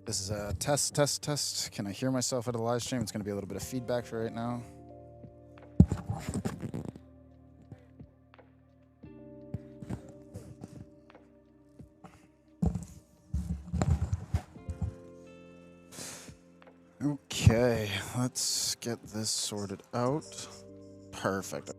This is a test, test, test. Can I hear myself at a live stream? It's going to be a little bit of feedback for right now. Okay, let's get this sorted out. Perfect.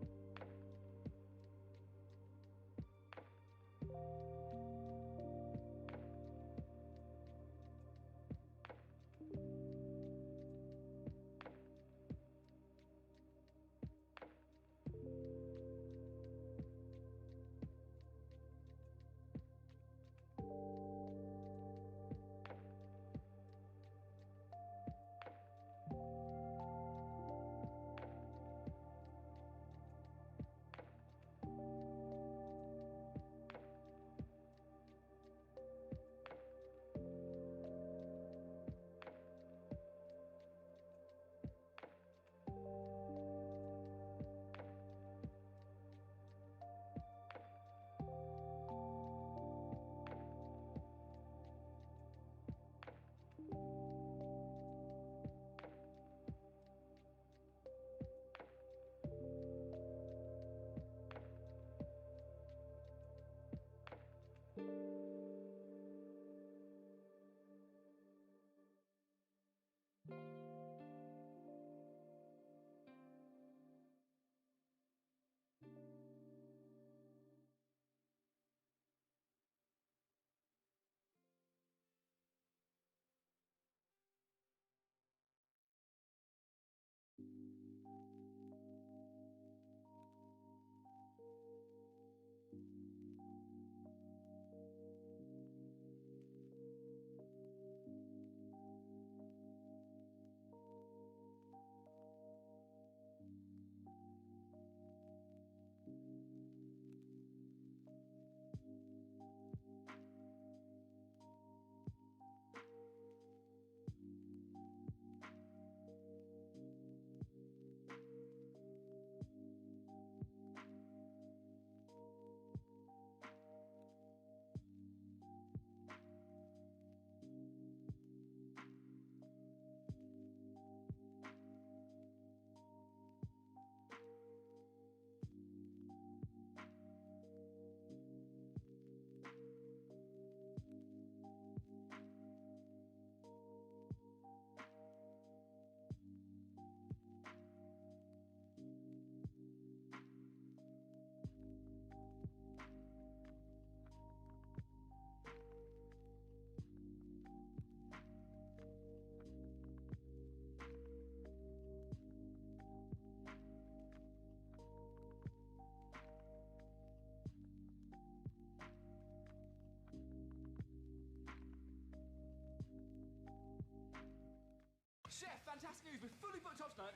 Chef, fantastic news. We're fully booked up tonight.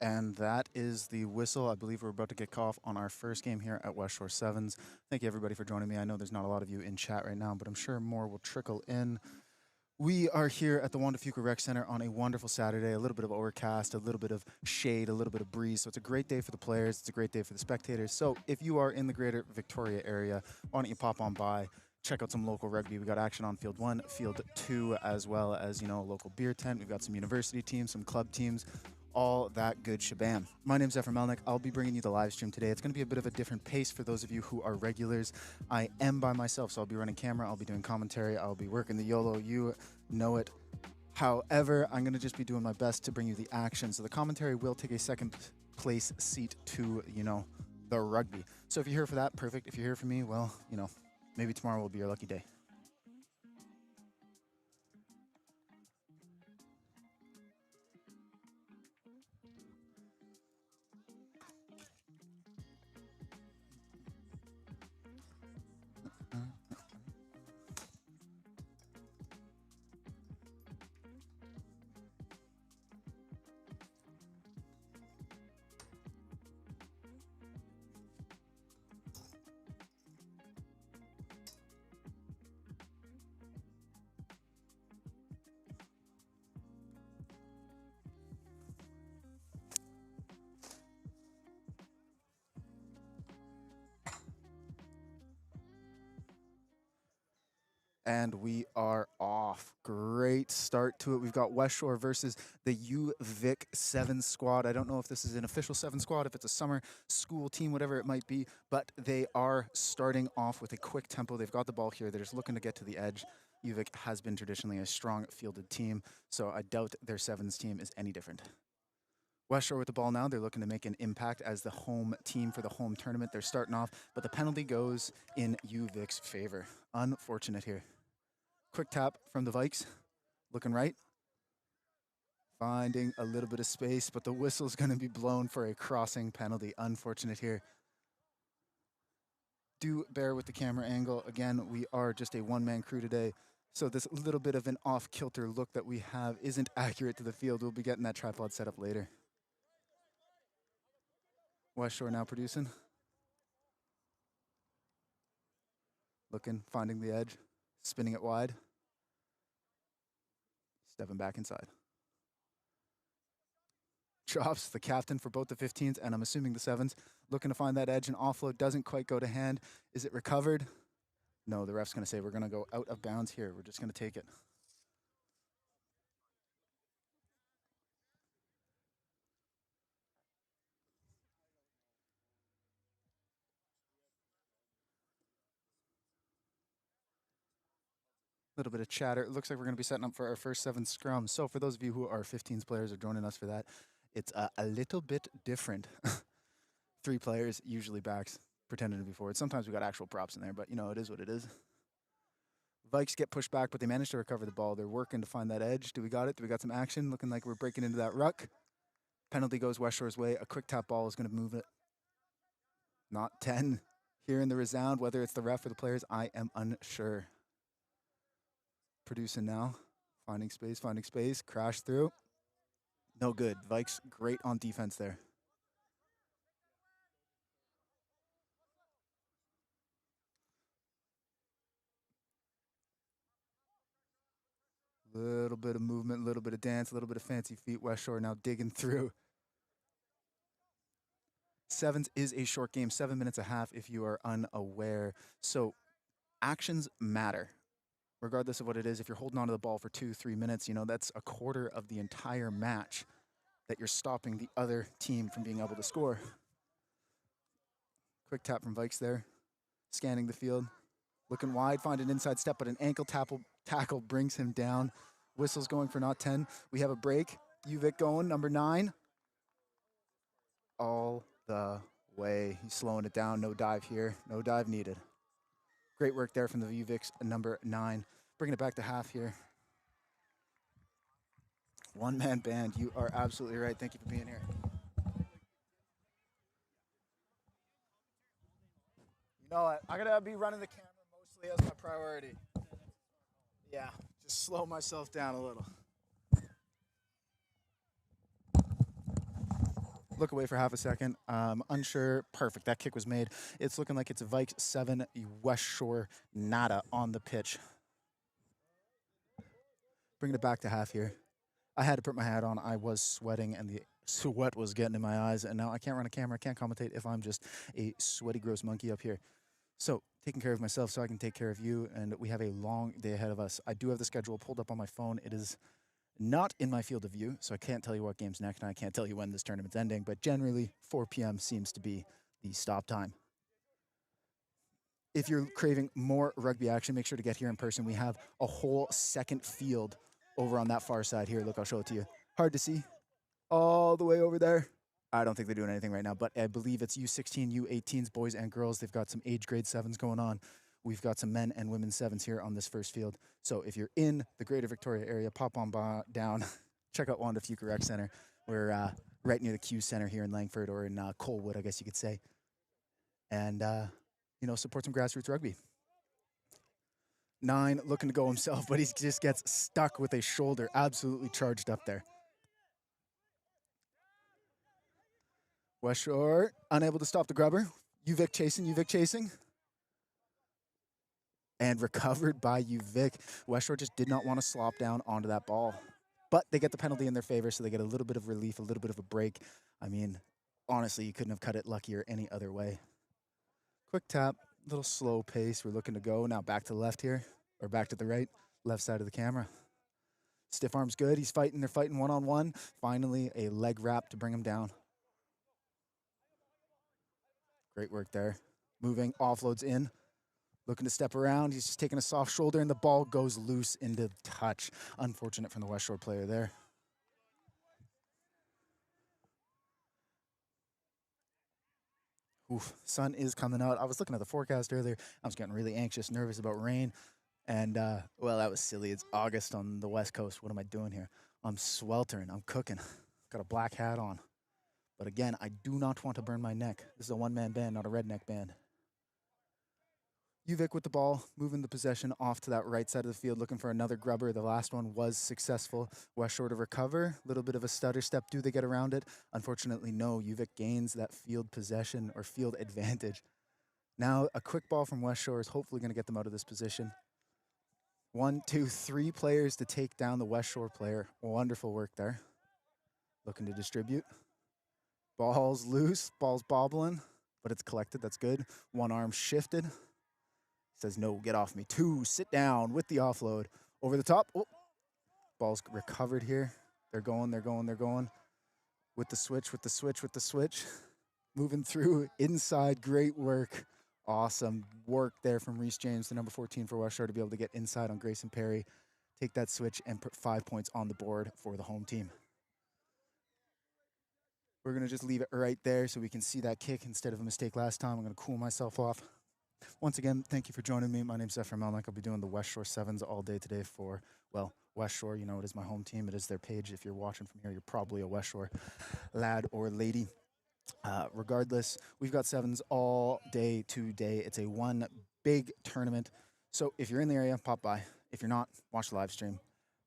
And that is the whistle. I believe we're about to get off on our first game here at West Shore Sevens. Thank you everybody for joining me. I know there's not a lot of you in chat right now, but I'm sure more will trickle in. We are here at the Wanda Fuqua Rec Center on a wonderful Saturday. A little bit of overcast, a little bit of shade, a little bit of breeze. So it's a great day for the players. It's a great day for the spectators. So if you are in the greater Victoria area, why don't you pop on by, check out some local rugby. We got action on Field 1, Field 2, as well as, a local beer tent. We've got some university teams, some club teams, all that good shabam. My name's Zephyr Melnick. I'll be bringing you the live stream today. It's going to be a bit of a different pace for those of you who are regulars. I am by myself, so I'll be running camera. I'll be doing commentary. I'll be working the YOLO. You know it. However, I'm going to just be doing my best to bring you the action. So the commentary will take a second place seat to, the rugby. So if you're here for that, perfect. If you're here for me, well, maybe tomorrow will be your lucky day. And we are off. Great start to it. We've got West Shore versus the UVic 7 squad. I don't know if this is an official 7 squad, if it's a summer school team, whatever it might be, but they are starting off with a quick tempo. They've got the ball here. They're just looking to get to the edge. UVic has been traditionally a strong fielded team, so I doubt their 7s team is any different. West Shore with the ball now. They're looking to make an impact as the home team for the home tournament. They're starting off, but the penalty goes in UVic's favor. Unfortunate here. Quick tap from the Vikes, looking right. Finding a little bit of space, but the whistle's going to be blown for a crossing penalty. Unfortunate here. Do bear with the camera angle. Again, we are just a one-man crew today, so this little bit of an off-kilter look that we have isn't accurate to the field. We'll be getting that tripod set up later. West Shore now producing. Looking, finding the edge, spinning it wide. Stepping back inside. Drops the captain for both the 15s, and I'm assuming the 7s. Looking to find that edge, and offload doesn't quite go to hand. Is it recovered? No, the ref's going to say we're going to go out of bounds here. We're just going to take it. Little bit of chatter. It looks like we're going to be setting up for our first 7 scrum. So for those of you who are 15s players or joining us for that, it's a little bit different. 3 players, usually backs, pretending to be forward. Sometimes we got actual props in there, but it is what it is. Vikes get pushed back, but they manage to recover the ball. They're working to find that edge. Do we got it? Do we got some action? Looking like we're breaking into that ruck. Penalty goes West Shore's way. A quick tap ball is going to move it. Not 10. Here in the resound, whether it's the ref or the players, I am unsure. Producing now. Finding space. Crash through. No good. Vikes great on defense there. Little bit of movement, a little bit of dance, a little bit of fancy feet. West Shore now digging through. 7s is a short game, 7 minutes a half if you are unaware. So actions matter. Regardless of what it is, if you're holding onto the ball for 2-3 minutes, that's a quarter of the entire match that you're stopping the other team from being able to score. Quick tap from Vikes there. Scanning the field. Looking wide, find an inside step, but an ankle tackle brings him down. Whistle's going for not 10. We have a break. UVic going, number 9. All the way. He's slowing it down. No dive here. No dive needed. Great work there from the UVics, number 9. Bringing it back to half here. One-man band. You are absolutely right. Thank you for being here. You know what? I gotta be running the camera mostly as my priority. Yeah, just slow myself down a little. Look away for half a second. Unsure. Perfect. That kick was made. It's looking like it's Vikes 7, West Shore nada on the pitch. Bringing it back to half here. I had to put my hat on. I was sweating, and the sweat was getting in my eyes. And now I can't run a camera. I can't commentate if I'm just a sweaty, gross monkey up here. So taking care of myself so I can take care of you. And we have a long day ahead of us. I do have the schedule pulled up on my phone. It is not in my field of view, so I can't tell you what game's next, and I can't tell you when this tournament's ending. But generally, 4 p.m. seems to be the stop time. If you're craving more rugby action, make sure to get here in person. We have a whole second field over on that far side here. Look, I'll show it to you. Hard to see. All the way over there. I don't think they're doing anything right now, but I believe it's U16, U18s, boys and girls. They've got some age grade 7s going on. We've got some men and women's 7s here on this first field. So if you're in the Greater Victoria area, pop on down. Check out Wanda Fuca Rec Center. We're right near the Q Center here in Langford, or in Colwood, I guess you could say. And, support some grassroots rugby. 9 looking to go himself, but he just gets stuck with a shoulder absolutely charged up there. West Shore unable to stop the grubber. UVic chasing. And recovered by UVic. West Shore just did not want to slop down onto that ball. But they get the penalty in their favor, so they get a little bit of relief, a little bit of a break. I mean, honestly, you couldn't have cut it luckier any other way. Quick tap, little slow pace. We're looking to go. Now back to the left here, or back to the right, left side of the camera. Stiff arm's good. He's fighting. They're fighting one-on-one. Finally, a leg wrap to bring him down. Great work there. Moving, offloads in. Looking to step around. He's just taking a soft shoulder, and the ball goes loose into touch. Unfortunate from the West Shore player there. Oof, sun is coming out. I was looking at the forecast earlier. I was getting really anxious, nervous about rain. And, well, that was silly. It's August on the West Coast. What am I doing here? I'm sweltering. I'm cooking. Got a black hat on. But again, I do not want to burn my neck. This is a one-man band, not a redneck band. UVic with the ball, moving the possession off to that right side of the field, looking for another grubber. The last one was successful. West Shore to recover. A little bit of a stutter step. Do they get around it? Unfortunately, no. UVic gains that field possession or field advantage. Now, a quick ball from West Shore is hopefully going to get them out of this position. 1, 2, 3 players to take down the West Shore player. Wonderful work there. Looking to distribute. Ball's loose, ball's bobbling, but it's collected. That's good. One arm shifted. Says, no, get off me. 2, sit down with the offload. Over the top. Oh, ball's recovered here. They're going. With the switch. Moving through, inside, great work. Awesome work there from Reese James, the number 14 for West Shore, to be able to get inside on Grayson Perry, take that switch, and put 5 points on the board for the home team. We're going to just leave it right there so we can see that kick instead of a mistake last time. I'm going to cool myself off. Once again, thank you for joining me. My name's Zephyr Melnick. I'll be doing the West Shore 7s all day today for, well, West Shore. You know, it is my home team. It is their page. If you're watching from here, you're probably a West Shore lad or lady. Regardless, we've got 7s all day today. It's a one big tournament. So if you're in the area, pop by. If you're not, watch the live stream.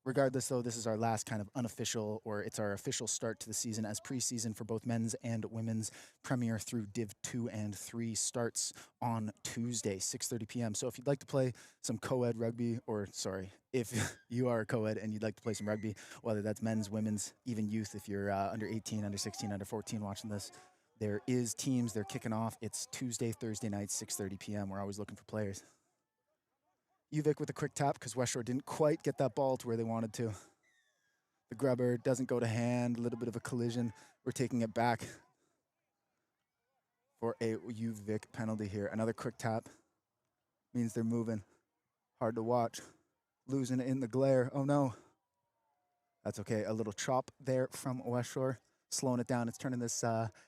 Regardless, though, this is our last kind of unofficial, or it's our official start to the season, as preseason for both men's and women's Premier through Div 2 and 3 starts on Tuesday, 6:30 p.m. So if you'd like to play some co-ed rugby, or sorry, if you are a co-ed and you'd like to play some rugby, whether that's men's, women's, even youth, if you're under 18, under 16, under 14 watching this, there is teams. They're kicking off. It's Tuesday, Thursday night, 6:30 p.m. We're always looking for players. UVic with a quick tap because West Shore didn't quite get that ball to where they wanted to. The grubber doesn't go to hand, a little bit of a collision. We're taking it back for a UVic penalty here. Another quick tap means they're moving. Hard to watch. Losing it in the glare. Oh no. That's okay. A little chop there from West Shore. Slowing it down. It's turning this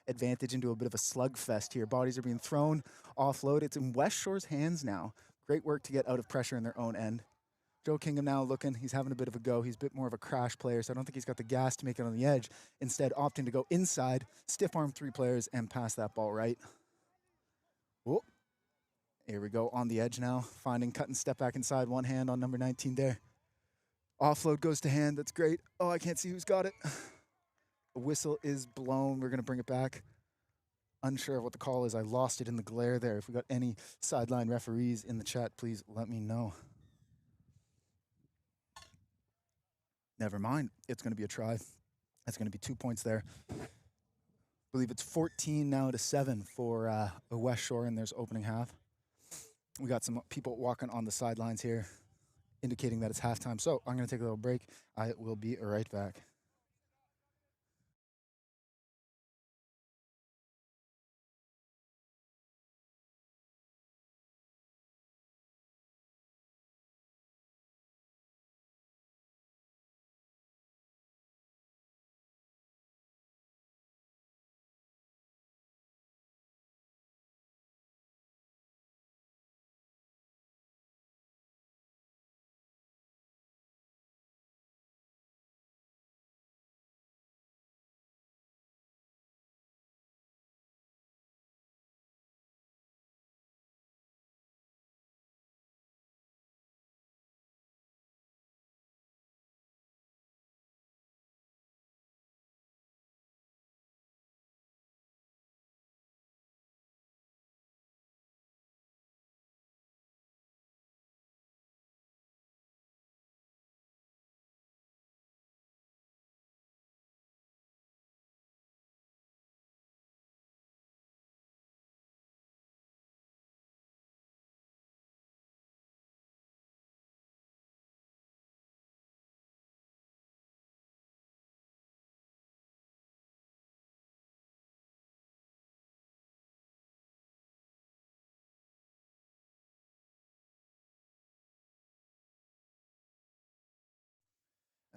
advantage into a bit of a slugfest here. Bodies are being thrown, offload. It's in West Shore's hands now. Great work to get out of pressure in their own end. Joe Kingham now looking. He's having a bit of a go. He's a bit more of a crash player, so I don't think he's got the gas to make it on the edge. Instead, opting to go inside, stiff arm 3 players, and pass that ball right. Oh, here we go on the edge now. Finding cut and step back inside. One hand on number 19 there. Offload goes to hand. That's great. Oh, I can't see who's got it. A whistle is blown. We're going to bring it back. Unsure of what the call is. I lost it in the glare there. If we got any sideline referees in the chat, please let me know. Never mind. It's going to be a try. That's going to be 2 points there. I believe it's 14 now to 7 for West Shore in their opening half. We got some people walking on the sidelines here, indicating that it's halftime. So I'm going to take a little break. I will be right back.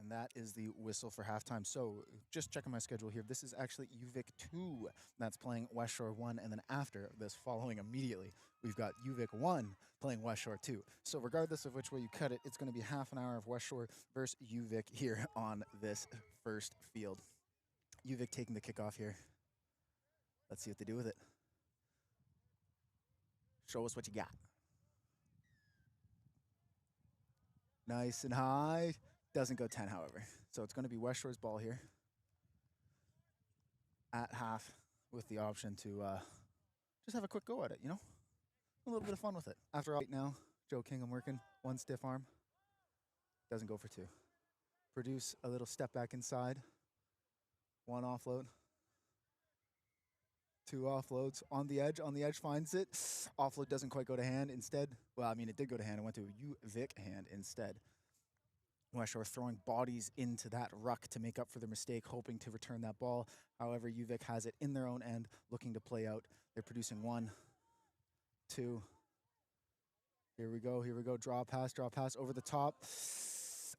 And that is the whistle for halftime. So just checking my schedule here. This is actually UVic 2 that's playing West Shore 1. And then after this, following immediately, we've got UVic 1 playing West Shore 2. So regardless of which way you cut it, it's going to be half an hour of West Shore versus UVic here on this first field. UVic taking the kickoff here. Let's see what they do with it. Show us what you got. Nice and high. Doesn't go 10, however. So it's going to be West Shore's ball here at half with the option to just have a quick go at it, you know? A little bit of fun with it. After all, right now, Joe Kingham working. One stiff arm. Doesn't go for 2. Produce a little step back inside. 1 offload. 2 offloads on the edge. On the edge finds it. Offload doesn't quite go to hand. Instead, well, I mean, it did go to hand. It went to a UVic hand instead. West Shore throwing bodies into that ruck to make up for their mistake, hoping to return that ball. However, UVic has it in their own end, looking to play out. They're producing 1, 2. Here we go, draw pass over the top.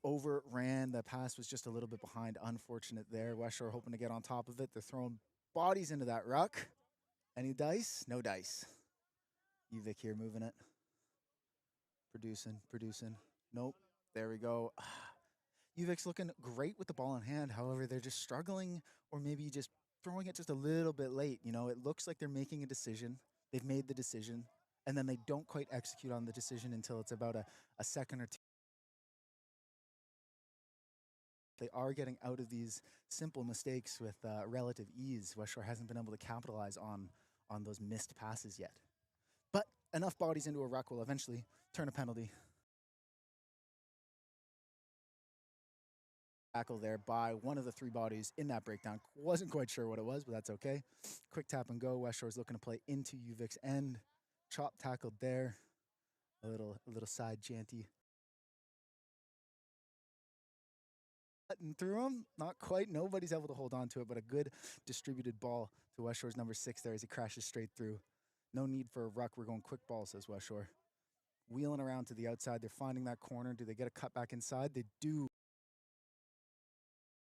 Overran, the pass was just a little bit behind. Unfortunate there. West Shore hoping to get on top of it. They're throwing bodies into that ruck. Any dice? No dice. UVic here moving it. Producing. Nope. There we go. UVic's looking great with the ball in hand. However, they're just struggling or maybe just throwing it just a little bit late. You know, it looks like they're making a decision. They've made the decision, and then they don't quite execute on the decision until it's about a second or 2. They are getting out of these simple mistakes with relative ease. West Shore hasn't been able to capitalize on those missed passes yet. But enough bodies into a ruck will eventually turn a penalty. Tackle there by one of the 3 bodies in that breakdown. Wasn't quite sure what it was, but that's okay. Quick tap and go. West Shore's looking to play into UVic's end. Chop tackled there. A little side janty. Cutting through him, not quite. Nobody's able to hold on to it, but a good distributed ball to West Shore's number 6 there as he crashes straight through. No need for a ruck. We're going quick ball, says West Shore. Wheeling around to the outside. They're finding that corner. Do they get a cut back inside? They do.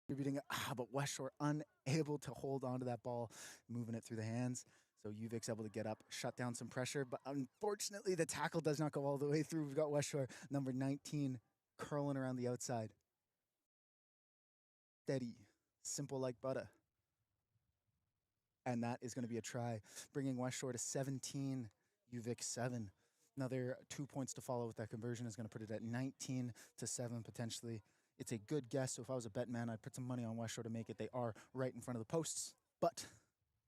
Distributing it, but West Shore unable to hold on to that ball, moving it through the hands. So UVic's able to get up, shut down some pressure, but unfortunately the tackle does not go all the way through. We've got West Shore, number 19, curling around the outside. Steady, simple like butter. And that is going to be a try, bringing West Shore to 17, UVic 7. Another 2 points to follow with that conversion is going to put it at 19 to 7 potentially. It's a good guess. So if I was a bet man, I'd put some money on West Shore to make it. They are right in front of the posts. But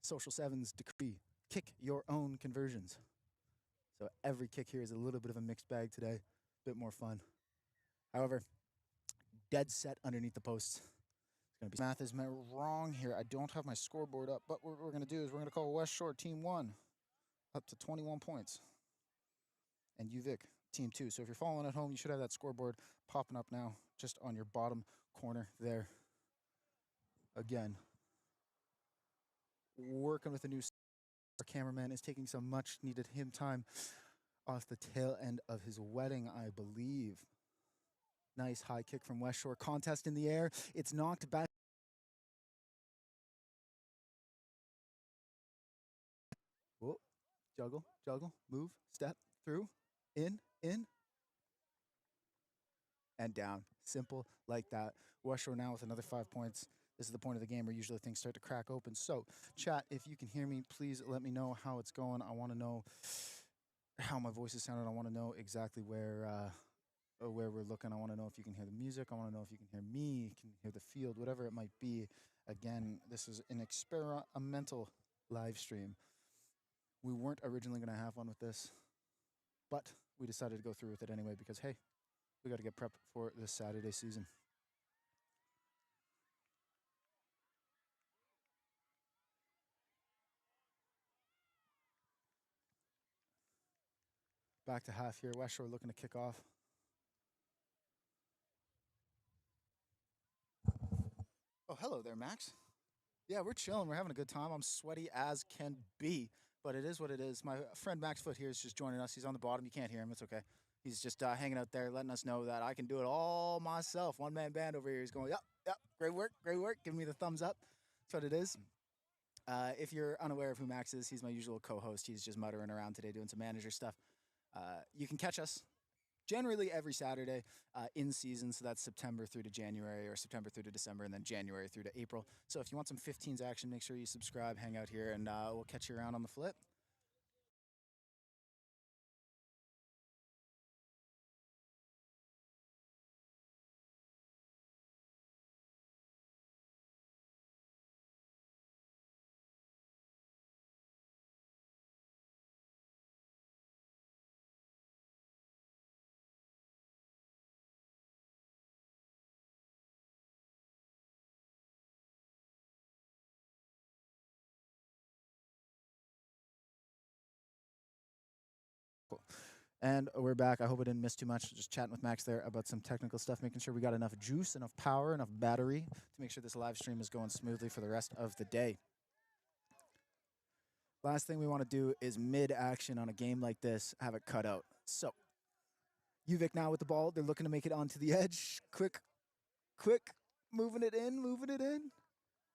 Social Sevens decree, kick your own conversions. So every kick here is a little bit of a mixed bag today, a bit more fun. However, dead set underneath the posts. It's going to be math is wrong here. I don't have my scoreboard up, but what we're going to do is we're going to call West Shore Team 1 up to 21 points. And UVic Team 2. So if you're following at home, you should have that scoreboard popping up now just on your bottom corner there. Again, working with a new our cameraman is taking some much needed him time off the tail end of his wedding, I believe. Nice high kick from West Shore. Contest in the air. It's knocked back. Whoa. Juggle, move, step, through, in, and down. Simple like that. West Shore now with another 5 points. This is the point of the game where usually things start to crack open. So, chat, if you can hear me, please let me know how it's going. I want to know how my voice is sounding. I want to know exactly where we're looking. I want to know if you can hear the music. I want to know if you can hear me, can hear the field, whatever it might be. Again, this is an experimental live stream. We weren't originally going to have one with this, but we decided to go through with it anyway because, hey, we got to get prepped for this Saturday season. Back to half here. West Shore looking to kick off. Oh, hello there, Max. Yeah, we're chilling. We're having a good time. I'm sweaty as can be, but it is what it is. My friend Max Foot here is just joining us. He's on the bottom. You can't hear him. It's okay. He's just hanging out there, letting us know that I can do it all myself. One man band over here. He's going, yep, great work. Giving me the thumbs up. That's what it is. If you're unaware of who Max is, he's my usual co-host. He's just muttering around today doing some manager stuff. You can catch us generally every Saturday in season, so that's September through to January, or September through to December, and then January through to April. So if you want some 15s action, make sure you subscribe, hang out here, and we'll catch you around on the flip. And we're back. I hope I didn't miss too much. Just chatting with Max there about some technical stuff, making sure we got enough juice, enough power, enough battery to make sure this live stream is going smoothly for the rest of the day. Last thing we want to do is mid-action on a game like this, have it cut out. So, UVic now with the ball. They're looking to make it onto the edge. Quick, moving it in.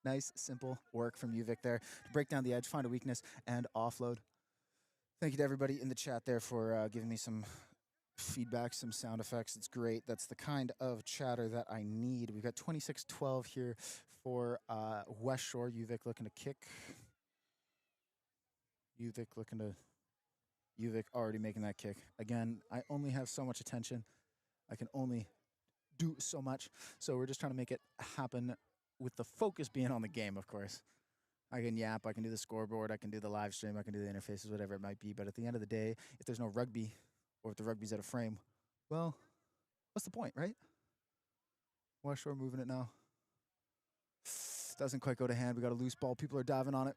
Nice, simple work from UVic there to break down the edge, find a weakness, and offload. Thank you to everybody in the chat there for giving me some feedback, some sound effects. It's great. That's the kind of chatter that I need. We've got 26-12 here for West Shore. UVic looking to kick. UVic already making that kick. Again, I only have so much attention. I can only do so much. So we're just trying to make it happen with the focus being on the game, of course. I can yap, I can do the scoreboard, I can do the live stream, I can do the interfaces, whatever it might be. But at the end of the day, if there's no rugby, or if the rugby's out of frame, well, what's the point, right? West Shore moving it now. Doesn't quite go to hand. We got a loose ball. People are diving on it.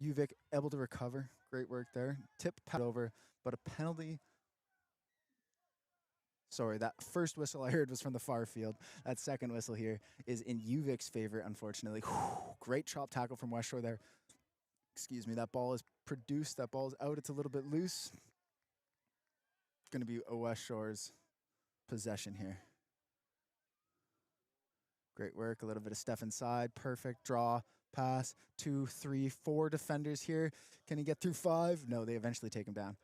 UVic able to recover. Great work there. Tip pad over, but a penalty. Sorry, that first whistle I heard was from the far field. That second whistle here is in UVic's favor, unfortunately. Great chop tackle from West Shore there. Excuse me, that ball is produced. That ball is out. It's a little bit loose. Going to be a West Shore's possession here. Great work. A little bit of stuff inside. Perfect draw. Pass. 2, 3, 4 defenders here. Can he get through 5? No, they eventually take him down.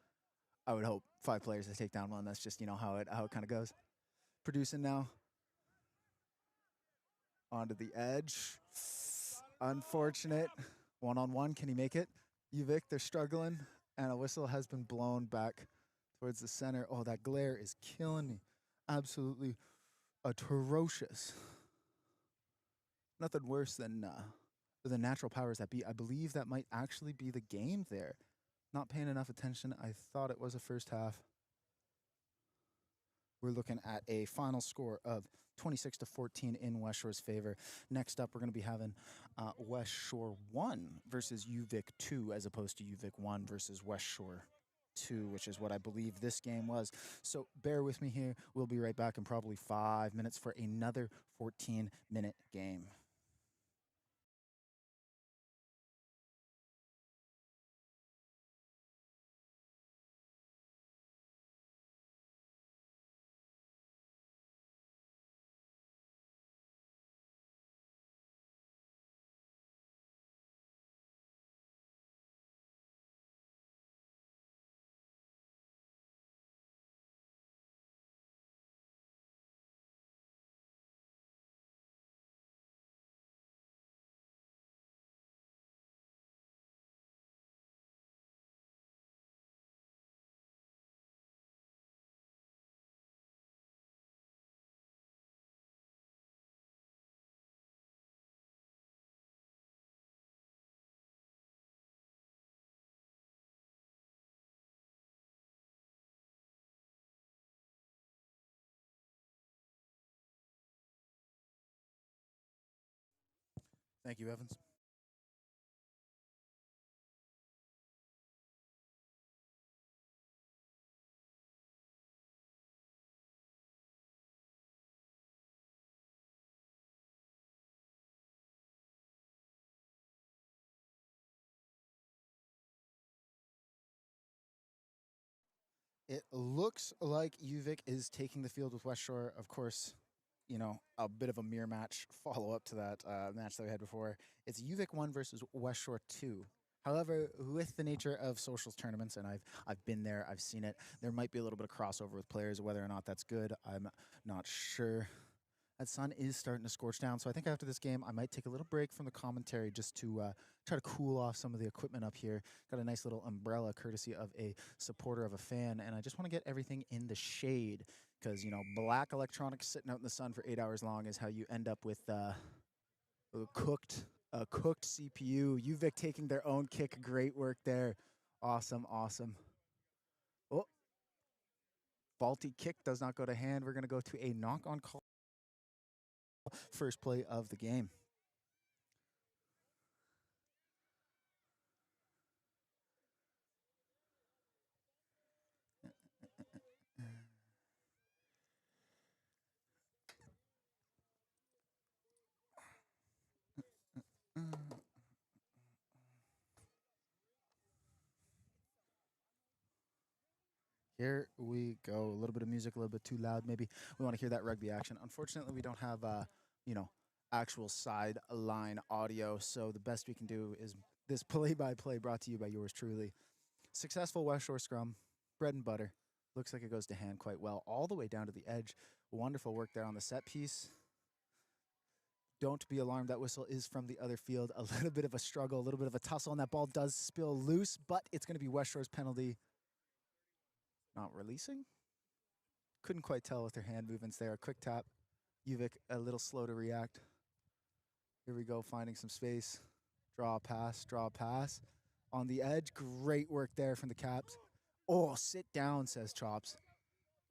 I would hope 5 players to take down 1. That's just, how it kind of goes. Producing now. Onto the edge. Unfortunate. 1-on-1. Can he make it? UVic, they're struggling. And a whistle has been blown back towards the center. Oh, that glare is killing me. Absolutely atrocious. Nothing worse than the natural powers that be. I believe that might actually be the game there. Not paying enough attention. I thought it was a first half. We're looking at a final score of 26-14 in West Shore's favor. Next up, we're going to be having West Shore 1 versus UVic 2, as opposed to UVic 1 versus West Shore 2, which is what I believe this game was. So bear with me here. We'll be right back in probably 5 minutes for another 14-minute game. Thank you, Evans. It looks like UVic is taking the field with West Shore. Of course, you know, a bit of a mirror match follow up to that match that we had before. It's UVic 1 versus West Shore 2. However, with the nature of socials tournaments, and I've been there, I've seen it, there might be a little bit of crossover with players. Whether or not that's good, I'm not sure. That sun is starting to scorch down, so I think after this game, I might take a little break from the commentary just to try to cool off some of the equipment up here. Got a nice little umbrella courtesy of a supporter of a fan, and I just want to get everything in the shade because, you know, black electronics sitting out in the sun for 8 hours long is how you end up with a cooked CPU. UVic taking their own kick. Great work there. Awesome, awesome. Oh, faulty kick does not go to hand. We're going to go to a knock-on call. First play of the game. Here we go. A little bit of music, a little bit too loud. Maybe we want to hear that rugby action. Unfortunately, we don't have, you know, actual sideline audio. So the best we can do is this play-by-play brought to you by yours truly. Successful West Shore scrum, bread and butter. Looks like it goes to hand quite well, all the way down to the edge. Wonderful work there on the set piece. Don't be alarmed. That whistle is from the other field. A little bit of a struggle, a little bit of a tussle, and that ball does spill loose, but it's going to be West Shore's penalty. Not releasing? Couldn't quite tell with their hand movements there. A quick tap. UVic a little slow to react. Here we go, finding some space. Draw a pass, draw a pass. On the edge, great work there from the Caps. Oh, sit down, says Chops.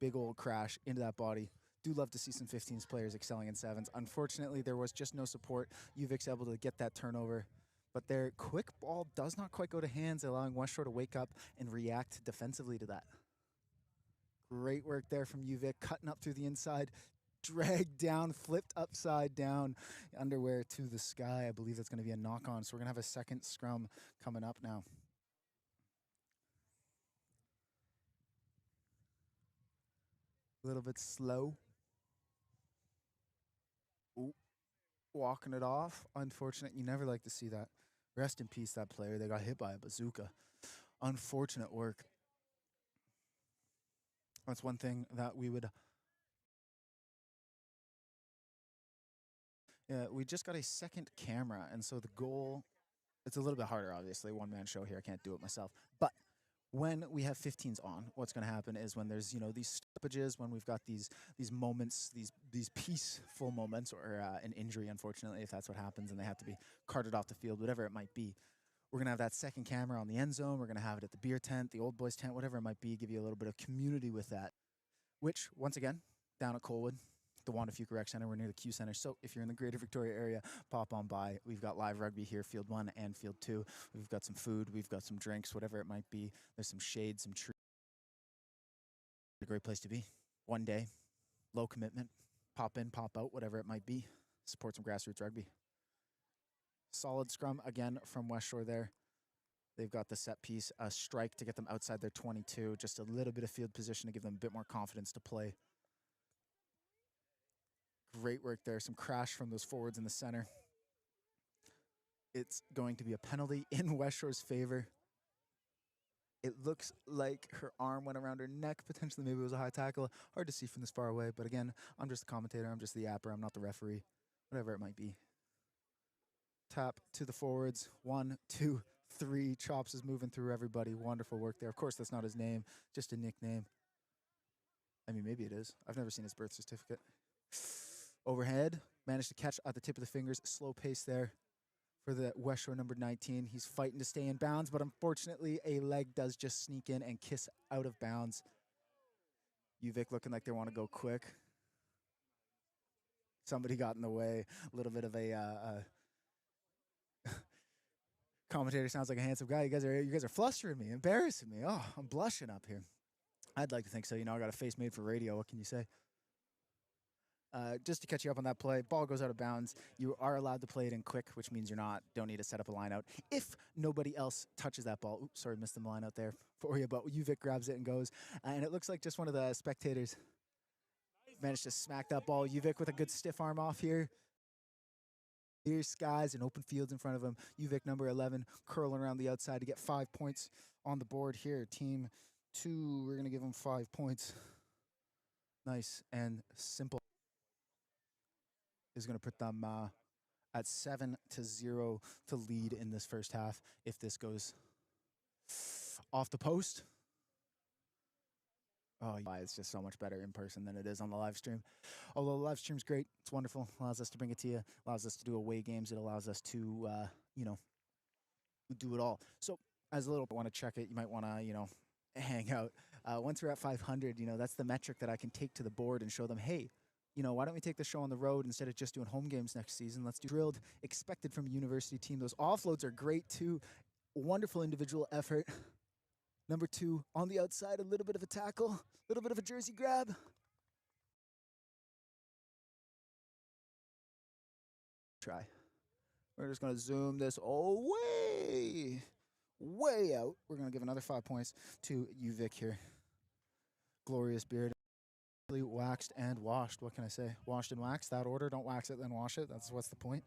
Big old crash into that body. Do love to see some 15s players excelling in 7s. Unfortunately, there was just no support. UVic's able to get that turnover. But their quick ball does not quite go to hands, allowing West Shore to wake up and react defensively to that. Great work there from UVic, cutting up through the inside, dragged down, flipped upside down, underwear to the sky. I believe that's going to be a knock-on, so we're going to have a second scrum coming up now. A little bit slow. Ooh, walking it off. Unfortunate. You never like to see that. Rest in peace, that player. They got hit by a bazooka. Unfortunate work. That's one thing that we would. Yeah, we just got a second camera, and so the goal. It's a little bit harder, obviously. One man show here. I can't do it myself. But when we have 15s on, what's going to happen is when there's these stoppages, when we've got these moments, these peaceful moments, or an injury, unfortunately, if that's what happens, and they have to be carted off the field, whatever it might be. We're going to have that second camera on the end zone. We're going to have it at the beer tent, the old boys tent, whatever it might be, give you a little bit of community with that, which, once again, down at Colwood, the Wanda Fuca Rec Center, we're near the Q Center. So if you're in the greater Victoria area, pop on by. We've got live rugby here, Field 1 and Field 2. We've got some food, we've got some drinks, whatever it might be. There's some shade, some trees. A great place to be. One day, low commitment, pop in, pop out, whatever it might be. Support some grassroots rugby. Solid scrum again from West Shore there. They've got the set piece, a strike to get them outside their 22, just a little bit of field position to give them a bit more confidence to play. Great work there. Some crash from those forwards in the center. It's going to be a penalty in West Shore's favor. It looks like her arm went around her neck. Potentially maybe it was a high tackle. Hard to see from this far away. But again, I'm just the commentator. I'm just the yapper. I'm not the referee. Whatever it might be. Tap to the forwards. 1, 2, 3. Chops is moving through everybody. Wonderful work there. Of course, that's not his name. Just a nickname. I mean, maybe it is. I've never seen his birth certificate. Overhead, managed to catch at the tip of the fingers. Slow pace there for the West Shore number 19. He's fighting to stay in bounds, but unfortunately a leg does just sneak in and kiss out of bounds. UVic looking like they want to go quick. Somebody got in the way. A little bit of a commentator sounds like a handsome guy. You guys are flustering me, embarrassing me. Oh, I'm blushing up here. I'd like to think so. I got a face made for radio. What can you say? Just to catch you up on that play, ball goes out of bounds. You are allowed to play it in quick, which means don't need to set up a line out. If nobody else touches that ball, oops, sorry, missed the line out there for you, but UVic grabs it and goes. And it looks like just one of the spectators managed to smack that ball. UVic with a good stiff arm off here. Clear skies and open fields in front of him. UVic number 11 curling around the outside to get 5 points on the board here. Team 2, we're going to give them 5 points. Nice and simple. Is going to put them at 7-0 to lead in this first half if this goes off the post. Oh, yeah, it's just so much better in person than it is on the live stream. Although the live stream's great, it's wonderful. Allows us to bring it to you. Allows us to do away games. It allows us to, do it all. So as a little bit, want to check it, you might want to, hang out. Once we're at 500, that's the metric that I can take to the board and show them, hey, why don't we take the show on the road instead of just doing home games next season? Let's do drilled, expected from a university team. Those offloads are great too. Wonderful individual effort. Number 2 on the outside, a little bit of a tackle, a little bit of a jersey grab. Try. We're just going to zoom this way out. We're going to give another 5 points to UVic here. Glorious beard. Waxed and washed. What can I say? Washed and waxed. That order. Don't wax it, then wash it. What's the point?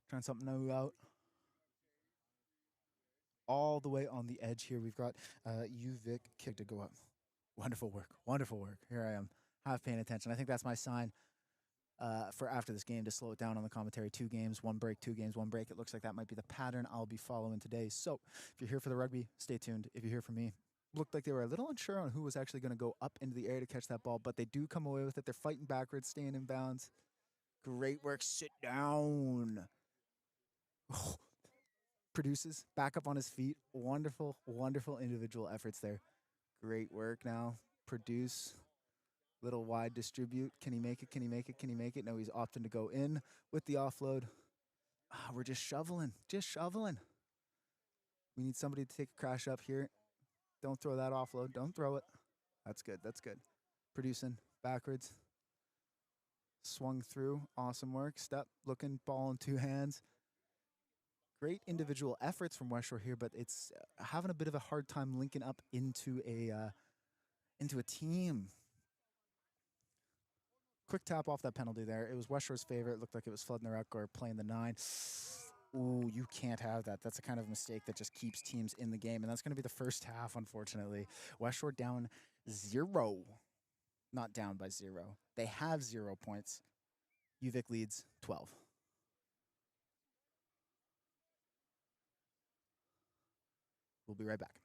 Trying something new out. All the way on the edge here. We've got UVic kick to go up. Wonderful work. Wonderful work. Here I am. Half paying attention. I think that's my sign for after this game to slow it down on the commentary. 2 games, 1 break, 2 games, 1 break. It looks like that might be the pattern I'll be following today. So if you're here for the rugby, stay tuned. If you're here for me, looked like they were a little unsure on who was actually going to go up into the air to catch that ball, but they do come away with it. They're fighting backwards, staying in bounds. Great work. Sit down. Oh. Produces back up on his feet. Wonderful, wonderful individual efforts there. Great work now. Produce. Little wide distribute. Can he make it? Can he make it? Can he make it? No, he's opting to go in with the offload. We're just shoveling. Just shoveling. We need somebody to take a crash up here. Don't throw that offload. Don't throw it. That's good. That's good. Producing backwards. Swung through. Awesome work. Step. Looking. Ball in 2 hands. Great individual efforts from West Shore here, but it's having a bit of a hard time linking up into a team. Quick tap off that penalty there. It was West Shore's favorite. It looked like it was flooding their outgoer playing the 9. Ooh, you can't have that. That's a kind of mistake that just keeps teams in the game, and that's going to be the first half, unfortunately. West Shore down 0. Not down by 0. They have 0 points. UVic leads 12. We'll be right back.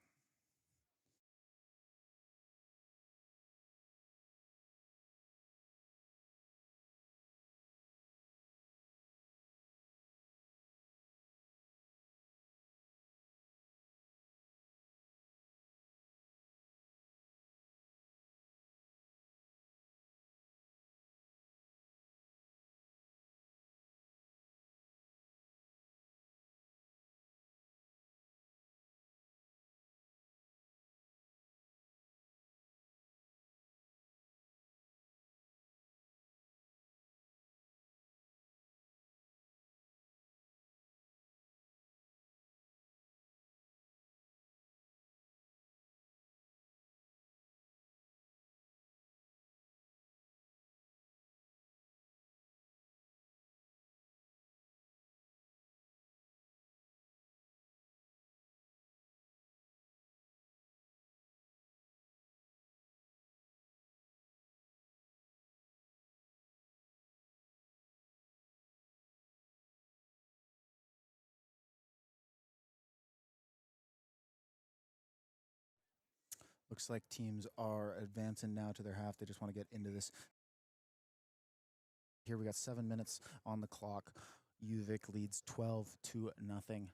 Looks like teams are advancing now to their half. They just want to get into this. Here we got 7 minutes on the clock. UVic leads 12 to nothing.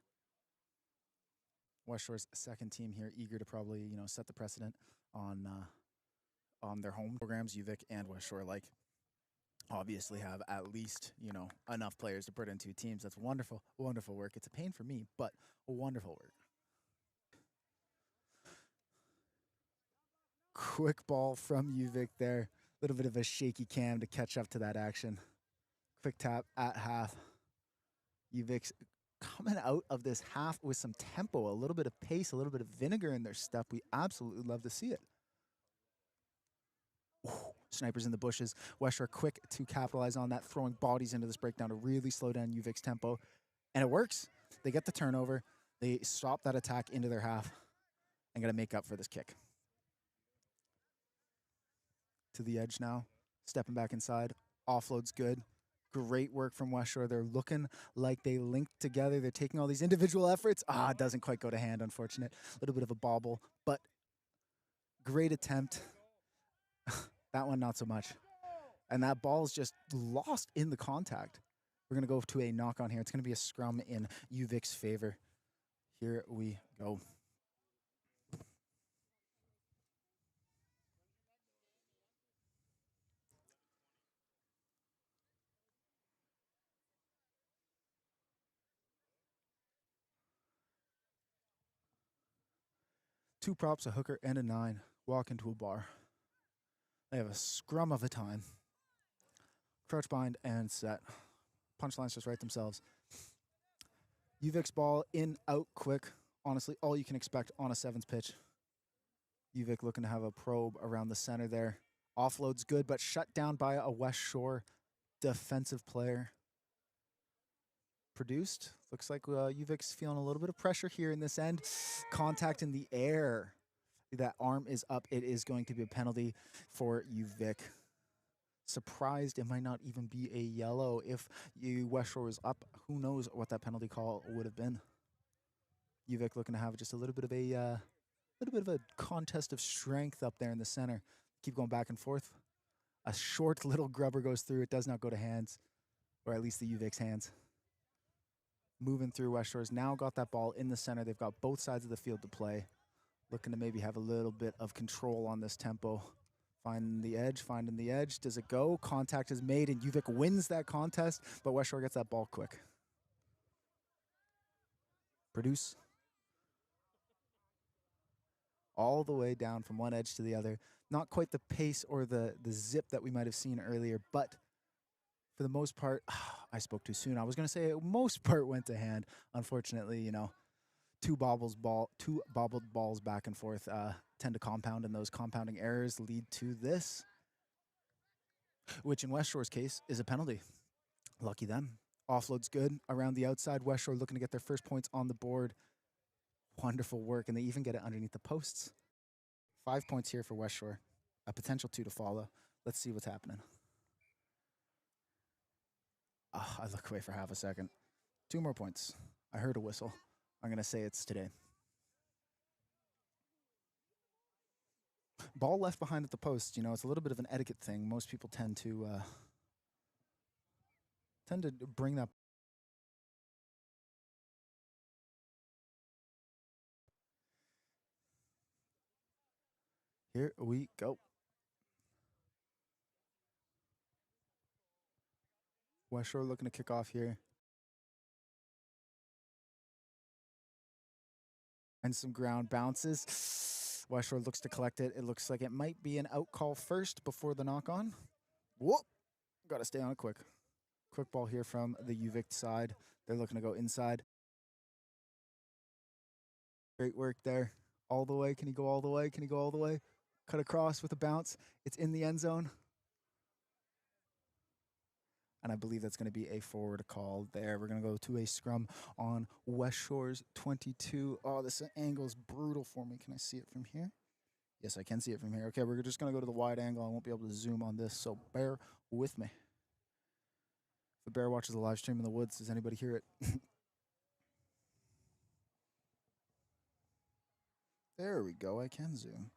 West Shore's second team here, eager to probably set the precedent on their home programs. UVic and West Shore obviously have at least enough players to put in two teams. That's wonderful, wonderful work. It's a pain for me, but wonderful work. Quick ball from UVic there. A little bit of a shaky cam to catch up to that action. Quick tap at half. UVic's coming out of this half with some tempo, a little bit of pace, a little bit of vinegar in their step. We absolutely love to see it. Ooh, snipers in the bushes. West Shore quick to capitalize on that, throwing bodies into this breakdown to really slow down UVic's tempo. And it works. They get the turnover. They stop that attack into their half and got to make up for this kick. To the edge now, stepping back inside. Offload's good. Great work from West Shore. They're looking like they linked together. They're taking all these individual efforts. It doesn't quite go to hand, unfortunate. A little bit of a bobble, but great attempt. That one, not so much. And that ball is just lost in the contact. We're going to go to a knock on here. It's going to be a scrum in UVic's favor. Here we go. Two props, a hooker, and a 9 walk into a bar. They have a scrum of a time. Crouch bind and set. Punchlines just write themselves. UVic's ball in, out, quick. Honestly, all you can expect on a sevens pitch. UVic looking to have a probe around the center there. Offload's good, but shut down by a West Shore defensive player. Produced. Looks like UVic's feeling a little bit of pressure here in this end. Contact in the air. That arm is up. It is going to be a penalty for UVic. Surprised it might not even be a yellow. If West Shore was up, who knows what that penalty call would have been. UVic looking to have just a little bit of a contest of strength up there in the center. Keep going back and forth. A short little grubber goes through. It does not go to hands, or at least the UVic's hands. Moving through, West Shore's now got that ball in the center. They've got both sides of the field to play. Looking to maybe have a little bit of control on this tempo. Finding the edge. Does it go? Contact is made, and UVic wins that contest, but West Shore gets that ball quick. Produce. All the way down from one edge to the other. Not quite the pace or the zip that we might have seen earlier, but for the most part, I spoke too soon. I was going to say most part went to hand. Unfortunately, two bobbled balls back and forth tend to compound, and those compounding errors lead to this, which in West Shore's case is a penalty. Lucky them. Offload's good around the outside. West Shore looking to get their first points on the board. Wonderful work, and they even get it underneath the posts. 5 points here for West Shore. A potential 2 to follow. Let's see what's happening. I look away for half a second. 2 more points. I heard a whistle. I'm going to say it's today. Ball left behind at the post. It's a little bit of an etiquette thing. Most people tend to bring that. Here we go. West Shore looking to kick off here. And some ground bounces. West Shore looks to collect it. It looks like it might be an out call first before the knock on. Whoop! Got to stay on it quick. Quick ball here from the UVic side. They're looking to go inside. Great work there. All the way. Can he go all the way? Can he go all the way? Cut across with a bounce. It's in the end zone. And I believe that's going to be a forward call there. We're going to go to a scrum on West Shore's 22. Oh, this angle's brutal for me. Can I see it from here? Yes, I can see it from here. Okay, we're just going to go to the wide angle. I won't be able to zoom on this, so bear with me. If the bear watches the live stream in the woods, does anybody hear it? There we go. I can zoom.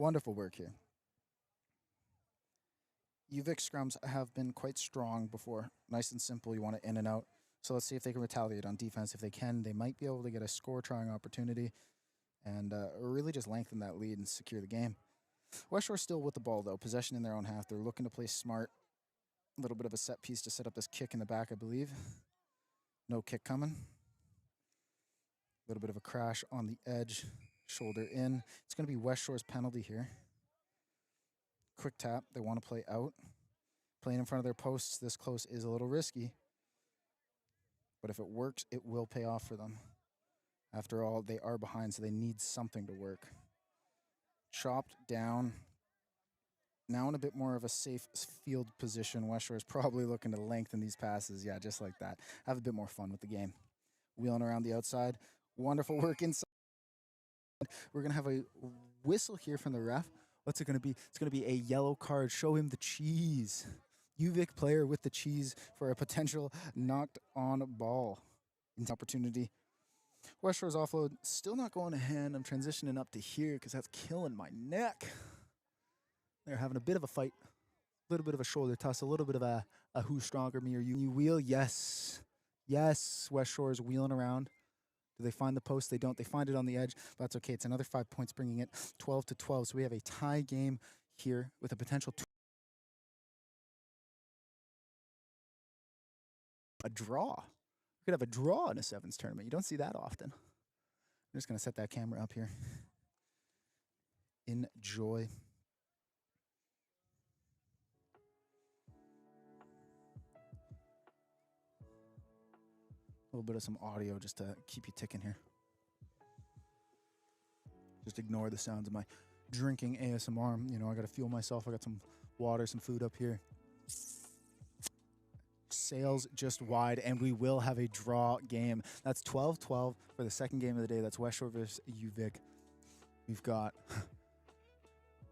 Wonderful work here. UVic scrums have been quite strong before. Nice and simple. You want to in and out. So let's see if they can retaliate on defense. If they can, they might be able to get a score trying opportunity and really just lengthen that lead and secure the game. West Shore still with the ball, though. Possession in their own half. They're looking to play smart. A little bit of a set piece to set up this kick in the back, I believe. No kick coming. A little bit of a crash on the edge. Shoulder in. It's going to be West Shore's penalty here. Quick tap. They want to play out. Playing in front of their posts this close is a little risky. But if it works, it will pay off for them. After all, they are behind, so they need something to work. Chopped down. Now in a bit more of a safe field position. West Shore is probably looking to lengthen these passes. Yeah, just like that. Have a bit more fun with the game. Wheeling around the outside. Wonderful work inside. We're going to have a whistle here from the ref. What's it going to be? It's going to be a yellow card. Show him the cheese. UVic player with the cheese for a potential knocked on ball. Opportunity. West Shore's offload still not going to hand. I'm transitioning up to here because that's killing my neck. They're having a bit of a fight. A little bit of a shoulder tussle. A little bit of a who's stronger, me or you. You wheel? Yes. Yes. West Shore is wheeling around. Do they find the post? They don't. They find it on the edge. But that's okay. It's another 5 points, bringing it 12-12. So we have a tie game here with a potential a draw. We could have a draw in a sevens tournament. You don't see that often. I'm just going to set that camera up here. Enjoy. A little bit of some audio just to keep you ticking here. Just ignore the sounds of my drinking ASMR. You know, I got to fuel myself. I got some water, some food up here. Sails just wide, and we will have a draw game. That's 12-12 for the second game of the day. That's West Shore versus UVic. We've got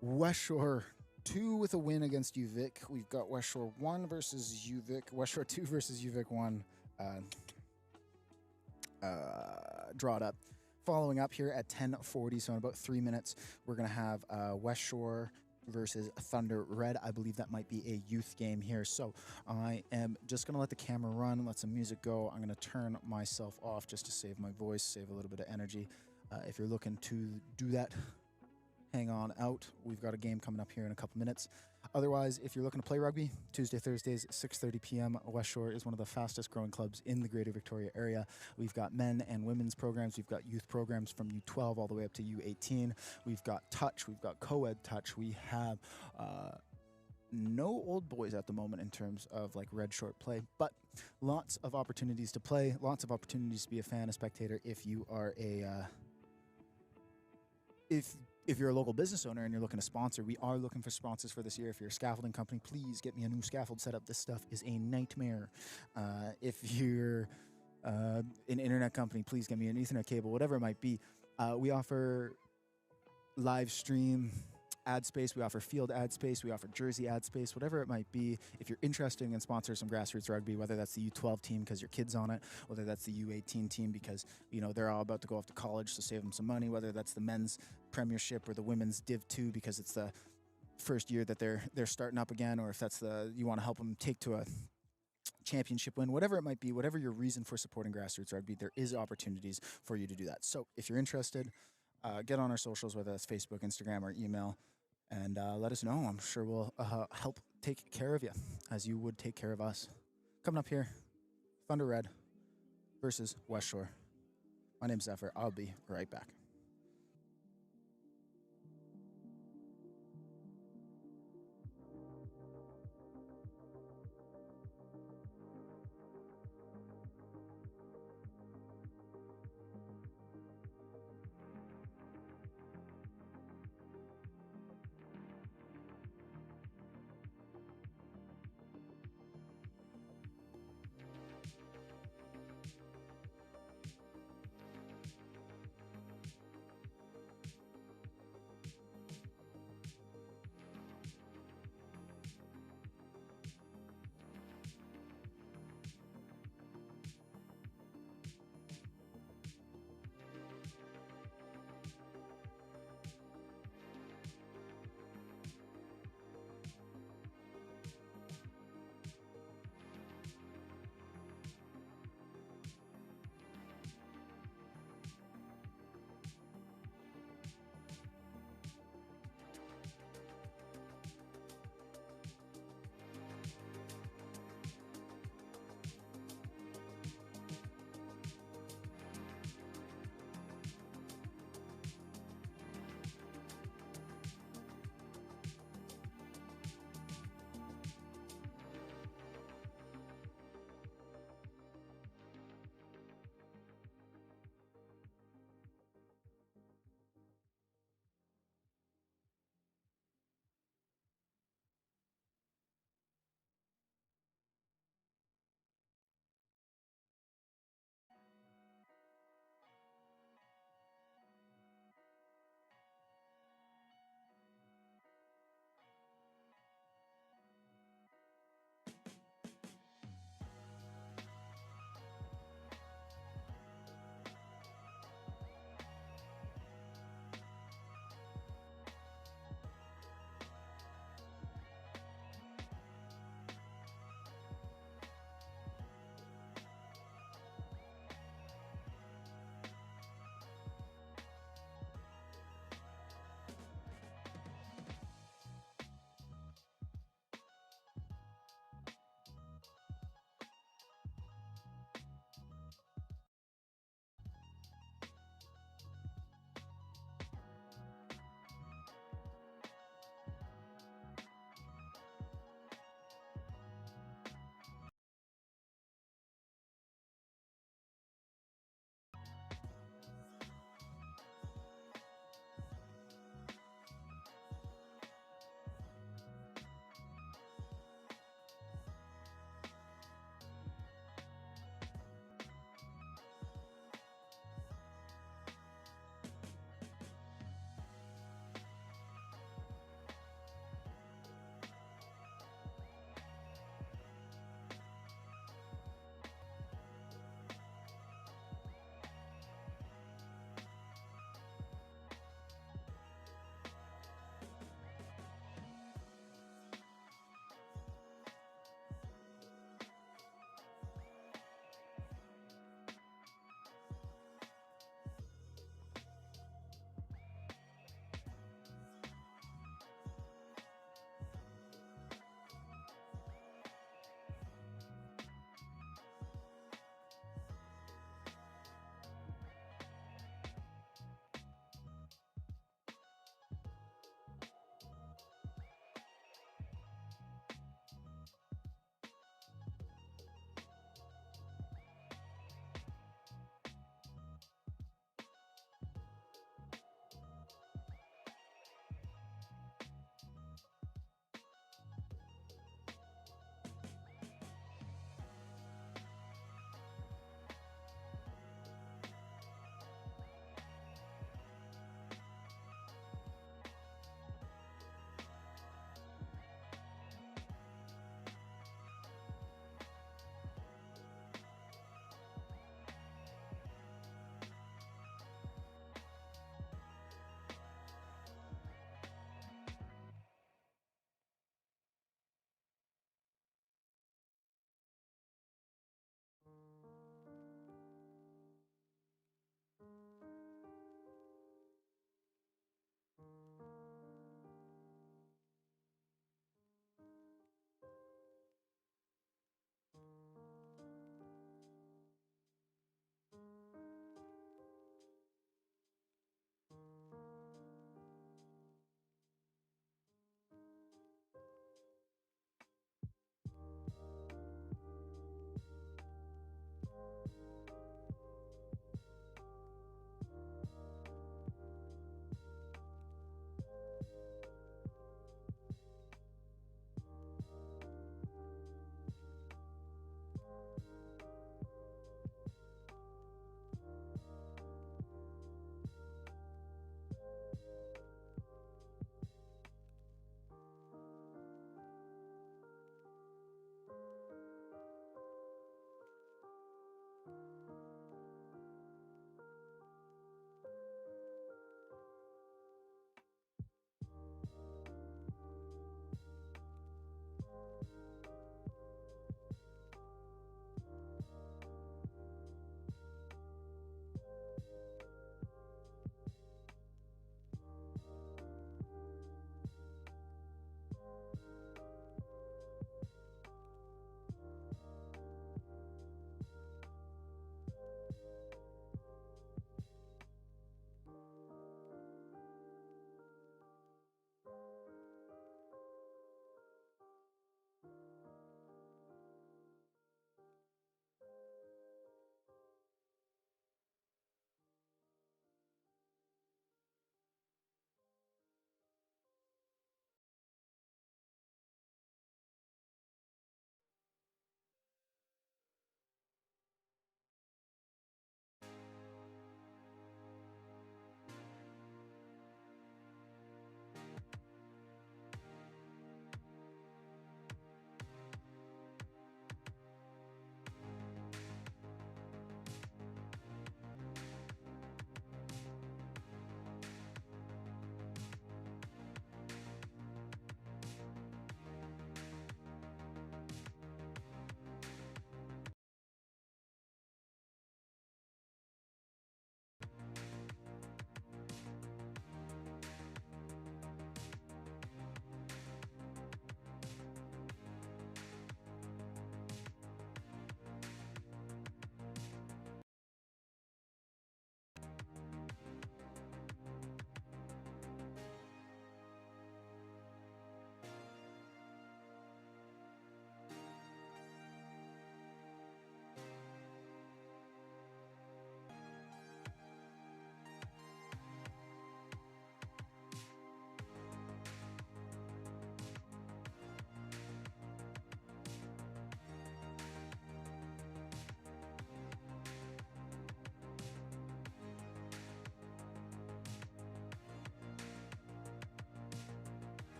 West Shore 2 with a win against UVic. We've got West Shore 1 versus UVic. West Shore 2 versus UVic 1. Drawed up. Following up here at 10:40, so in about 3 minutes, we're going to have West Shore versus Thunder Red. I believe that might be a youth game here. So I am just going to let the camera run, let some music go. I'm going to turn myself off just to save my voice, save a little bit of energy. If you're looking to do that, hang on out. We've got a game coming up here in a couple minutes. Otherwise, if you're looking to play rugby, Tuesday, Thursdays, 6:30 p.m. West Shore is one of the fastest growing clubs in the Greater Victoria area. We've got men and women's programs. We've got youth programs from U12 all the way up to U18. We've got touch. We've got co-ed touch. We have no old boys at the moment in terms of like red short play, but lots of opportunities to play, lots of opportunities to be a fan, a spectator if you are a if you're a local business owner and you're looking to sponsor. We are looking for sponsors for this year. If you're a scaffolding company, please get me a new scaffold set up. This stuff is a nightmare. If you're an internet company, please get me an Ethernet cable, whatever it might be. We offer live stream ad space. We offer field ad space. We offer jersey ad space, whatever it might be. If you're interested in sponsoring some grassroots rugby, whether that's the U12 team because your kid's on it, whether that's the U18 team because, you know, they're all about to go off to college, so save them some money, whether that's the men's premiership or the women's Div 2 because it's the first year that they're starting up again, or if that's you want to help them take to a championship win, whatever it might be, whatever your reason for supporting grassroots rugby, there is opportunities for you to do that. So if you're interested, get on our socials, whether that's Facebook, Instagram, or email, and let us know. I'm sure we'll help take care of you as you would take care of us. Coming up here, Thunder Red versus West Shore. My name's Zephyr. I'll be right back.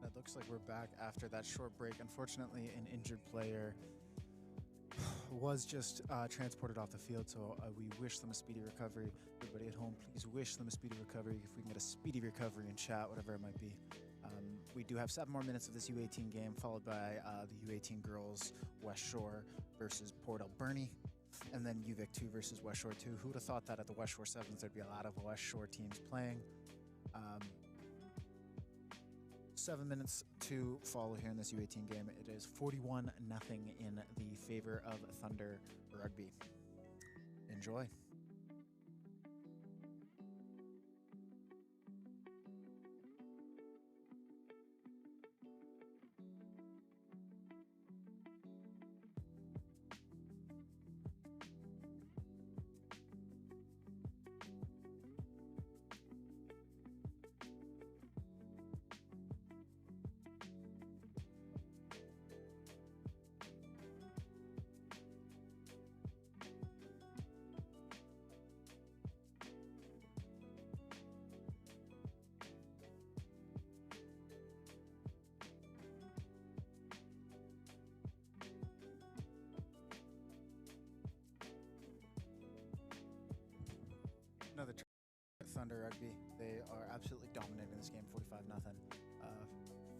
It looks like we're back after that short break. Unfortunately, an injured player was just transported off the field, so we wish them a speedy recovery. Everybody at home, please wish them a speedy recovery. If we can get a speedy recovery in chat, whatever it might be. We do have 7 more minutes of this U18 game, followed by the U18 girls, West Shore versus Port Alberni, and then UVic 2 versus West Shore 2. Who would have thought that at the West Shore 7s there'd be a lot of West Shore teams playing? 7 minutes to follow here in this U18 game. It is 41-0 in the favor of Thunder Rugby. Enjoy. Another Thunder Rugby. They are absolutely dominating this game, 45-0.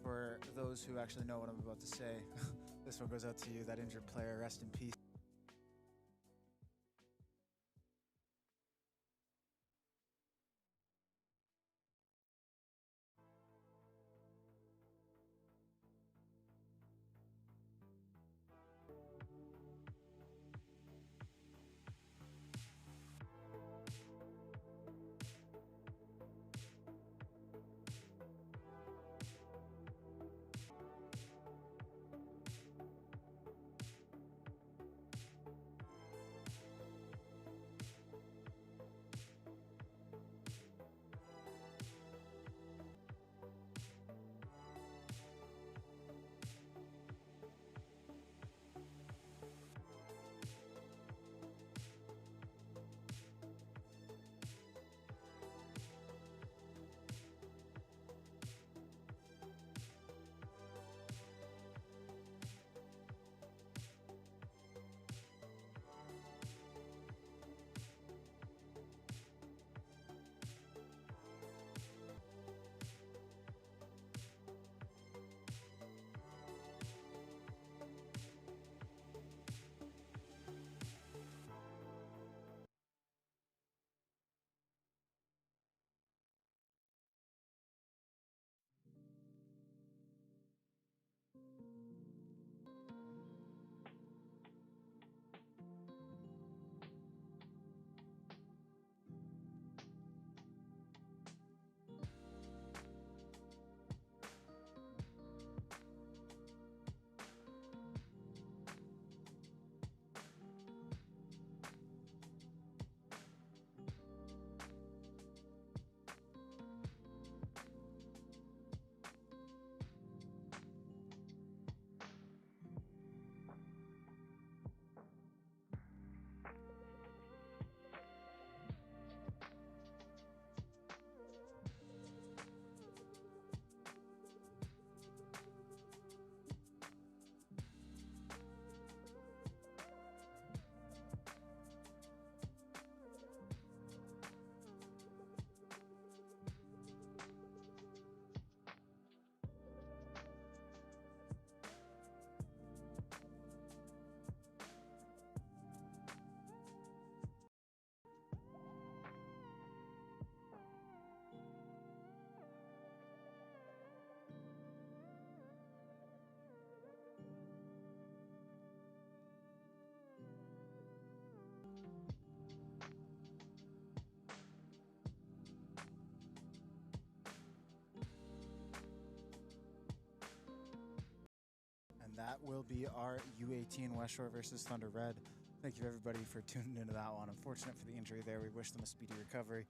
For those who actually know what I'm about to say, this one goes out to you, that injured player. Rest in peace. that will be our U18 West Shore versus Thunder Red. Thank you everybody for tuning into that one. Unfortunate for the injury there. We wish them a speedy recovery.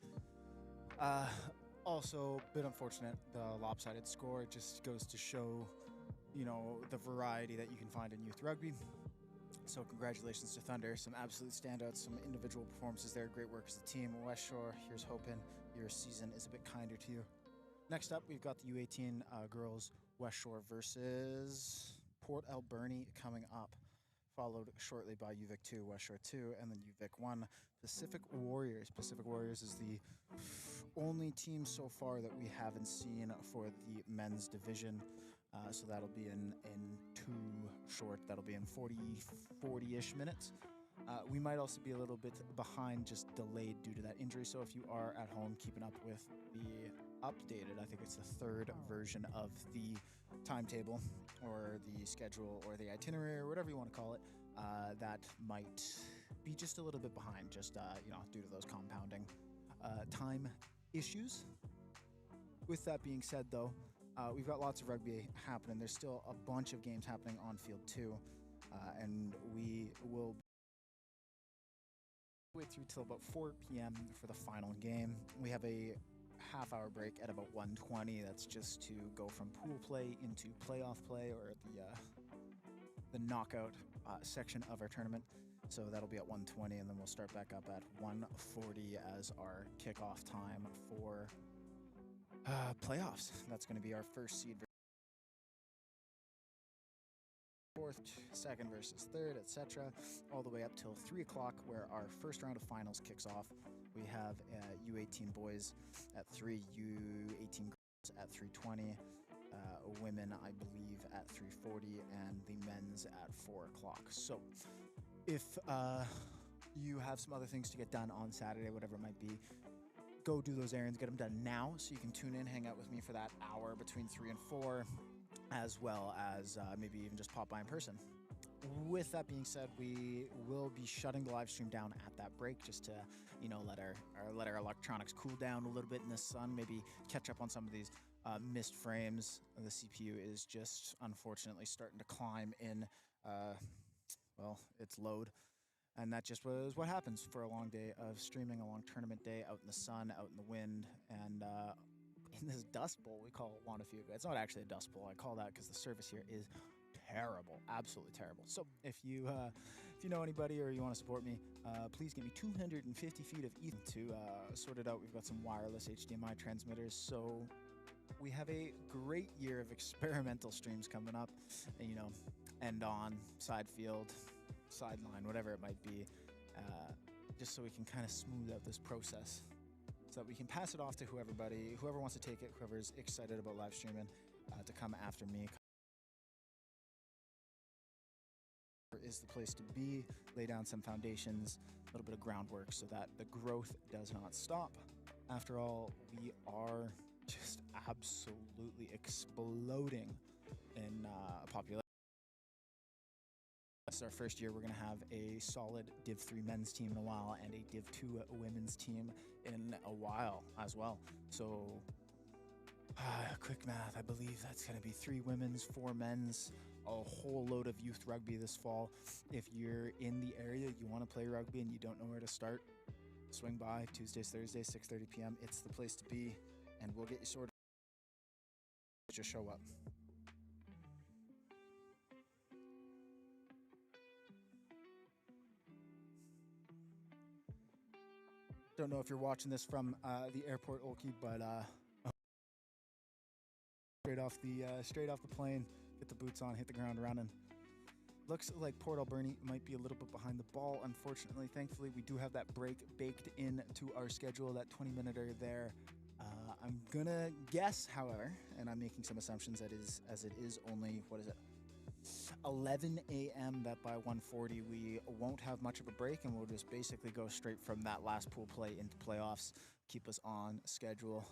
Also, a bit unfortunate, the lopsided score. It just goes to show, you know, the variety that you can find in youth rugby. So congratulations to Thunder. Some absolute standouts, some individual performances there. Great work as a team. West Shore, here's hoping your season is a bit kinder to you. Next up, we've got the U18 girls West Shore versus Port Alberni coming up, followed shortly by UVic 2, West Shore 2, and then UVic 1, Pacific Warriors. Pacific Warriors is the only team so far that we haven't seen for the men's division. So that'll be in too short. That'll be in 40-ish minutes. We might also be a little bit behind, just delayed due to that injury. So if you are at home keeping up with the updated, I think it's the third version of the timetable or the schedule or the itinerary or whatever you want to call it, that might be just a little bit behind, just due to those compounding time issues. With that being said, though, we've got lots of rugby happening. There's still a bunch of games happening on field too, and we will wait through till about 4 p.m. for the final game. We have a half-hour break at about 1:20. That's just to go from pool play into playoff play, or the knockout section of our tournament. So that'll be at 1:20, and then we'll start back up at 1:40 as our kickoff time for playoffs. That's going to be our first seed. Fourth, second versus third, etc., all the way up till 3 o'clock, where our first round of finals kicks off. We have U18 boys at 3, U18 girls at 3:20, women, I believe, at 3:40, and the men's at 4 o'clock. So if you have some other things to get done on Saturday, whatever it might be, go do those errands, get them done now, so you can tune in, hang out with me for that hour between 3 and 4, as well as maybe even just pop by in person. With that being said, we will be shutting the live stream down at that break, just to, let our electronics cool down a little bit in the sun, maybe catch up on some of these missed frames. The CPU is just unfortunately starting to climb in, its load. And that just was what happens for a long day of streaming, a long tournament day out in the sun, out in the wind, and in this dust bowl we call Juan de Fuga. It's not actually a dust bowl. I call that because the service here is terrible, absolutely terrible. So if you know anybody or you want to support me, please give me 250 feet of Ethernet to sort it out. We've got some wireless HDMI transmitters, so we have a great year of experimental streams coming up. End on, side field, sideline, whatever it might be, just so we can kind of smooth out this process, so that we can pass it off to whoever wants to take it, whoever's excited about live streaming, to come after me. Is the place to be, lay down some foundations, a little bit of groundwork, so that the growth does not stop. After all, we are just absolutely exploding in popularity. This is our first year. We're going to have a solid Div 3 men's team in a while, and a Div 2 women's team in a while as well. So, quick math, I believe that's going to be 3 women's, 4 men's, a whole load of youth rugby this fall. If you're in the area, you want to play rugby and you don't know where to start, swing by Tuesdays, Thursdays, 6:30 p.m. It's the place to be, and we'll get you sorted. Just show up. Don't know if you're watching this from the airport, Olkey, but straight off the plane, get the boots on, hit the ground running. Looks like Port Alberni might be a little bit behind the ball, unfortunately. Thankfully, we do have that break baked into our schedule, that 20-minute there. I'm gonna guess, however, and I'm making some assumptions, as it is only, 11 a.m., that by 1:40 we won't have much of a break, and we'll just basically go straight from that last pool play into playoffs, keep us on schedule.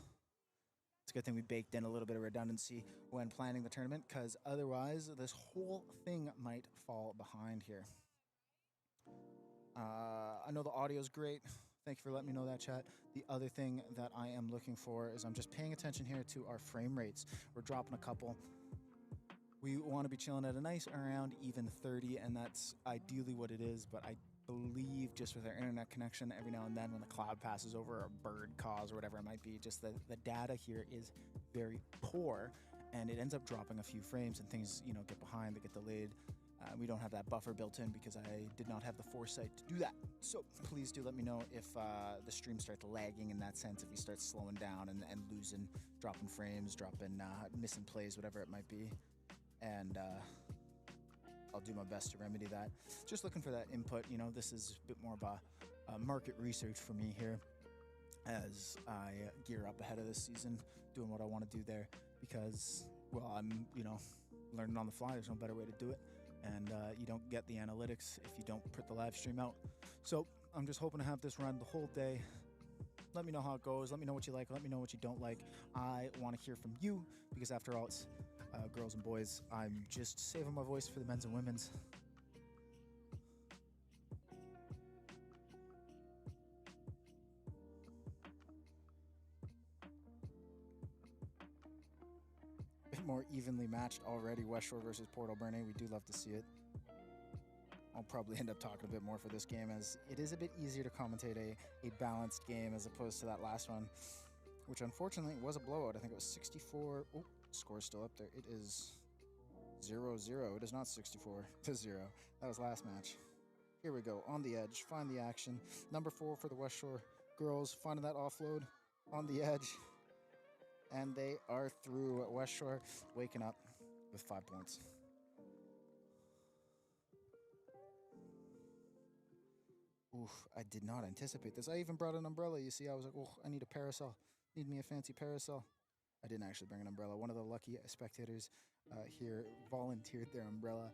It's a good thing we baked in a little bit of redundancy when planning the tournament, because otherwise this whole thing might fall behind here. I know the audio's great. Thank you for letting me know that, chat. The other thing that I am looking for is I'm just paying attention here to our frame rates. We're dropping a couple. We want to be chilling at a nice around even 30, and that's ideally what it is, but I believe just with our internet connection, every now and then when the cloud passes over, a bird calls or whatever it might be, just the data here is very poor, and it ends up dropping a few frames and things, get behind, they get delayed. We don't have that buffer built in because I did not have the foresight to do that. So please do let me know if the stream starts lagging in that sense, if you start slowing down and losing, dropping frames, missing plays, whatever it might be. And I'll do my best to remedy that. Just looking for that input. This is a bit more of a market research for me here as I gear up ahead of this season, doing what I want to do there because, well, I'm, learning on the fly. There's no better way to do it. And you don't get the analytics if you don't put the live stream out. So I'm just hoping to have this run the whole day. Let me know how it goes. Let me know what you like. Let me know what you don't like. I want to hear from you because after all, it's girls and boys. I'm just saving my voice for the men's and women's. A bit more evenly matched already. West Shore versus Port Alberni. We do love to see it. I'll probably end up talking a bit more for this game as it is a bit easier to commentate a balanced game as opposed to that last one, which unfortunately was a blowout. I think it was 64. Oh, score's still up there. It is 0-0. It is not 64-0. That was last match. Here we go. On the edge. Find the action. Number 4 for the West Shore girls. Finding that offload on the edge. And they are through. West Shore waking up with 5 points. Oof, I did not anticipate this. I even brought an umbrella. You see, I was like, oh, I need a parasol. Need me a fancy parasol. I didn't actually bring an umbrella. One of the lucky spectators here volunteered their umbrella.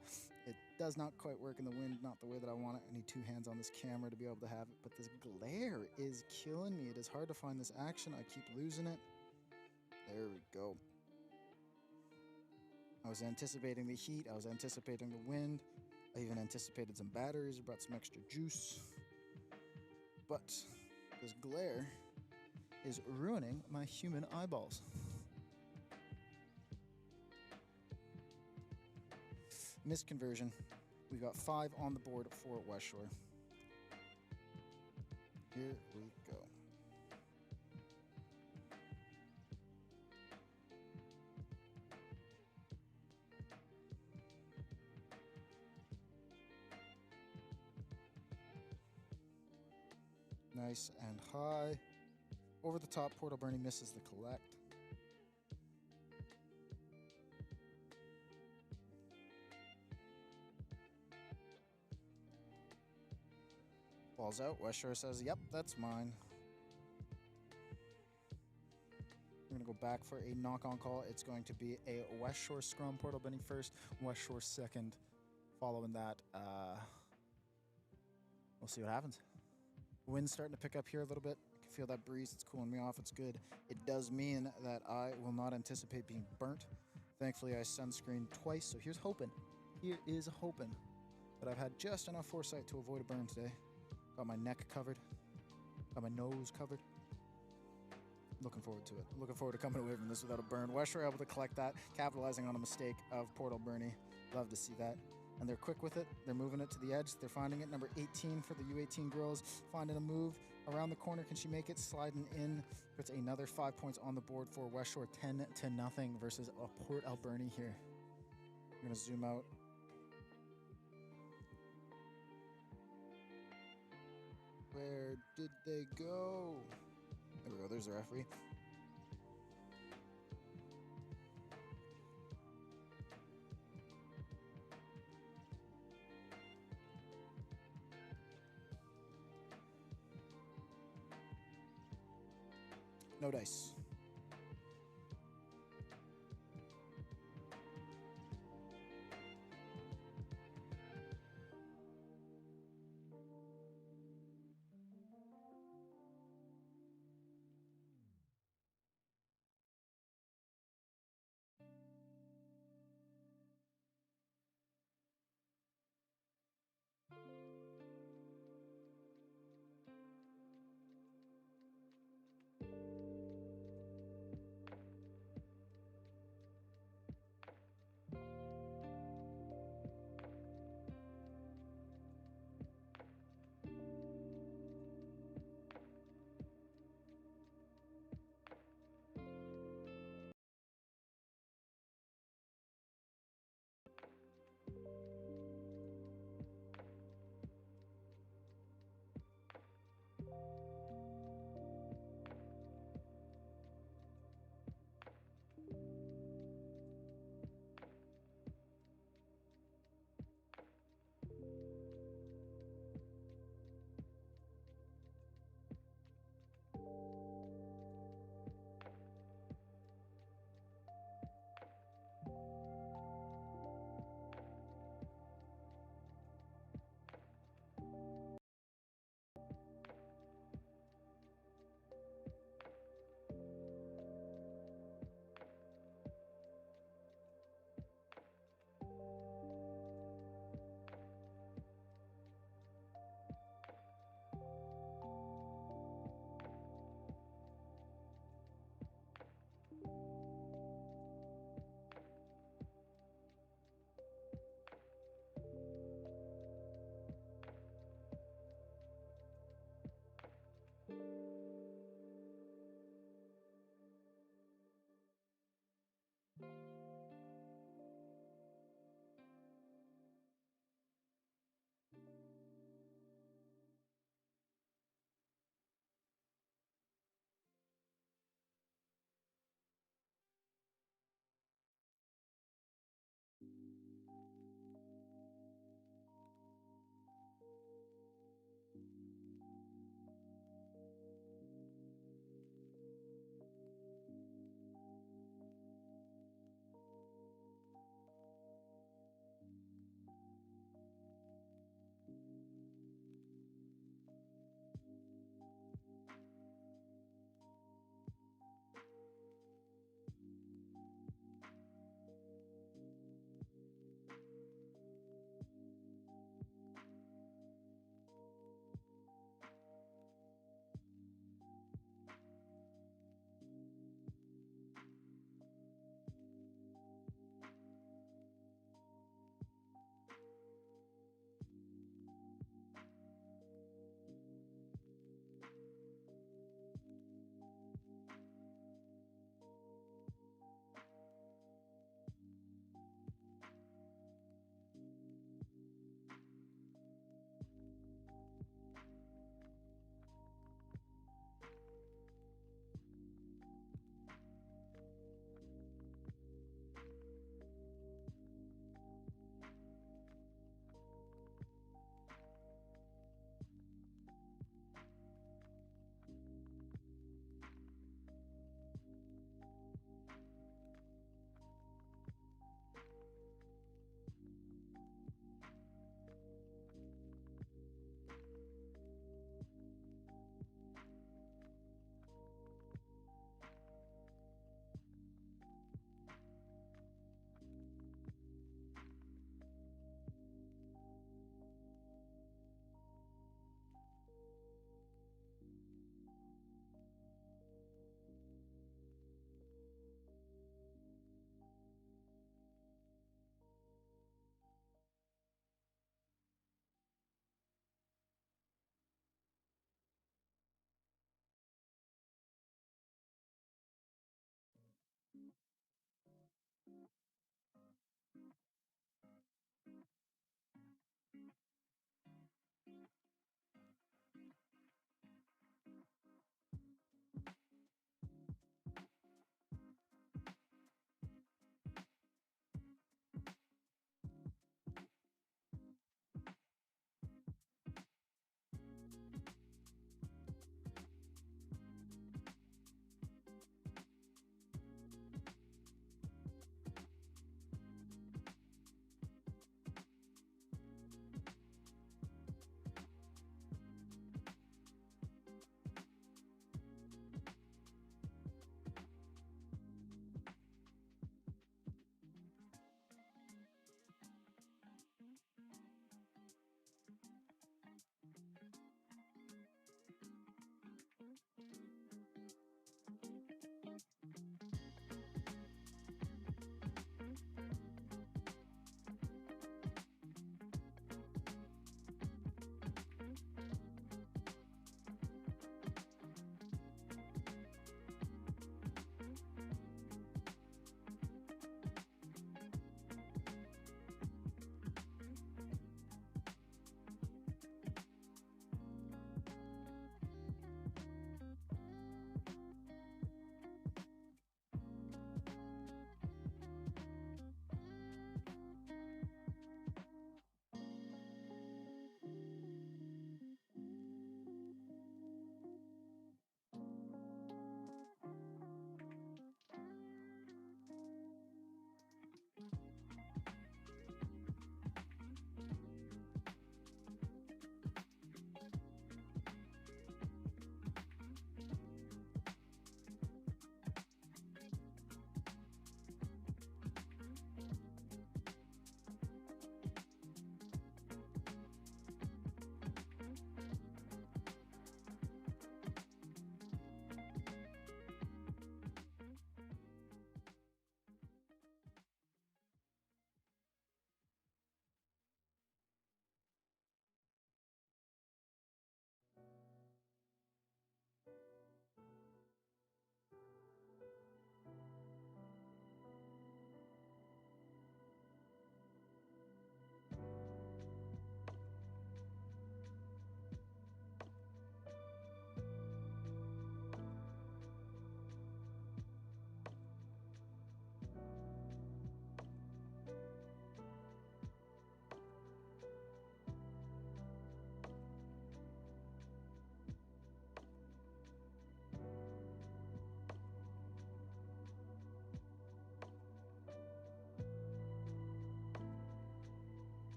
It does not quite work in the wind, not the way that I want it. I need 2 hands on this camera to be able to have it, but this glare is killing me. It is hard to find this action. I keep losing it. There we go. I was anticipating the heat. I was anticipating the wind. I even anticipated some batteries, brought some extra juice. But this glare is ruining my human eyeballs. Missed conversion. We got 5 on the board for West Shore. Here we go. Nice and high. Over the top, Port Alberni misses the collect. Ball's out. West Shore says, yep, that's mine. We're going to go back for a knock-on call. It's going to be a West Shore scrum. Port Alberni first, West Shore second. Following that, we'll see what happens. Wind's starting to pick up here a little bit. I can feel that breeze. It's cooling me off. It's good. It does mean that I will not anticipate being burnt. Thankfully, I sunscreened twice, so here's hoping. Here is hoping that I've had just enough foresight to avoid a burn today. Got my neck covered. Got my nose covered. Looking forward to it. Looking forward to coming away from this without a burn. West Shore able to collect that, capitalizing on a mistake of Port Alberni. Love to see that. And they're quick with it. They're moving it to the edge. They're finding it. Number 18 for the U18 girls. Finding a move around the corner. Can she make it? Sliding in. Puts another 5 points on the board for West Shore. 10-0 versus Port Alberni here. I'm going to zoom out. Where did they go? There we go. There's the referee. No dice.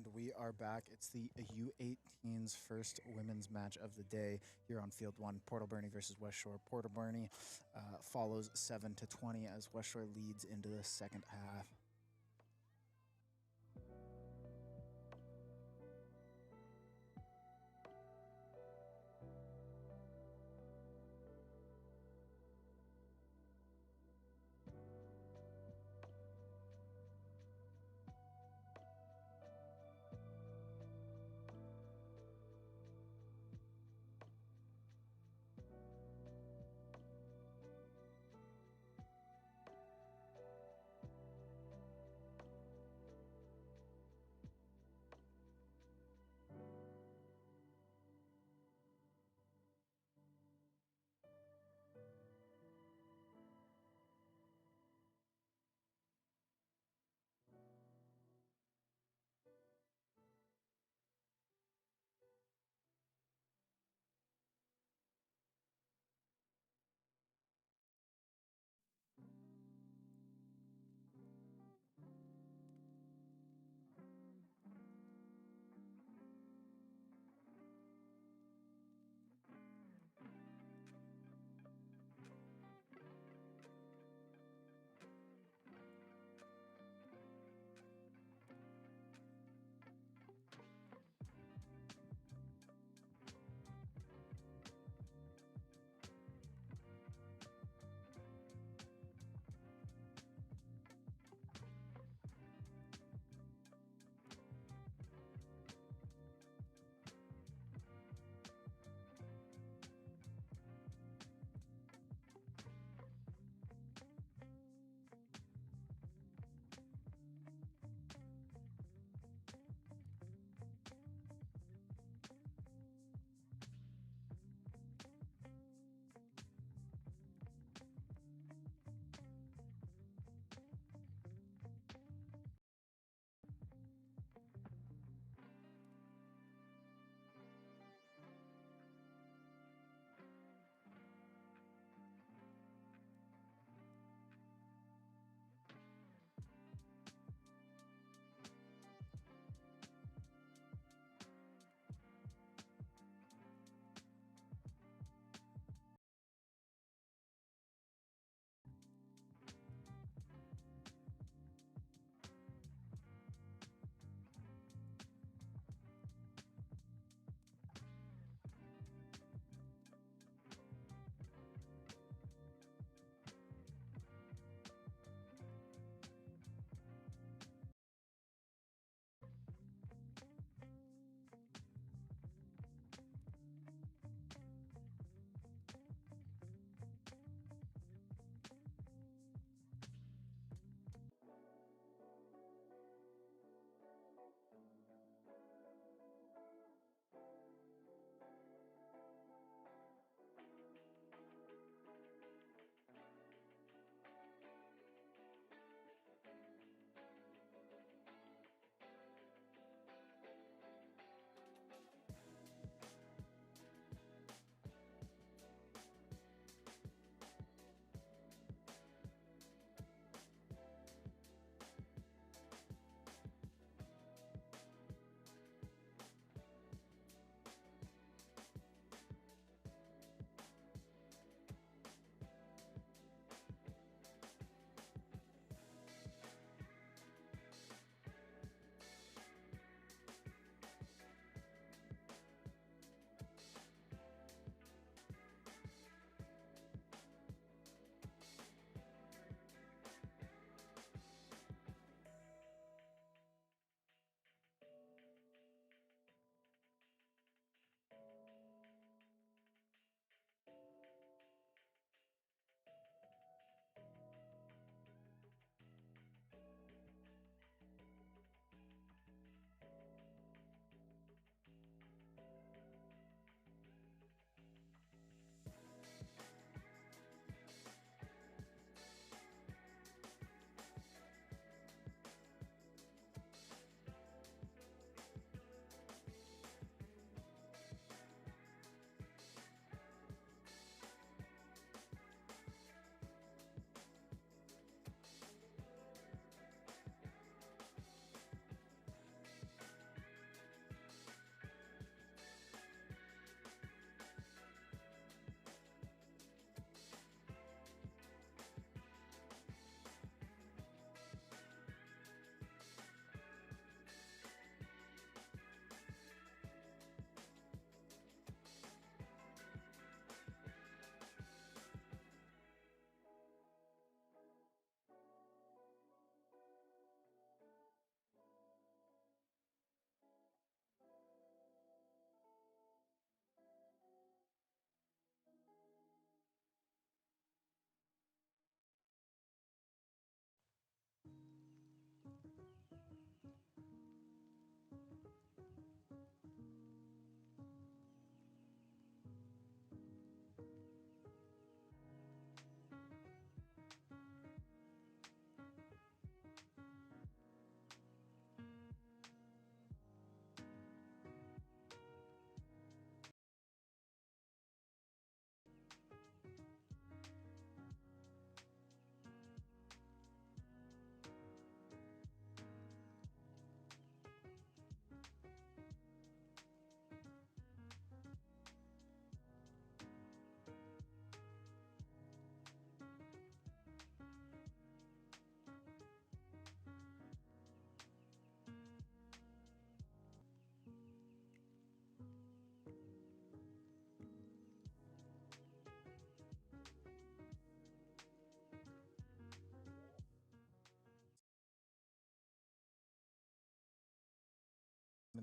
And we are back. It's the U18's first women's match of the day here on Field 1. Portal Bernie versus West Shore. Portal Bernie follows 7-20 as West Shore leads into the second half.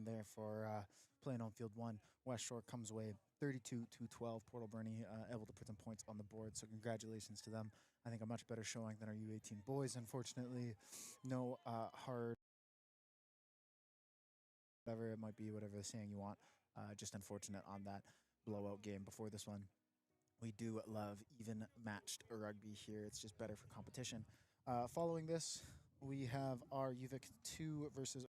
there for playing on field one. West Shore comes away 32-12. Portal Bernie able to put some points on the board, so congratulations to them. I think a much better showing than our U18 boys. Unfortunately, no hard, whatever it might be, whatever the saying you want. Just unfortunate on that blowout game before this one. We do love even matched rugby here. It's just better for competition. Following this, we have our UVic 2 versus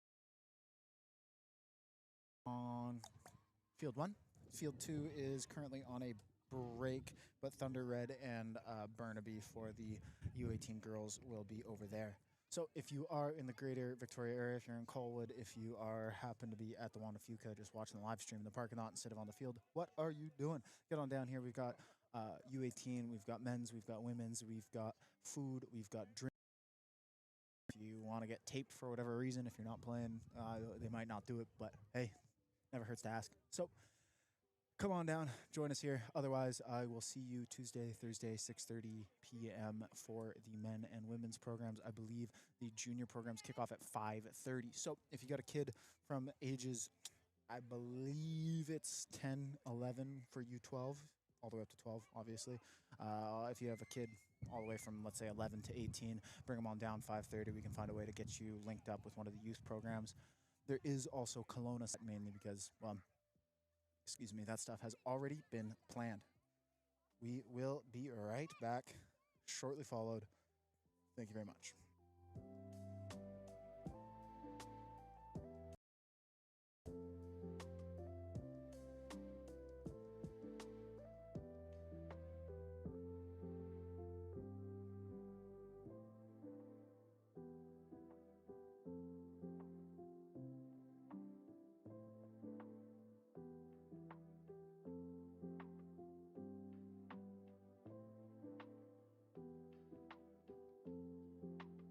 on field 1. Field 2 is currently on a break, but Thunder Red and Burnaby for the U18 girls will be over there. So if you are in the greater Victoria area, if you're in Colwood, if you are happen to be at the Wanda Fuca just watching the live stream in the parking lot instead of on the field, what are you doing? Get on down here. We've got U18, we've got men's, we've got women's, we've got food, we've got drink. If you want to get taped for whatever reason, if you're not playing, they might not do it, but hey, never hurts to ask. So come on down, join us here. Otherwise, I will see you Tuesday, Thursday, 6:30 p.m. for the men and women's programs. I believe the junior programs kick off at 5:30. So if you got a kid from ages, I believe it's 10, 11 for U12, all the way up to 12, obviously. If you have a kid all the way from, let's say, 11 to 18, bring them on down 5:30. We can find a way to get you linked up with one of the youth programs. There is also Kelowna, mainly because, well, excuse me, that stuff has already been planned. We will be right back, shortly followed. Thank you very much. All right, welcome back. Sorry about that. Just had to pause. But yeah, as I was saying, we have our UVic 2 versus our UVic 1 here.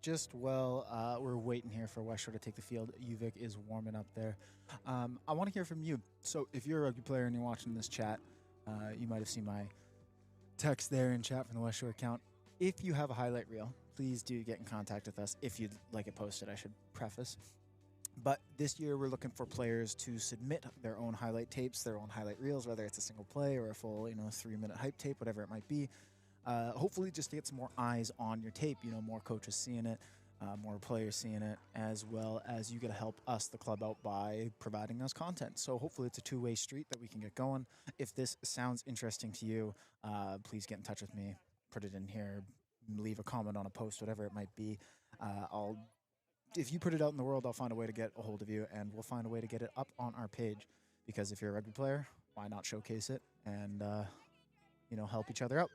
just well. We're waiting here for West Shore to take the field. Uvik is warming up there. I want to hear from you. So if you're a rugby player and you're watching this chat, you might have seen my text there in chat from the West Shore account. If you have a highlight reel, please do get in contact with us. If you'd like it posted, I should preface. But this year, we're looking for players to submit their own highlight tapes, their own highlight reels, whether it's a single play or a full, 3-minute hype tape, whatever it might be. Hopefully, just to get some more eyes on your tape. More coaches seeing it, more players seeing it, as well as you get to help us, the club, out by providing us content. So hopefully, it's a two-way street that we can get going. If this sounds interesting to you, please get in touch with me. Put it in here. Leave a comment on a post, whatever it might be. If you put it out in the world, I'll find a way to get a hold of you, and we'll find a way to get it up on our page. Because if you're a rugby player, why not showcase it and help each other out?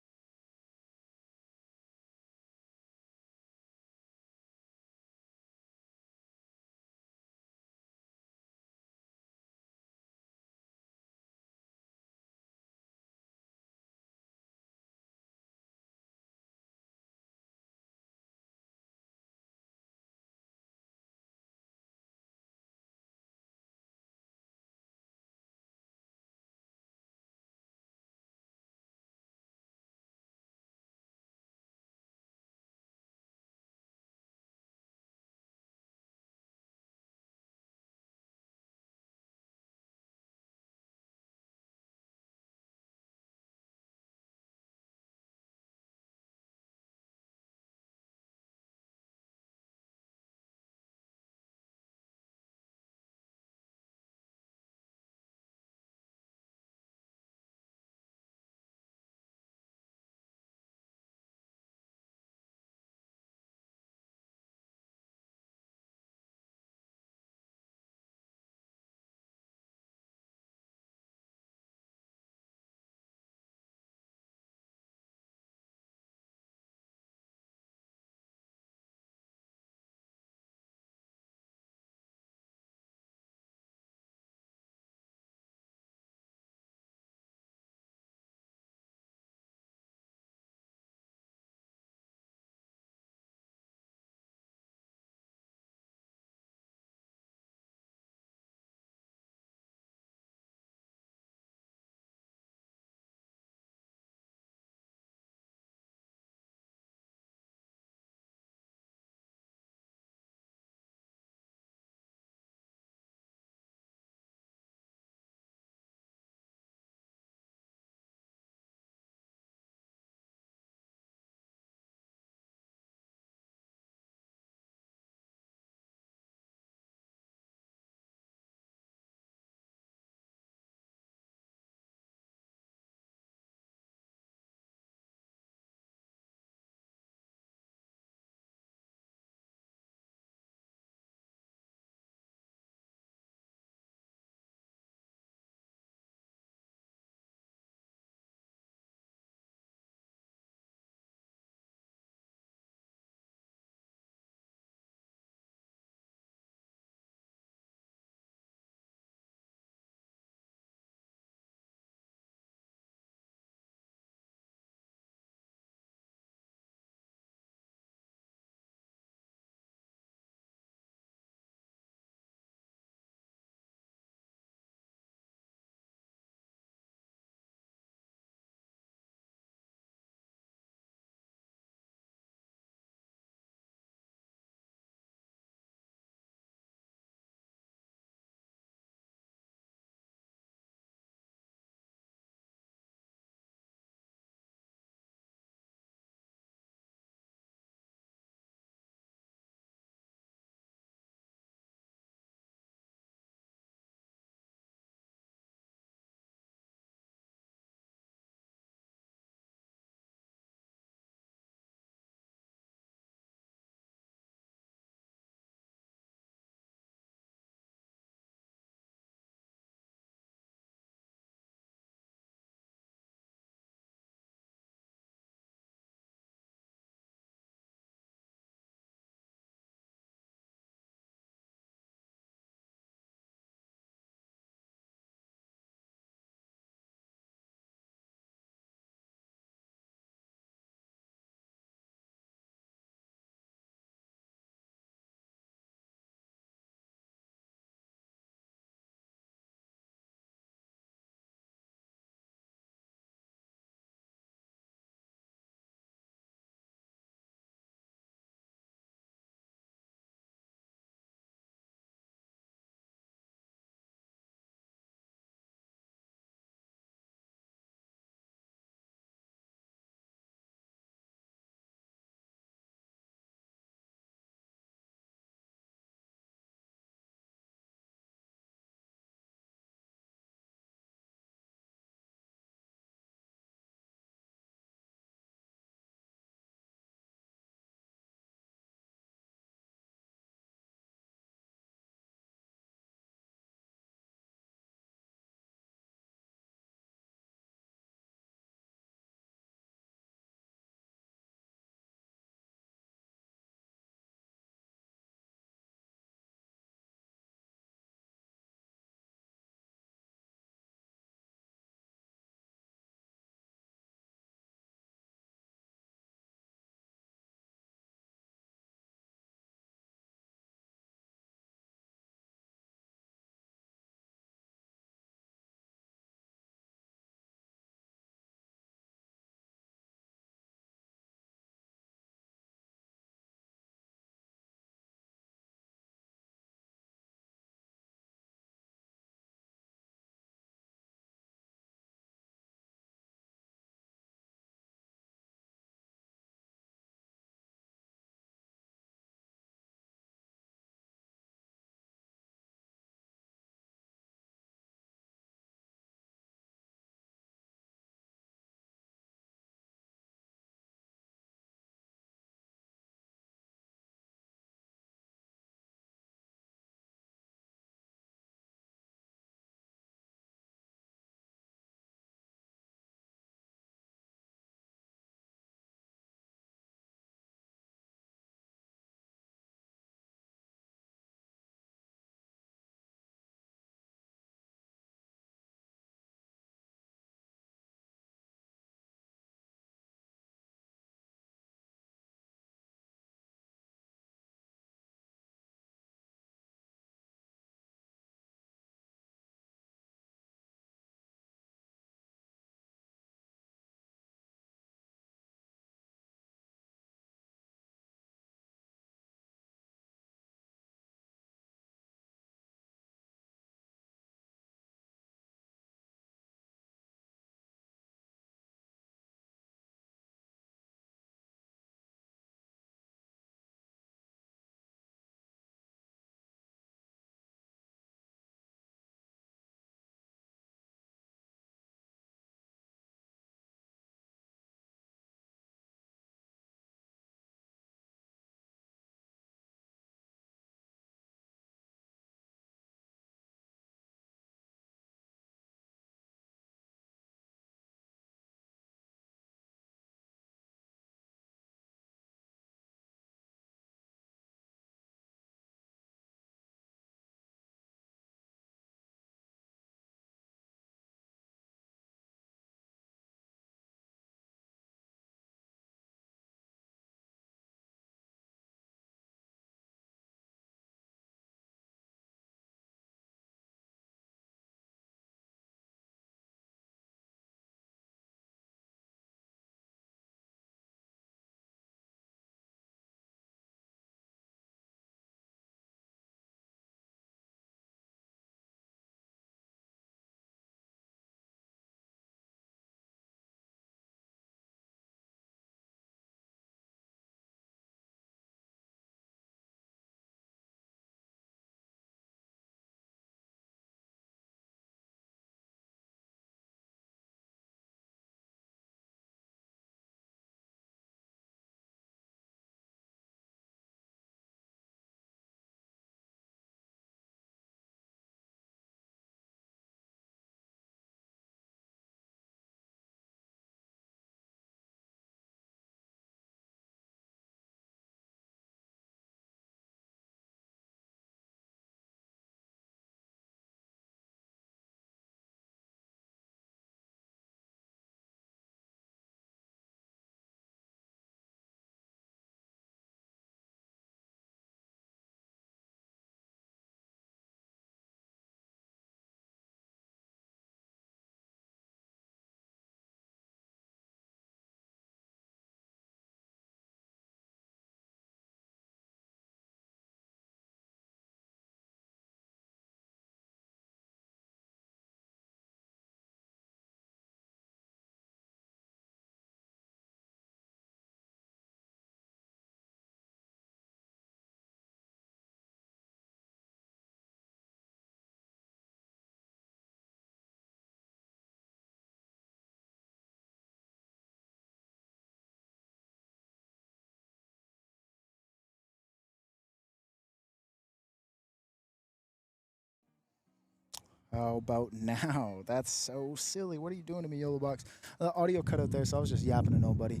How about now? That's so silly. What are you doing to me, Yolo Box? The audio cut out there, so I was just yapping to nobody.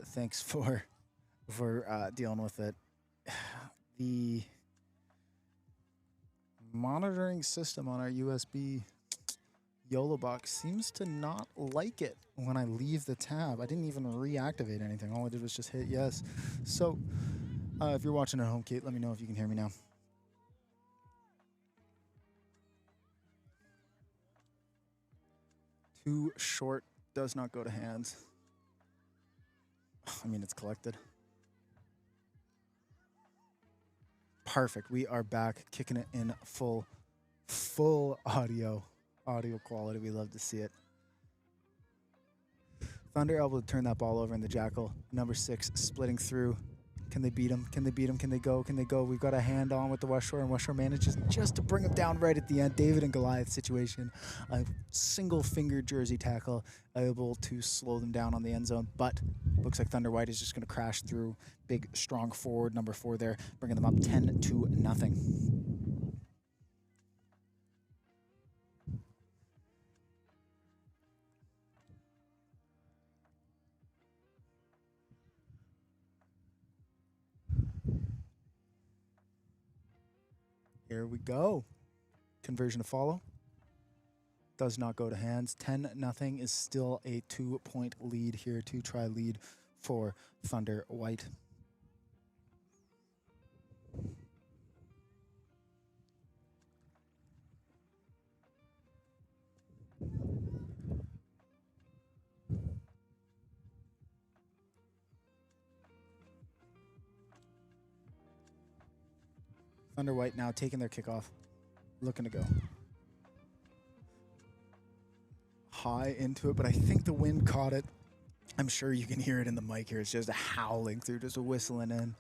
Thanks for dealing with it. The monitoring system on our USB YOLO box seems to not like it when I leave the tab. I didn't even reactivate anything. All I did was just hit yes. So if you're watching at home, Kate, let me know if you can hear me now. Too short, does not go to hands. I mean, it's collected. Perfect. We are back, kicking it in full audio quality. We love to see it. Thunder able to turn that ball over in the Jackal. Number 6 splitting through. Can they beat him? Can they beat him? Can they go? Can they go? We've got a hand on with the West Shore, and West Shore manages just to bring him down right at the end. David and Goliath situation. A single finger jersey tackle able to slow them down on the end zone, but looks like Thunder White is just going to crash through. Big, strong forward, number 4 there, bringing them up 10-0. Here we go. Conversion to follow. Does not go to hands. 10-0 is still a 2-point lead here. 2-try lead for Thunder White. Thunder White now taking their kickoff. Looking to go. High into it, but I think the wind caught it. I'm sure you can hear it in the mic here. It's just a howling through, just a whistling in.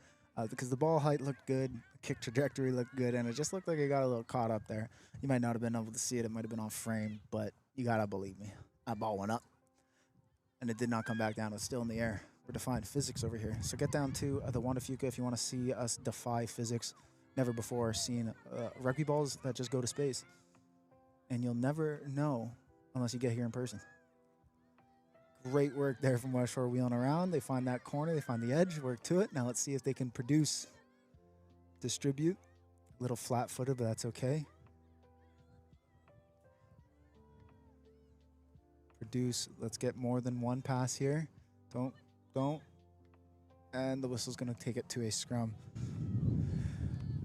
Because the ball height looked good, the kick trajectory looked good, and it just looked like it got a little caught up there. You might not have been able to see it. It might have been off frame, but you got to believe me. That ball went up, and it did not come back down. It was still in the air. We're defying physics over here. So get down to the Wanda Fuka if you want to see us defy physics. Never before seen rugby balls that just go to space. And you'll never know unless you get here in person. Great work there from West Shore wheeling around. They find that corner. They find the edge. Work to it. Now let's see if they can produce. Distribute. A little flat-footed, but that's okay. Produce. Let's get more than one pass here. Don't. And the whistle's going to take it to a scrum.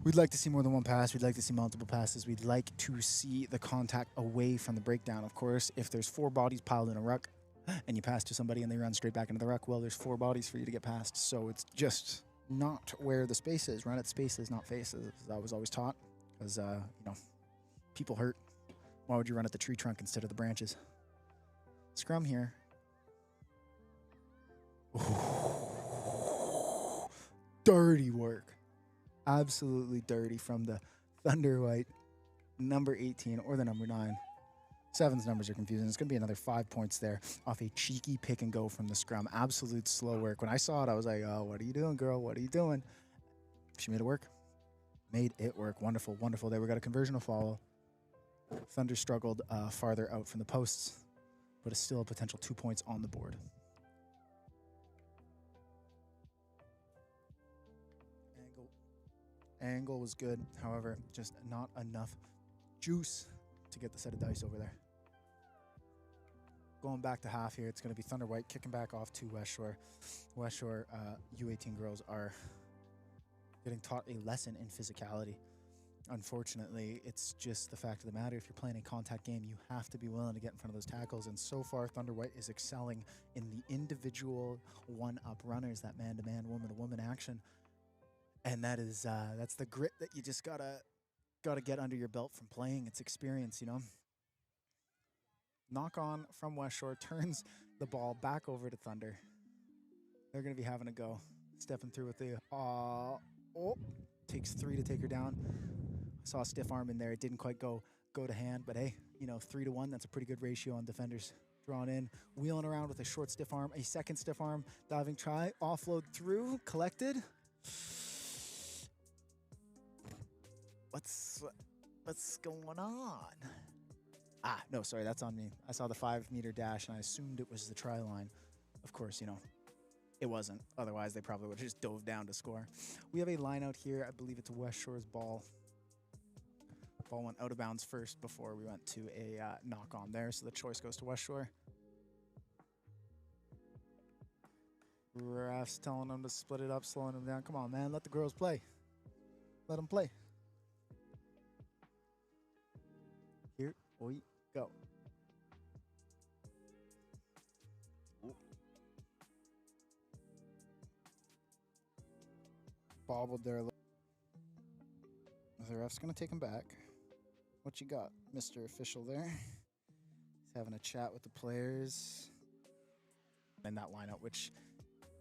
We'd like to see more than one pass. We'd like to see multiple passes. We'd like to see the contact away from the breakdown. Of course, if there's 4 bodies piled in a ruck and you pass to somebody and they run straight back into the ruck, well, there's 4 bodies for you to get past. So it's just not where the space is. Run at spaces, not faces. That was always taught because, people hurt. Why would you run at the tree trunk instead of the branches? Scrum here. Ooh. Dirty work. Absolutely dirty from the Thunder White number 18 or the number 9. 7's numbers are confusing. It's going to be another 5 points there off a cheeky pick and go from the scrum. Absolute slow work. When I saw it, I was like, oh, what are you doing, girl? What are you doing? She made it work. Made it work. Wonderful, wonderful. There we got a conversion to follow. Thunder struggled farther out from the posts, but it's still a potential 2 points on the board. Angle was good, however, just not enough juice to get the set of dice over there. Going back to half here, it's going to be Thunder White kicking back off to West Shore. West Shore U18 girls are getting taught a lesson in physicality. Unfortunately, it's just the fact of the matter. If you're playing a contact game, you have to be willing to get in front of those tackles. And so far, Thunder White is excelling in the individual one-up runners, that man-to-man, woman-to-woman action. And that is that's the grit that you just gotta get under your belt from playing. It's experience, you know. Knock on from West Shore turns the ball back over to Thunder. They're gonna be having a go, stepping through with the takes 3 to take her down. Saw a stiff arm in there. It didn't quite go to hand, but hey, 3-1. That's a pretty good ratio on defenders. Drawn in, wheeling around with a short stiff arm, a second stiff arm, diving try, offload through, collected. What's going on? No, sorry, that's on me. I saw the 5-meter dash and I assumed it was the try line. Of course, it wasn't. Otherwise, they probably would have just dove down to score. We have a line out here. I believe it's West Shore's ball. Ball went out of bounds first before we went to a knock on there, so the choice goes to West Shore. Ref's telling them to split it up, slowing them down. Come on, man, let the girls play. Let them play. Here we go. Bobbled there. The ref's going to take him back. What you got, Mr. Official there? He's having a chat with the players. And that lineup, which,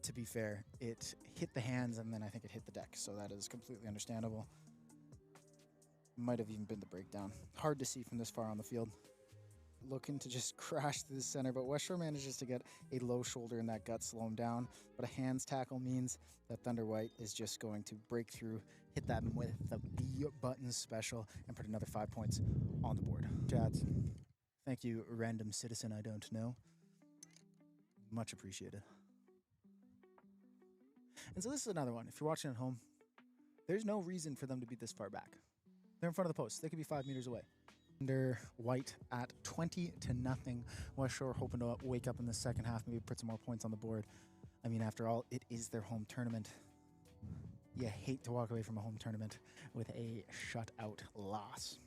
to be fair, it hit the hands and then I think it hit the deck. So that is completely understandable. Might have even been the breakdown. Hard to see from this far on the field. Looking to just crash through the center, but West Shore manages to get a low shoulder in that gut, slow him down. But a hands tackle means that Thunder White is just going to break through, hit that with the B button special, and put another 5 points on the board. Chats, thank you, random citizen I don't know. Much appreciated. And so this is another one. If you're watching at home, there's no reason for them to be this far back. They're in front of the post. They could be 5 meters away. Thunder White at 20-0. West Shore hoping to wake up in the second half, maybe put some more points on the board. I mean, after all, it is their home tournament. You hate to walk away from a home tournament with a shutout loss.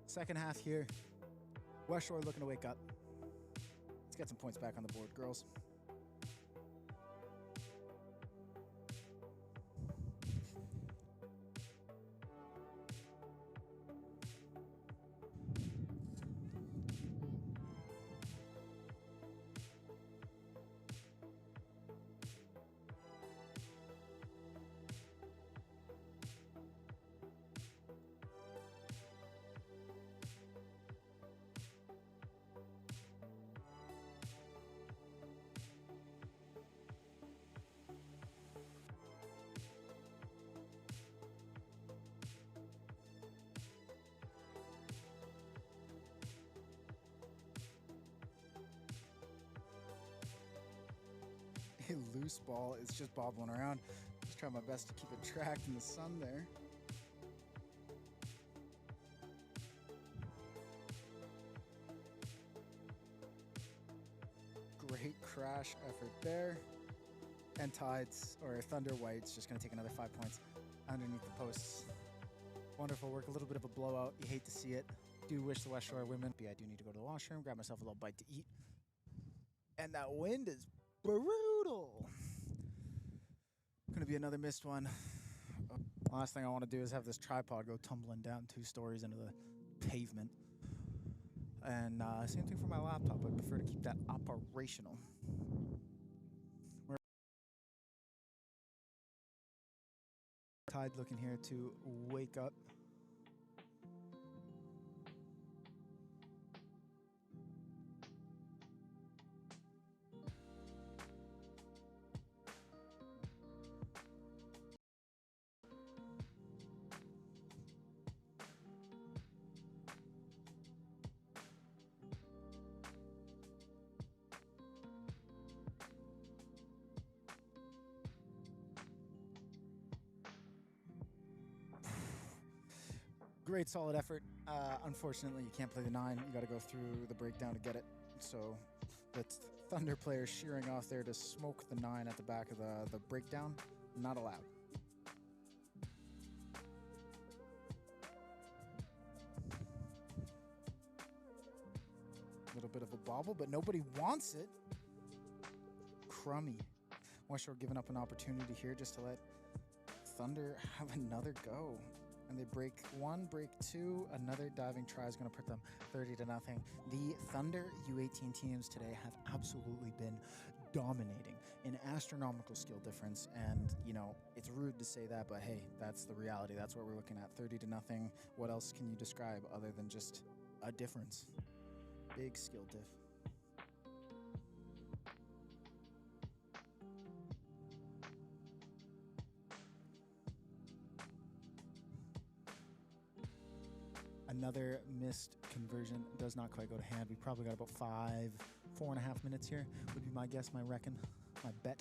Second half here. West Shore looking to wake up. Let's get some points back on the board, girls. A loose ball is just bobbling around. Just trying my best to keep it tracked in the sun there. Great crash effort there. And Tides, or Thunder White's just going to take another 5 points underneath the posts. Wonderful work. A little bit of a blowout. You hate to see it. do wish the West Shore women. I do need to go to the washroom, grab myself a little bite to eat. And that wind is brutal. Gonna be another missed one. Last thing I want to do is have this tripod go tumbling down 2 stories into the pavement. And same thing for my laptop. I prefer to keep that operational. We're Tide looking here to wake up. Great solid effort. Unfortunately, you can't play the 9. You got to go through the breakdown to get it. So the Thunder player shearing off there to smoke the 9 at the back of the breakdown, not allowed. A little bit of a bobble, but nobody wants it. Crummy. West Shore giving up an opportunity here just to let Thunder have another go. And they break 1, break 2. Another diving try is going to put them 30-0. The Thunder U18 teams today have absolutely been dominating, an astronomical skill difference. And, you know, it's rude to say that, but hey, that's the reality. That's what we're looking at, 30-0. What else can you describe other than just a difference? Big skill diff. Another missed conversion, does not quite go to hand. We probably got about 4.5 minutes here, would be my guess, my reckon, my bet.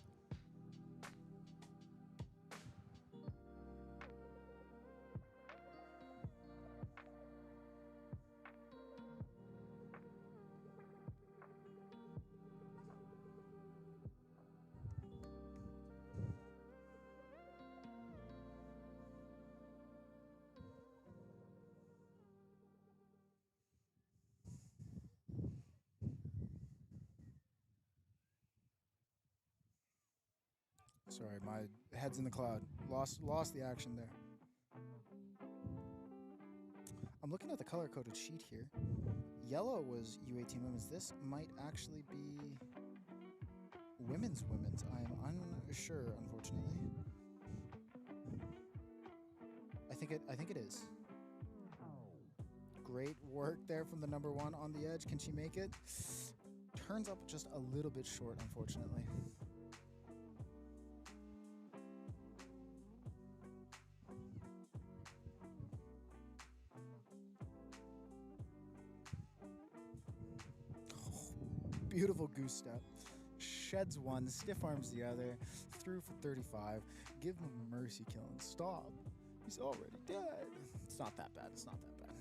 Sorry, my head's in the cloud. Lost the action there. I'm looking at the color-coded sheet here. Yellow was U18 women's. This might actually be women's. I'm unsure, unfortunately. I think it is. Great work there from the number 1 on the edge. Can she make it? Turns up just a little bit short, unfortunately. Beautiful goose step. Sheds 1, stiff arms the other, through for 35. Give him a mercy kill and stop. He's already dead. It's not that bad. It's not that bad.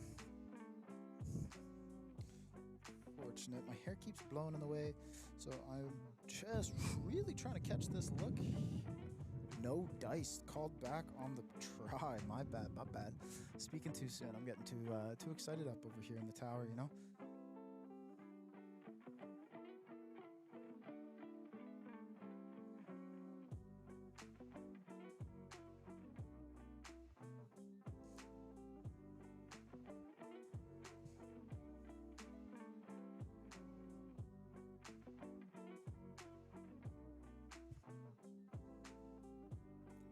Fortunate. My hair keeps blowing in the way, so I'm just really trying to catch this look. No dice. Called back on the try. My bad. Speaking too soon. I'm getting too excited up over here in the tower, you know?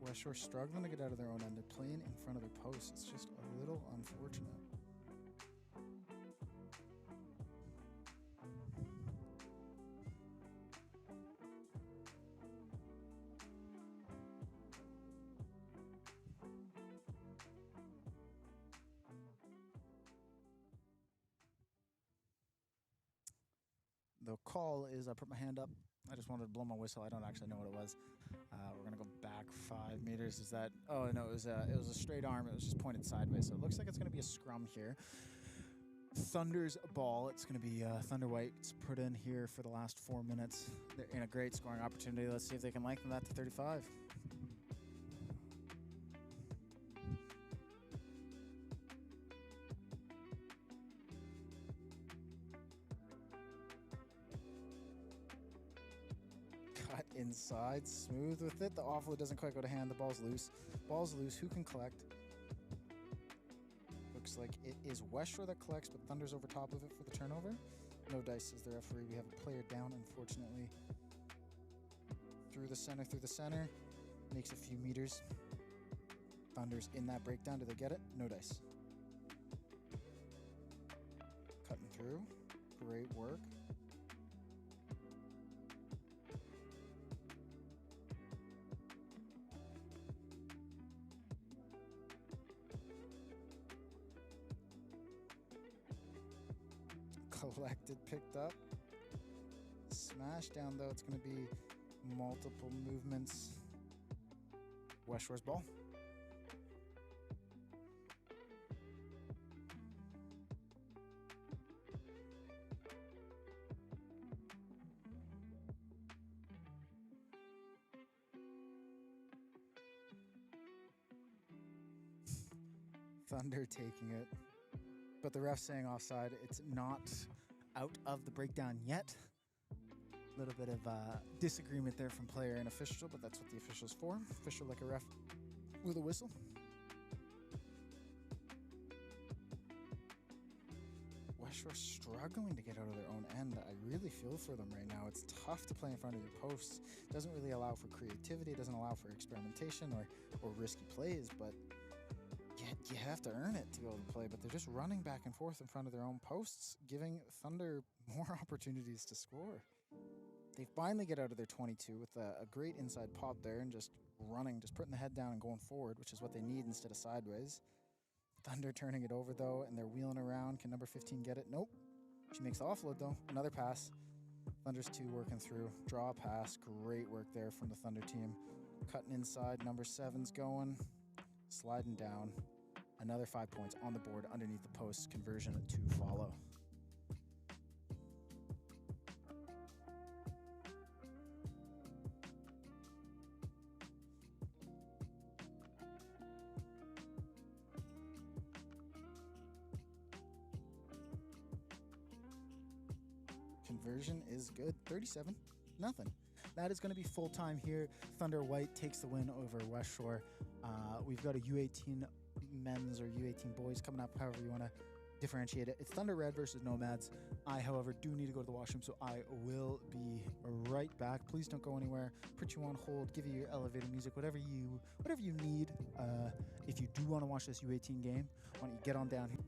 West Shore struggling to get out of their own end. They're playing in front of their posts. It's just a little unfortunate. The call is I put my hand up. I just wanted to blow my whistle. I don't actually know what it was. We're gonna go back 5 meters. Is that? Oh no, it was a straight arm. It was just pointed sideways. So it looks like it's gonna be a scrum here. Thunder's ball. It's gonna be Thunder White's put in here for the last 4 minutes. They're in a great scoring opportunity. Let's see if they can lengthen that to 35. inside, smooth with it. The offload doesn't quite go to hand. The ball's loose. Ball's loose. Who can collect? Looks like it is West Shore that collects, but Thunder's over top of it for the turnover. No dice as the referee. We have a player down, unfortunately. Through the center. Makes a few meters. Thunder's in that breakdown. Do they get it? No dice. Cutting through. Great work. Collected, picked up. Smash down though. It's going to be multiple movements. West Shore's ball. Thunder taking it. But the ref's saying offside. It's not out of the breakdown yet. A little bit of disagreement there from player and official, but that's what the official's for. Official like a ref with a whistle. West Shore struggling to get out of their own end. I really feel for them right now. It's tough to play in front of your posts. It doesn't really allow for creativity. It doesn't allow for experimentation or risky plays, but you have to earn it to go to play. But they're just running back and forth in front of their own posts, giving Thunder more opportunities to score. They finally get out of their 22 with a great inside pop there and just running, just putting the head down and going forward, which is what they need instead of sideways. Thunder turning it over, though, and they're wheeling around. Can number 15 get it? Nope. She makes the offload, though. Another pass. Thunder's 2 working through. Draw pass. Great work there from the Thunder team. Cutting inside. Number 7's going. Sliding down. Another 5 points on the board underneath the post. Conversion to follow. Conversion is good. 37-0. That is going to be full time here. Thunder White takes the win over West Shore. We've got a U18 men's or U18 boys coming up, however you want to differentiate it. It's Thunder Red versus Nomads. I, however, do need to go to the washroom, so I will be right back. Please don't go anywhere. Put you on hold, give you your elevator music, whatever you need. If you do want to watch this U18 game, why don't you get on down here?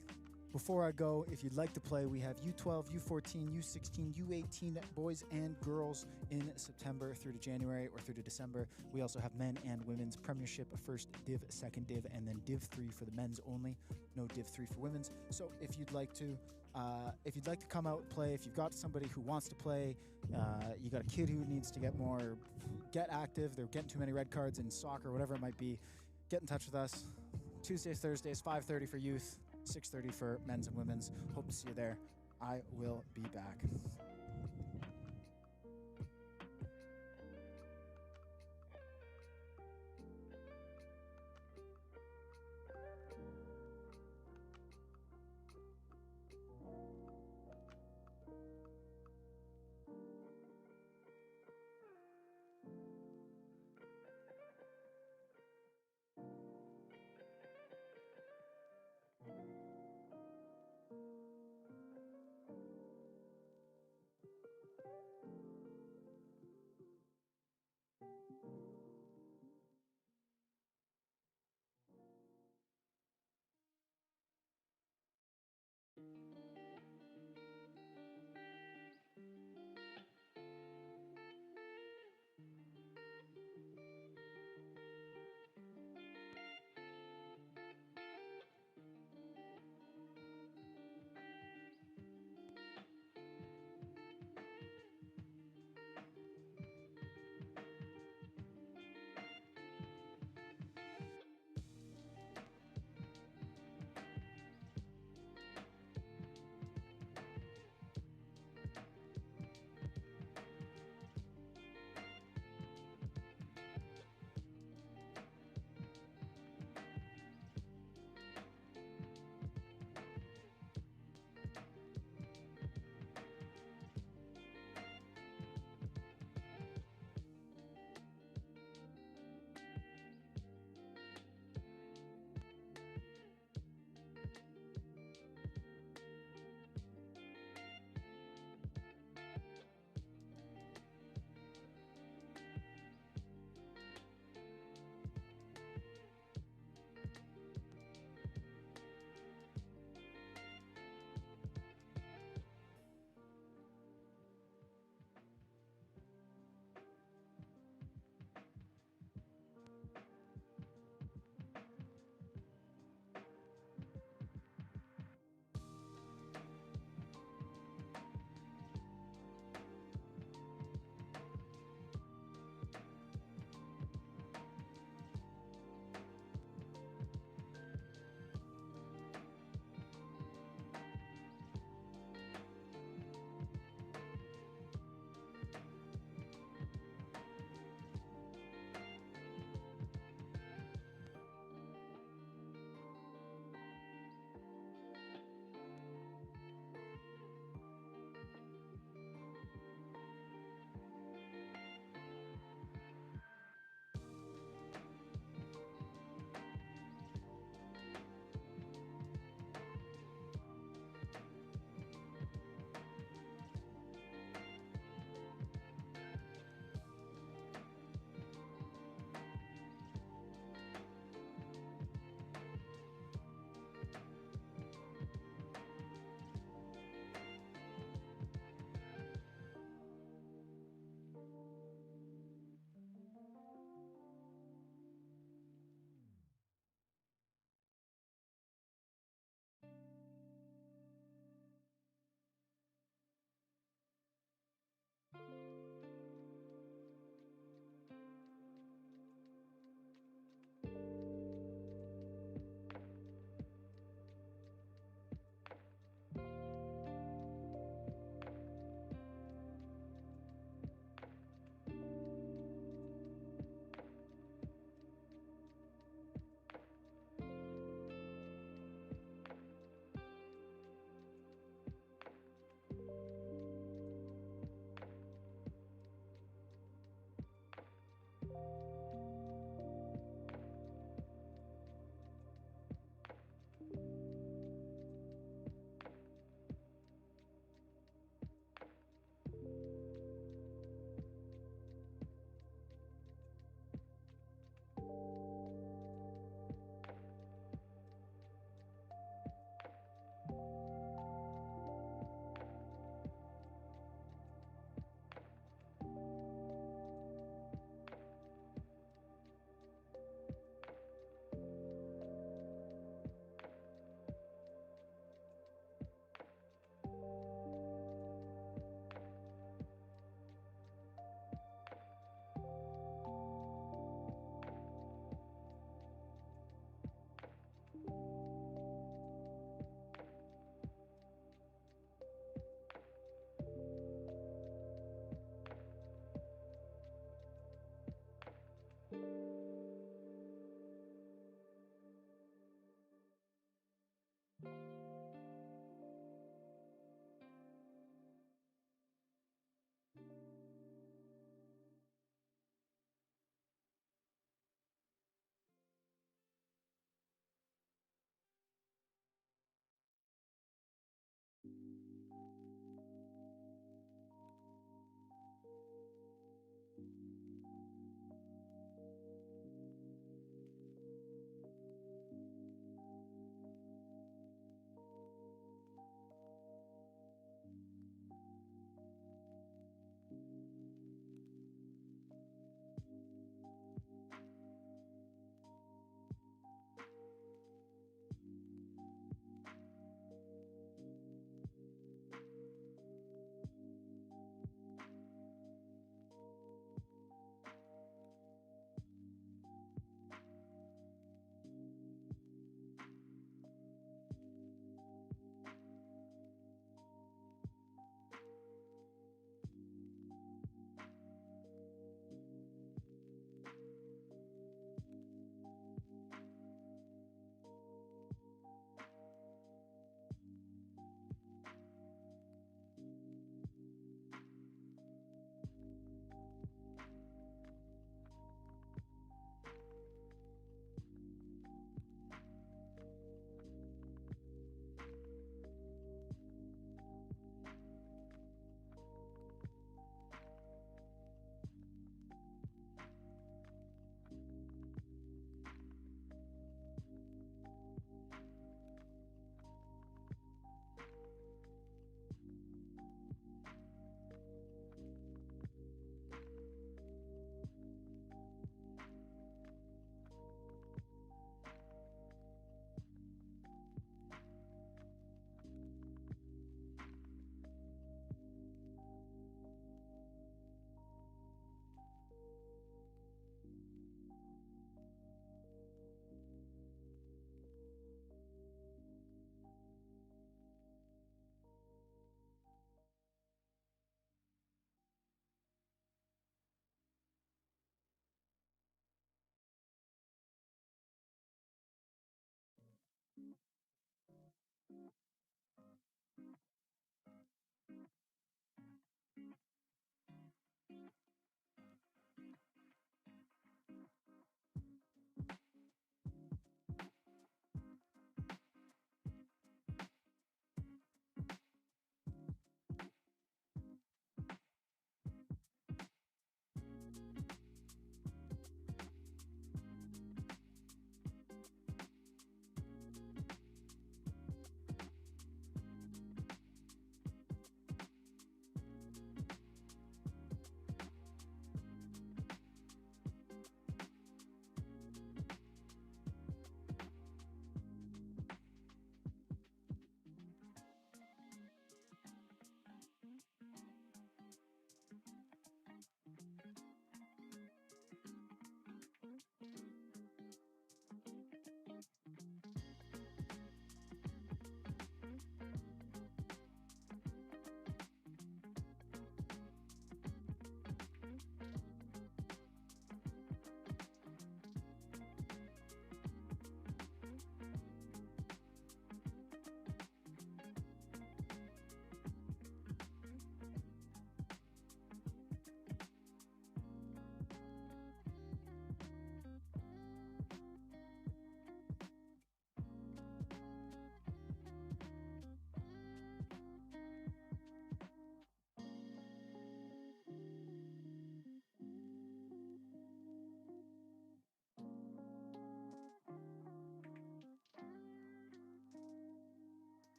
Before I go, if you'd like to play, we have U12, U14, U16, U18 boys and girls in September through to January or through to December. We also have men and women's premiership, first div, second div, and then div 3 for the men's only. No div 3 for women's. So if you'd like to come out and play, if you've got somebody who wants to play, you got a kid who needs to get active, they're getting too many red cards in soccer, whatever it might be, get in touch with us. Tuesdays, Thursdays, 5:30 for youth. 6:30 for men's and women's. Hope to see you there. I will be back.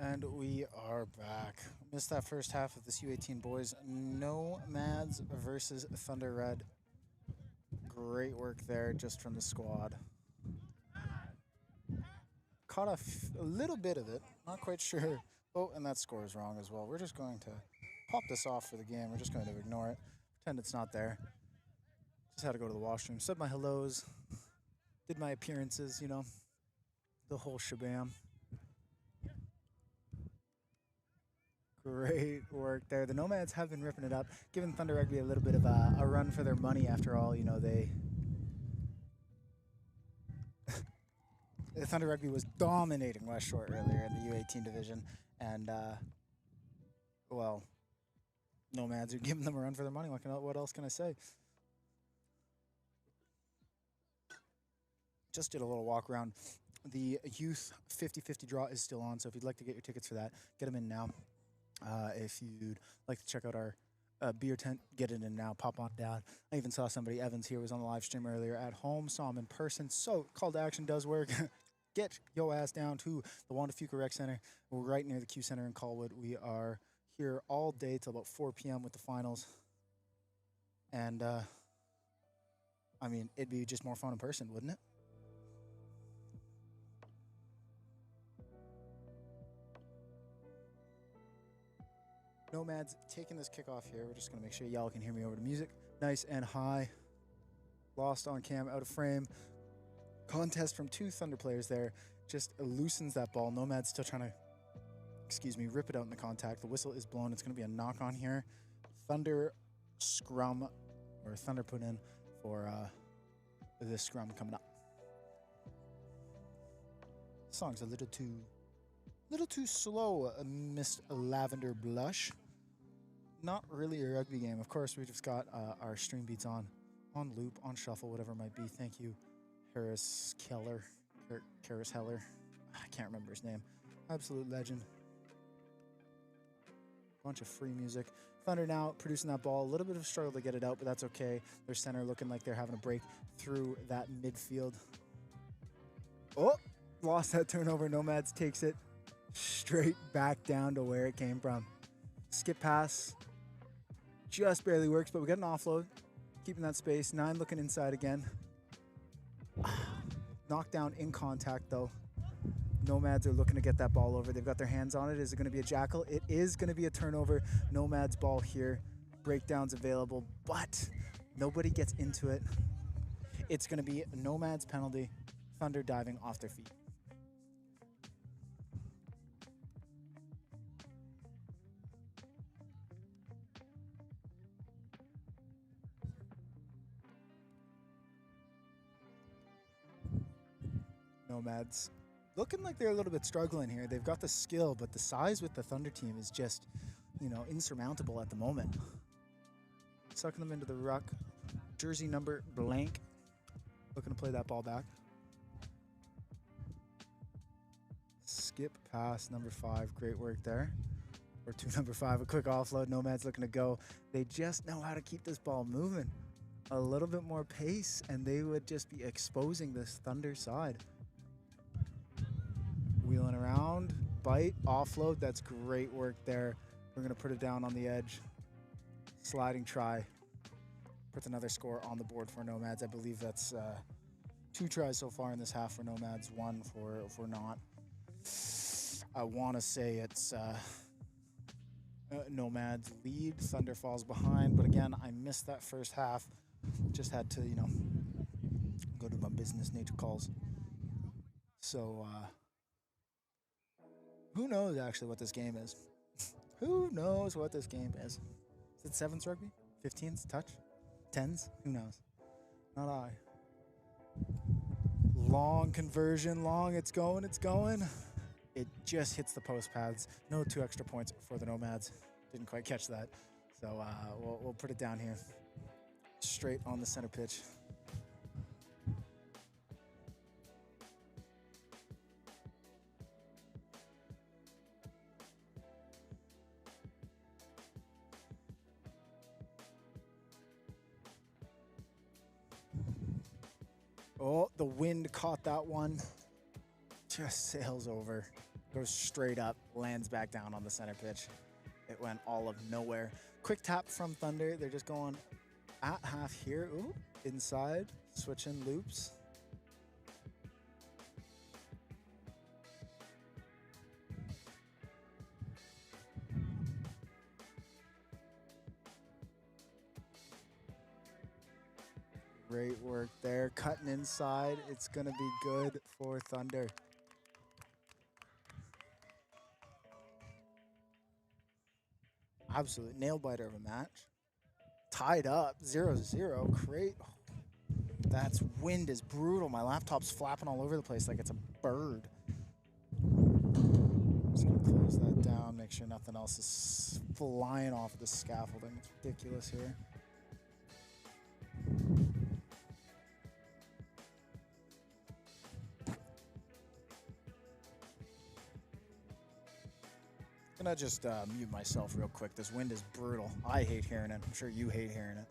And we are back. Missed that first half of this U18 boys. Nomads versus Thunder Red. Great work there just from the squad. Caught a little bit of it. Not quite sure. Oh, and that score is wrong as well. We're just going to pop this off for the game. We're just going to ignore it. Pretend it's not there. Just had to go to the washroom. Said my hellos. Did my appearances, you know. The whole shabam. Great work there. The Nomads have been ripping it up, giving Thunder Rugby a little bit of a run for their money after all. You know, the Thunder Rugby was dominating West Shore earlier in the U18 division, and, well, Nomads are giving them a run for their money. What else can I say? Just did a little walk around. The youth 50-50 draw is still on, so if you'd like to get your tickets for that, get them in now. If you'd like to check out our beer tent, get it in now. Pop on down. I even saw somebody, Evans here, was on the live stream earlier at home. Saw him in person. So call to action does work. Get your ass down to the Wanda Fuca Rec Center. We're right near the Q Center in Colwood. We are here all day till about 4 p.m. with the finals. And, I mean, it'd be just more fun in person, wouldn't it? Nomads taking this kickoff here. We're just going to make sure y'all can hear me over the music. Nice and high. Lost on cam, out of frame. Contest from two Thunder players there. Just loosens that ball. Nomads still trying to, rip it out in the contact. The whistle is blown. It's going to be a knock on here. Thunder scrum, or Thunder put in for this scrum coming up. Song's a little too slow, Miss Lavender Blush. Not really a rugby game. Of course, we just got our stream beats on loop, on shuffle, whatever it might be. Thank you, Harris Keller. Harris Heller. I can't remember his name. Absolute legend. Bunch of free music. Thunder now producing that ball. A little bit of a struggle to get it out, but that's okay. Their center looking like they're having a break through that midfield. Oh, lost that turnover. Nomads takes it straight back down to where it came from. Skip pass just barely works, but we got an offload, keeping that space. 9 looking inside again. Knockdown in contact though. Nomads are looking to get that ball over. They've got their hands on it. Is it going to be a jackal? It is going to be a turnover. Nomads ball here. Breakdowns available, but nobody gets into it. It's going to be a Nomads penalty. Thunder diving off their feet. Nomads looking like they're a little bit struggling here. They've got the skill, but the size with the Thunder team is just, insurmountable at the moment. Sucking them into the ruck. Jersey number blank. Looking to play that ball back. Skip pass number 5. Great work there. Or to number 5. A quick offload. Nomads looking to go. They just know how to keep this ball moving. A little bit more pace, and they would just be exposing this Thunder side. Wheeling around, bite, offload. That's great work there. We're going to put it down on the edge. Sliding try. Puts another score on the board for Nomads. I believe that's 2 tries so far in this half for Nomads, 1 for not. I want to say it's Nomads lead. Thunder falls behind. But again, I missed that first half. Just had to, go to my business. Nature calls. So, who knows actually what this game is? Who knows what this game is? Is it 7s rugby? 15s? Touch? 10s? Who knows? Not I. Long conversion. Long. It's going. It just hits the post pads. No 2 extra points for the Nomads. Didn't quite catch that. So we'll put it down here. Straight on the center pitch. Oh, the wind caught that one. Just sails over. goes straight up, lands back down on the center pitch. It went all of nowhere. Quick tap from Thunder. They're just going at half here. Ooh, inside, switching loops. Great work there. Cutting inside. It's going to be good for Thunder. Absolute nail biter of a match. Tied up 0-0. Great. That's wind is brutal. My laptop's flapping all over the place like it's a bird. Just going to close that down. Make sure nothing else is flying off the scaffolding. It's ridiculous here. I'm gonna just mute myself real quick. This wind is brutal. I hate hearing it. I'm sure you hate hearing it.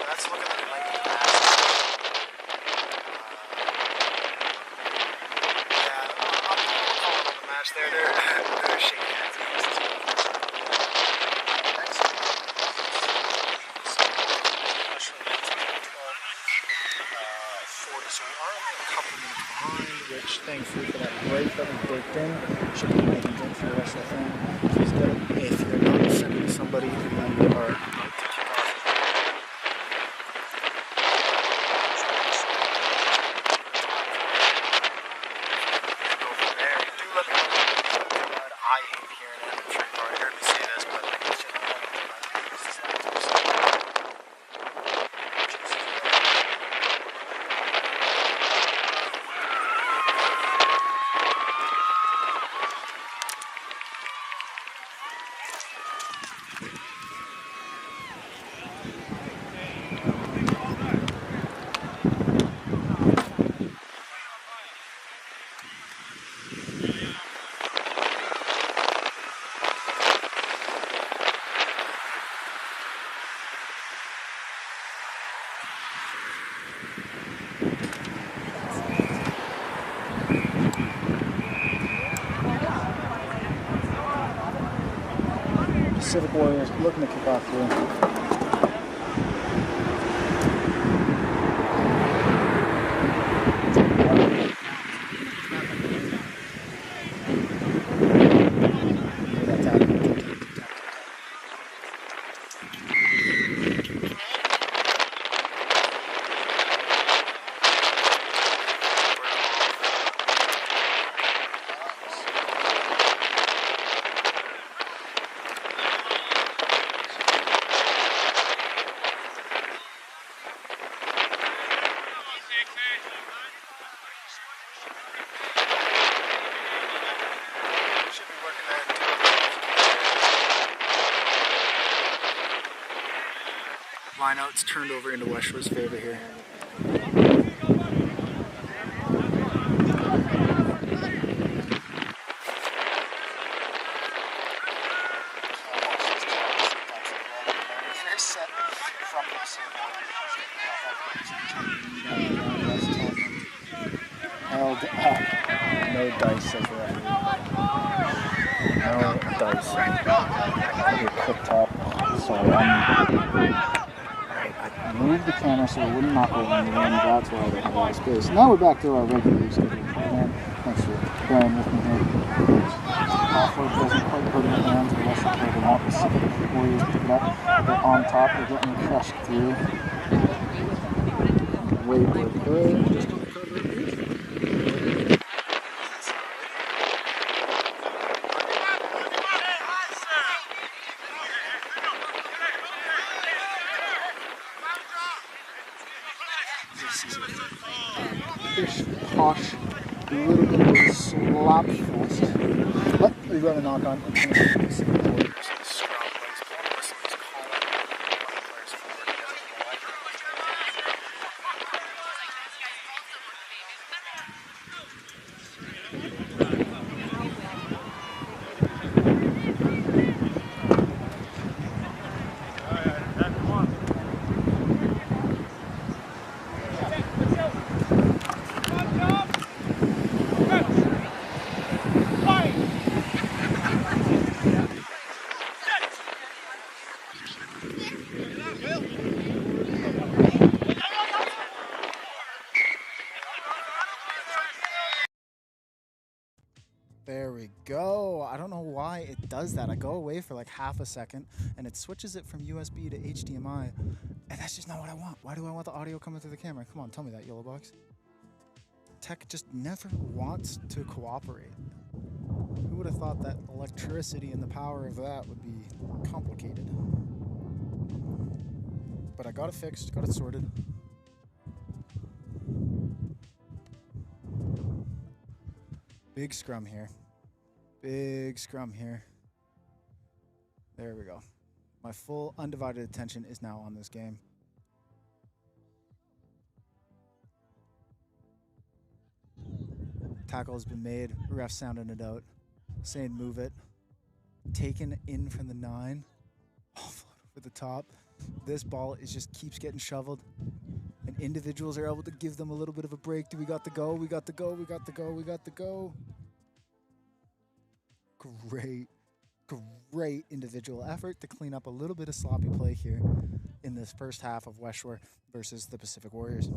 That's looking like Mike and Matt. Yeah, I'm calling the match there. They're shaking hands. So we are only a couple minutes behind, which thankfully for that break that we baked in, should be making good for the rest of the thing. Please get it if you're not sending somebody who you are about to kick off. Go from there. Do let me know. I hate hearing it. I'm sure you've already heard me say this, but like it's just Pacific Warriors looking to kick off here. Line out's turned over into West Shore's favor here. Held up. No dice, says the referee. No dice. Maybe a quick top. Sorry, I moved the camera so it wouldn't knock over me, and that's why they have a lot of space. Now we're back to our regular schedule program. Thanks for bearing with me here. Offload doesn't quite hurt in the hands of the rest of the play. They want Pacific Warriors to pick it up. They're on top. They're getting crushed through. Wait for the play. Just to recover. Fish posh, a little bit of a slap fest. But you got a knock on. There we go. I don't know why it does that. I go away for like half a second and it switches it from USB to HDMI, and that's just not what I want. Why do I want the audio coming through the camera? Come on, tell me that, Yellow Box. Tech just never wants to cooperate. Who would have thought that electricity and the power of that would be complicated? But I got it fixed, got it sorted. Big scrum here. Big scrum here. There we go. My full undivided attention is now on this game. Tackle has been made. Ref sounding it out. Saying move it. Taken in from the 9. Offload over the top. This ball is just keeps getting shoveled. And individuals are able to give them a little bit of a break. Do we got the go? We got the go. We got the go. We got the go. Great individual effort to clean up a little bit of sloppy play here in this first half of West Shore versus the Pacific Warriors.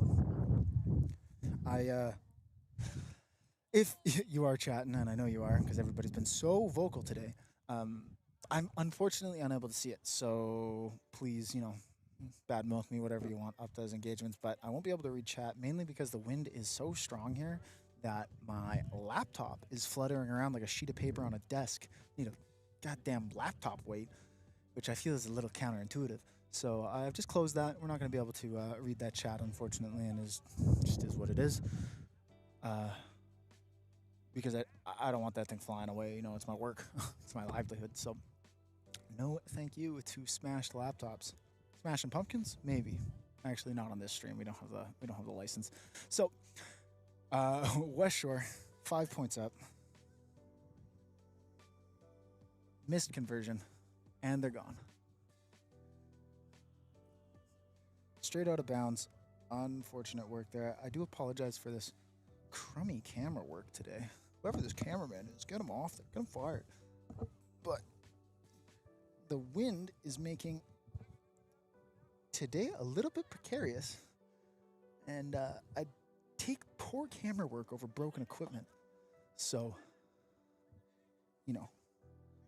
If you are chatting, and I know you are because everybody's been so vocal today, I'm unfortunately unable to see it. So please, bad milk me, whatever you want, up those engagements. But I won't be able to read chat mainly because the wind is so strong here that my laptop is fluttering around like a sheet of paper on a desk. Need a goddamn laptop weight, which I feel is a little counterintuitive. So I've just closed that. We're not going to be able to read that chat, unfortunately, and just is what it is. Because I don't want that thing flying away. It's my work. It's my livelihood. So no thank you to smashed laptops. Smashing pumpkins? Maybe. Actually, not on this stream. We don't have the license. So West Shore, 5 points up. Missed conversion, and they're gone. Straight out of bounds. Unfortunate work there. I do apologize for this crummy camera work today. Whoever this cameraman is, get him off there. Get him fired. But the wind is making today a little bit precarious. And I take poor camera work over broken equipment. So,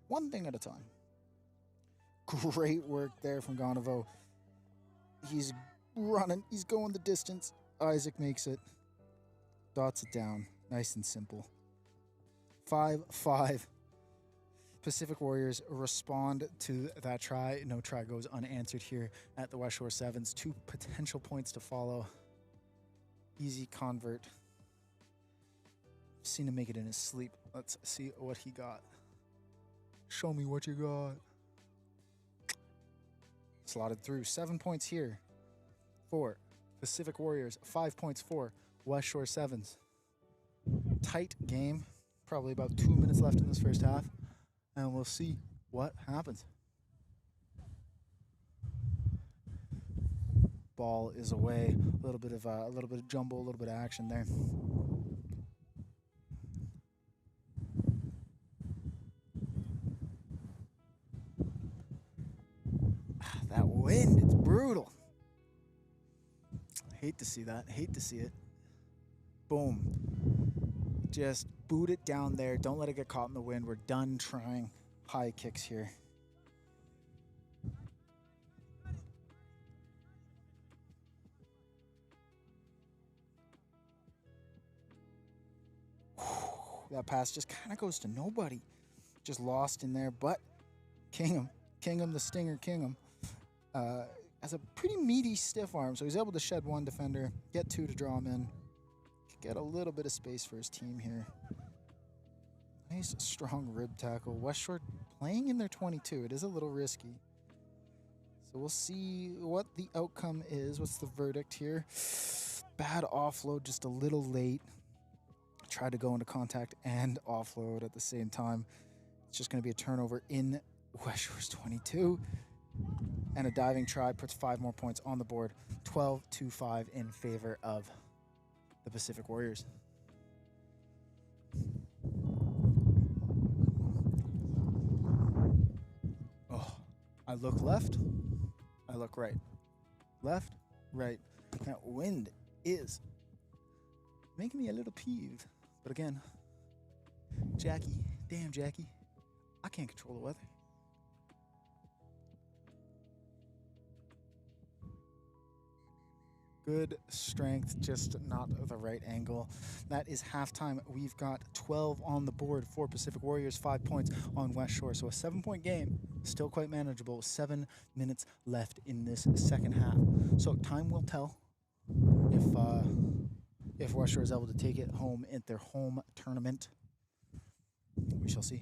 one thing at a time. Great work there from Gonovo. He's running. He's going the distance. Isaac makes it. Dots it down. Nice and simple. 5-5. Pacific Warriors respond to that try. No try goes unanswered here at the West Shore Sevens. 2 potential points to follow. Easy convert. Seen him make it in his sleep. Let's see what he got. Show me what you got. slotted through. 7 points here for Pacific Warriors, 5 points for West Shore Sevens. Tight game, probably about 2 minutes left in this first half, and we'll see what happens. Ball is away. A little bit of jumble, a little bit of action there. That wind, it's brutal. Hate to see that. Hate to see it. Boom. Just boot it down there. Don't let it get caught in the wind. We're done trying high kicks here. That pass just kind of goes to nobody. Just lost in there, but Kingham, the Stinger Kingham, has a pretty meaty stiff arm, so he's able to shed one defender, get two to draw him in, get a little bit of space for his team here. Nice, strong rib tackle. West Shore playing in their 22. It is a little risky. So we'll see what the outcome is. What's the verdict here? Bad offload, just a little late. Tried to go into contact and offload at the same time. It's just going to be a turnover in West Shore's 22. And a diving try puts 5 more points on the board. 12-5 in favor of the Pacific Warriors. Oh, I look left. I look right. Left, right. That wind is making me a little peeved. But again, Jackie, damn Jackie, I can't control the weather. Good strength, just not the right angle. That is halftime. We've got 12 on the board for Pacific Warriors, 5 points on West Shore. So a 7-point game, still quite manageable. 7 minutes left in this second half. So time will tell if West Shore is able to take it home at their home tournament. We shall see.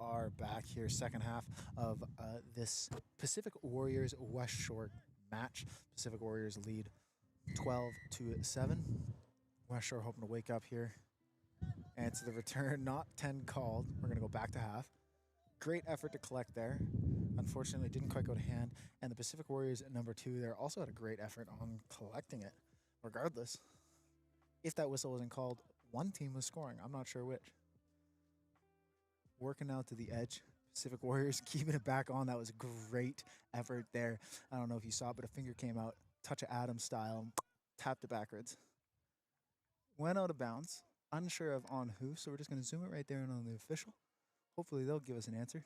Are back here, second half of this Pacific Warriors West Shore match. Pacific Warriors lead 12-7. West Shore hoping to wake up here. And it's the return, not 10 called. We're going to go back to half. Great effort to collect there. Unfortunately, didn't quite go to hand. And the Pacific Warriors at number 2 there also had a great effort on collecting it. Regardless, if that whistle wasn't called, one team was scoring. I'm not sure which. Working out to the edge. Pacific Warriors keeping it back on. That was a great effort there. I don't know if you saw it, but a finger came out, touch of Adams style, tapped it backwards. Went out of bounds. Unsure of on who, so we're just going to zoom it right there in on the official. Hopefully they'll give us an answer.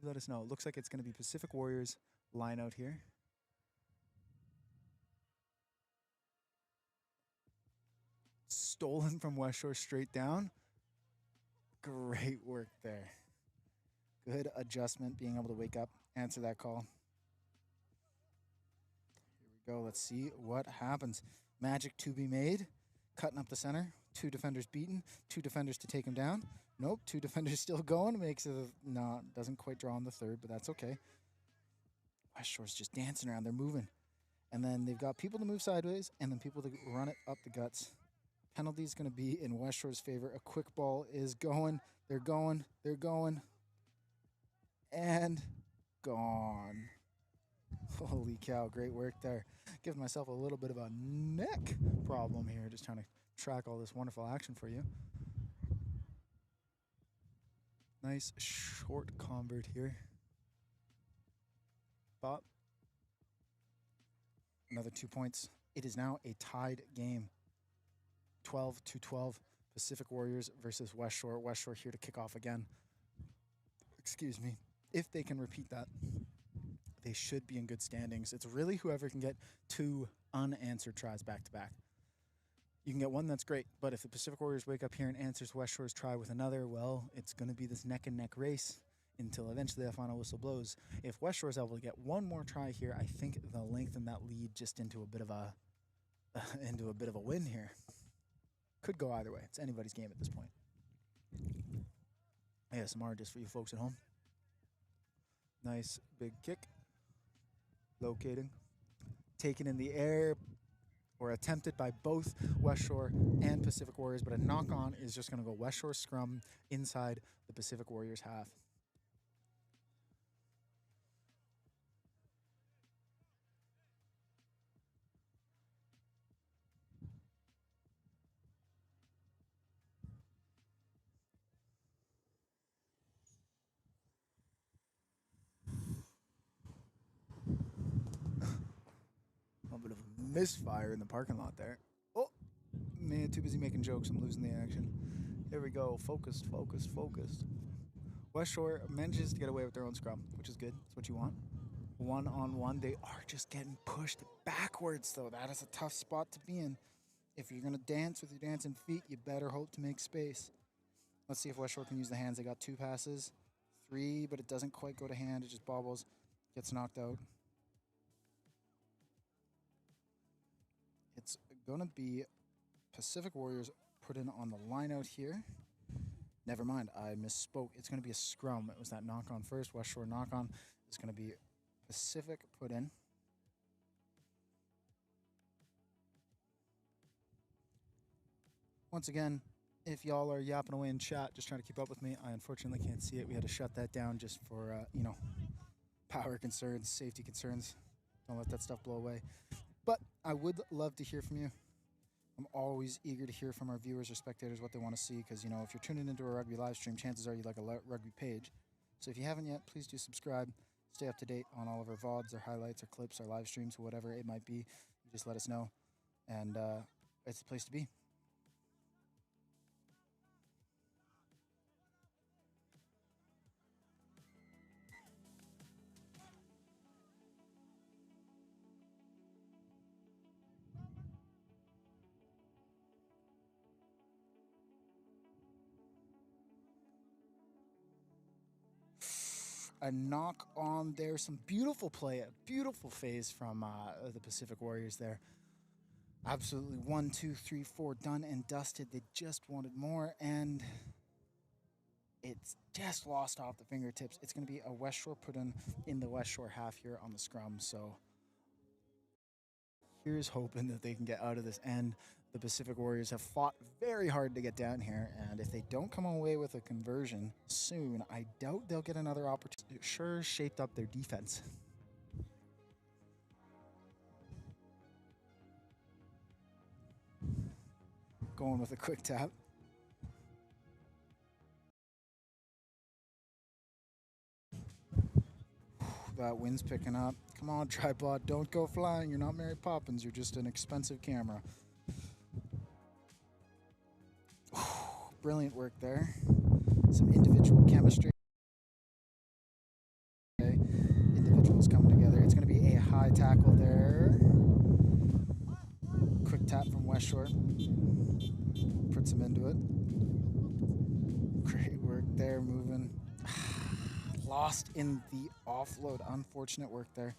Let us know. It looks like it's going to be Pacific Warriors line out here. Stolen from West Shore straight down. Great work there. Good adjustment, being able to wake up, answer that call. Here we go. Let's see what happens. Magic to be made. Cutting up the center. 2 defenders beaten. 2 defenders to take him down. Nope. 2 defenders still going. Makes it no, doesn't quite draw on the third, but that's okay. West Shore's just dancing around. They're moving. And then they've got people to move sideways and then people to run it up the guts. Penalty is going to be in West Shore's favor. A quick ball is going. They're going. They're going. And gone. Holy cow. Great work there. Giving myself a little bit of a neck problem here. Just trying to track all this wonderful action for you. Nice short convert here. Pop. Another 2 points. It is now a tied game. 12-12. Pacific Warriors versus West Shore. West Shore here to kick off again. Excuse me. If they can repeat that, they should be in good standings. It's really whoever can get 2 unanswered tries back to back. You can get one, that's great. But if the Pacific Warriors wake up here and answers West Shore's try with another, well, it's going to be this neck and neck race until eventually the final whistle blows. If West Shore is able to get one more try here, I think they'll lengthen that lead just into a bit of a win here. Could go either way. It's anybody's game at this point. ASMR just for you folks at home. Nice big kick. Locating. Taken in the air, or attempted by both West Shore and Pacific Warriors, but a knock-on is just going to go West Shore scrum inside the Pacific Warriors half. Bit of a misfire in the parking lot there. Oh, man, too busy making jokes. I'm losing the action. Here we go. Focused, focused, focused. West Shore manages to get away with their own scrum, which is good. That's what you want. 1-on-1. They are just getting pushed backwards, though. That is a tough spot to be in. If you're going to dance with your dancing feet, you better hope to make space. Let's see if West Shore can use the hands. They got 2 passes. 3, but it doesn't quite go to hand. It just bobbles. Gets knocked out. It's going to be Pacific Warriors put in on the line out here. Never mind, I misspoke. It's going to be a scrum. It was that knock-on first. West Shore knock-on. It's going to be Pacific put in. Once again, if y'all are yapping away in chat, just trying to keep up with me, I unfortunately can't see it. We had to shut that down just for, power concerns, safety concerns. Don't let that stuff blow away. But I would love to hear from you. I'm always eager to hear from our viewers or spectators what they want to see because, if you're tuning into a rugby live stream, chances are you like a rugby page. So if you haven't yet, please do subscribe. Stay up to date on all of our VODs, our highlights, our clips, our live streams, whatever it might be. You just let us know. And it's the place to be. A knock on there. Some beautiful play, a beautiful phase from the Pacific Warriors there. Absolutely 1, 2, 3, 4 done and dusted. They just wanted more, and it's just lost off the fingertips. It's going to be a West Shore put in the West Shore half here on the scrum. So here's hoping that they can get out of this end. The Pacific Warriors have fought very hard to get down here, and if they don't come away with a conversion soon, I doubt they'll get another opportunity. It sure shaped up their defense. Going with a quick tap. That wind's picking up. Come on, tripod, don't go flying. You're not Mary Poppins, you're just an expensive camera. Brilliant work there. Some individual chemistry. Okay. Individuals coming together. It's going to be a high tackle there. Quick tap from West Shore. Puts him into it. Great work there, moving. Lost in the offload. Unfortunate work there.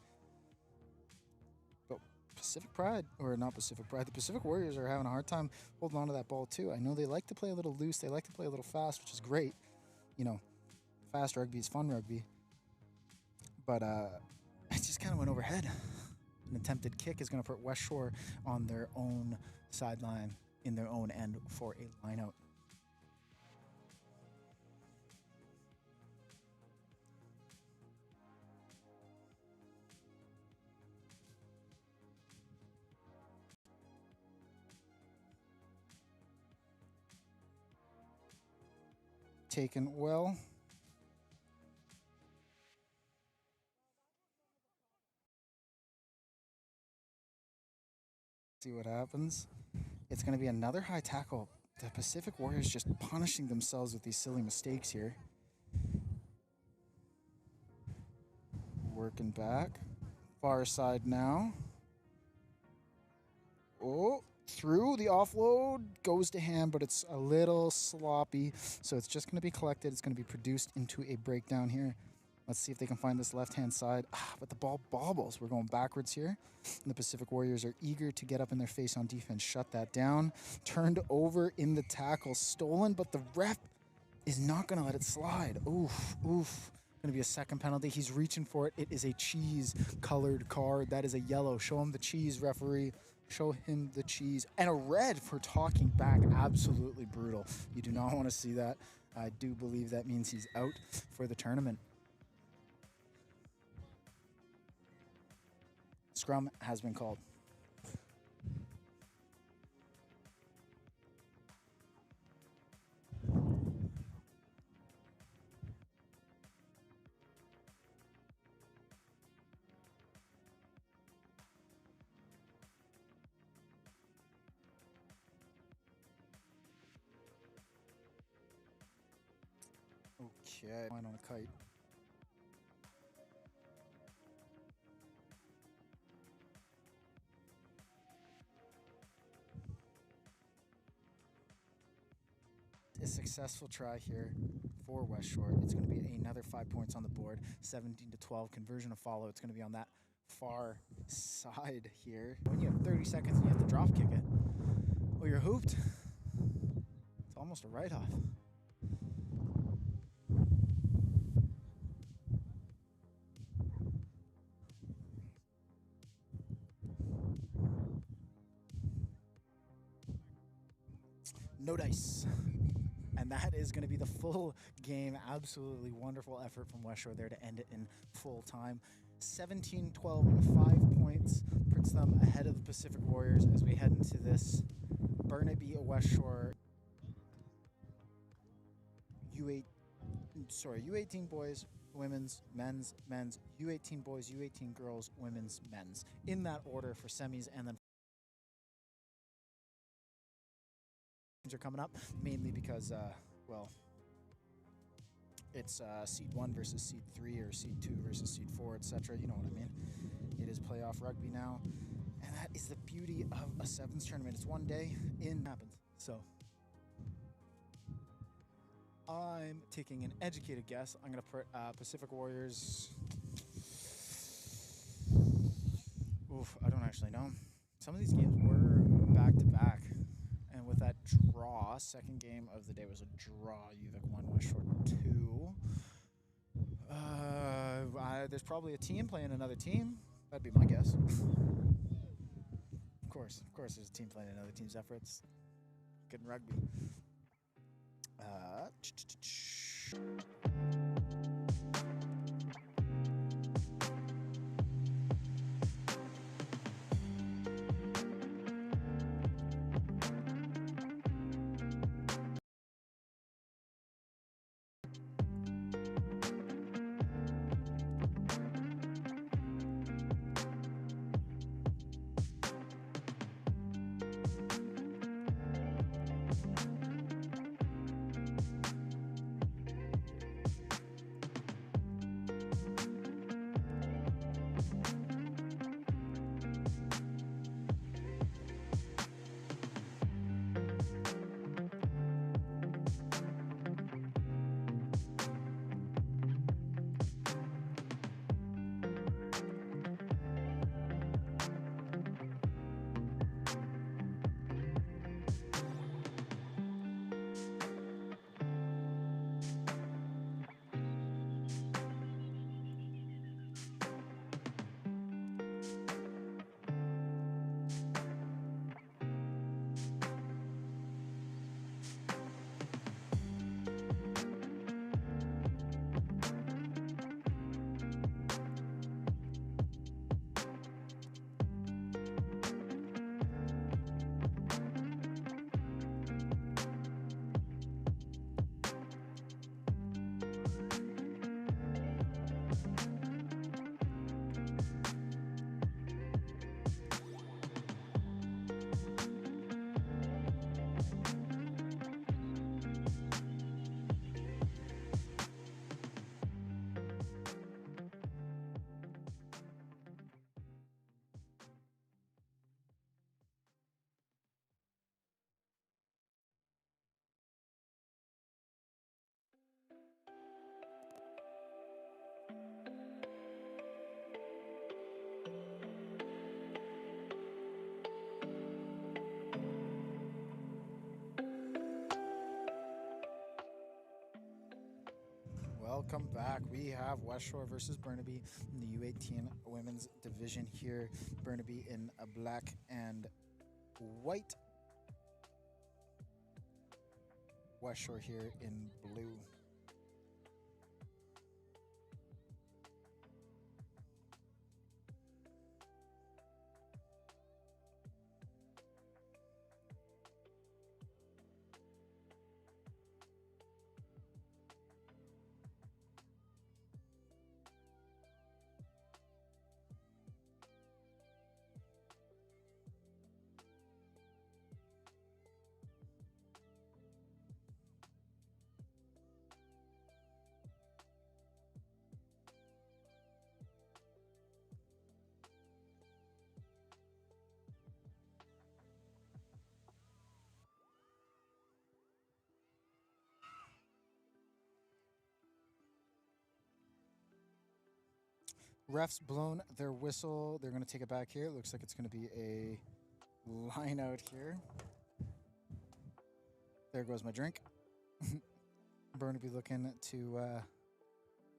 But Pacific Pride, or not Pacific Pride, the Pacific Warriors are having a hard time holding on to that ball too. I know they like to play a little loose. They like to play a little fast, which is great. You know, fast rugby is fun rugby. But it just kind of went overhead. An attempted kick is going to put West Shore on their own sideline in their own end for a line out. Taken well. See what happens. It's going to be another high tackle. The Pacific Warriors just punishing themselves with these silly mistakes here. Working back. Far side now. Oh, through the offload. Goes to hand, but it's a little sloppy. So it's just going to be collected. It's going to be produced into a breakdown here. Let's see if they can find this left-hand side. But the ball bobbles. We're going backwards here. And the Pacific Warriors are eager to get up in their face on defense. Shut that down. Turned over in the tackle. Stolen, but the ref is not going to let it slide. Oof, oof. Going to be a second penalty. He's reaching for it. It is a cheese-colored card. That is a yellow. Show him the cheese, referee. Show him the cheese. And a red for talking back. Absolutely brutal. You do not want to see that. I do believe that means he's out for the tournament. Scrum has been called. Okay, line on a kite. A successful try here for West Shore. It's going to be another 5 points on the board. 17-12 conversion to follow. It's going to be on that far side here. When you have 30 seconds and you have to drop kick it, well, you're hooped. It's almost a write-off. No dice. And that is going to be the full game. Absolutely wonderful effort from West Shore there to end it in full time. 17-12, 5 points, puts them ahead of the Pacific Warriors as we head into this Burnaby West Shore U18 boys, women's, men's, U18 boys, U18 girls, women's, men's. In that order for semis, and then are coming up, mainly because, well, it's seed 1 versus seed 3 or seed 2 versus seed 4, etc. You know what I mean. It is playoff rugby now, and that is the beauty of a sevens tournament. It's one day in happens. So I'm taking an educated guess. I'm going to put Pacific Warriors. Oof, I don't actually know. Some of these games were back-to-back. And with that draw, second game of the day was a draw. UVic 1, West Shore 2. There's probably a team playing another team. That'd be my guess. Of course, there's a team playing another team's efforts. Good in rugby. welcome back. We have West Shore versus Burnaby in the U18 women's division here. Burnaby in a black and white. West Shore here in blue. Refs blown their whistle. They're going to take it back here. Looks like it's going to be a line out here. There goes my drink. Burnaby looking to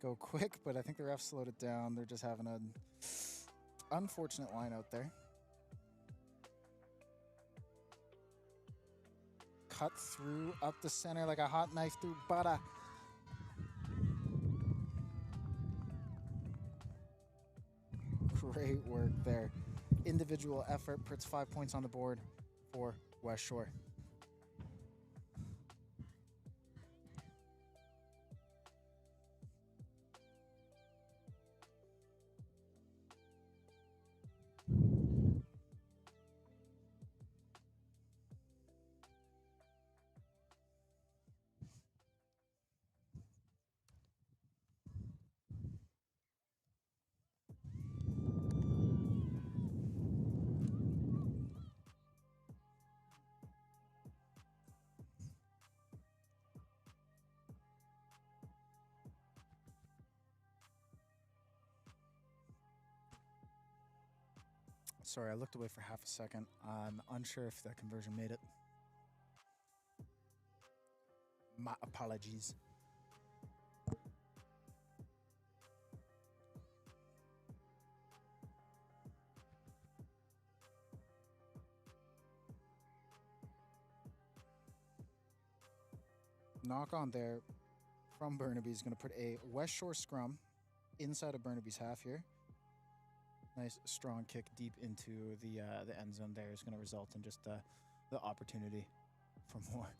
go quick, but I think the refs slowed it down. They're just having an unfortunate line out there. Cut through up the center like a hot knife through butter. Great work there. Individual effort puts 5 points on the board for West Shore. Sorry, I looked away for half a second. I'm unsure if that conversion made it. My apologies. Knock on there from Burnaby is going to put a West Shore scrum inside of Burnaby's half here. Nice strong kick deep into the end zone there is going to result in just the opportunity for more.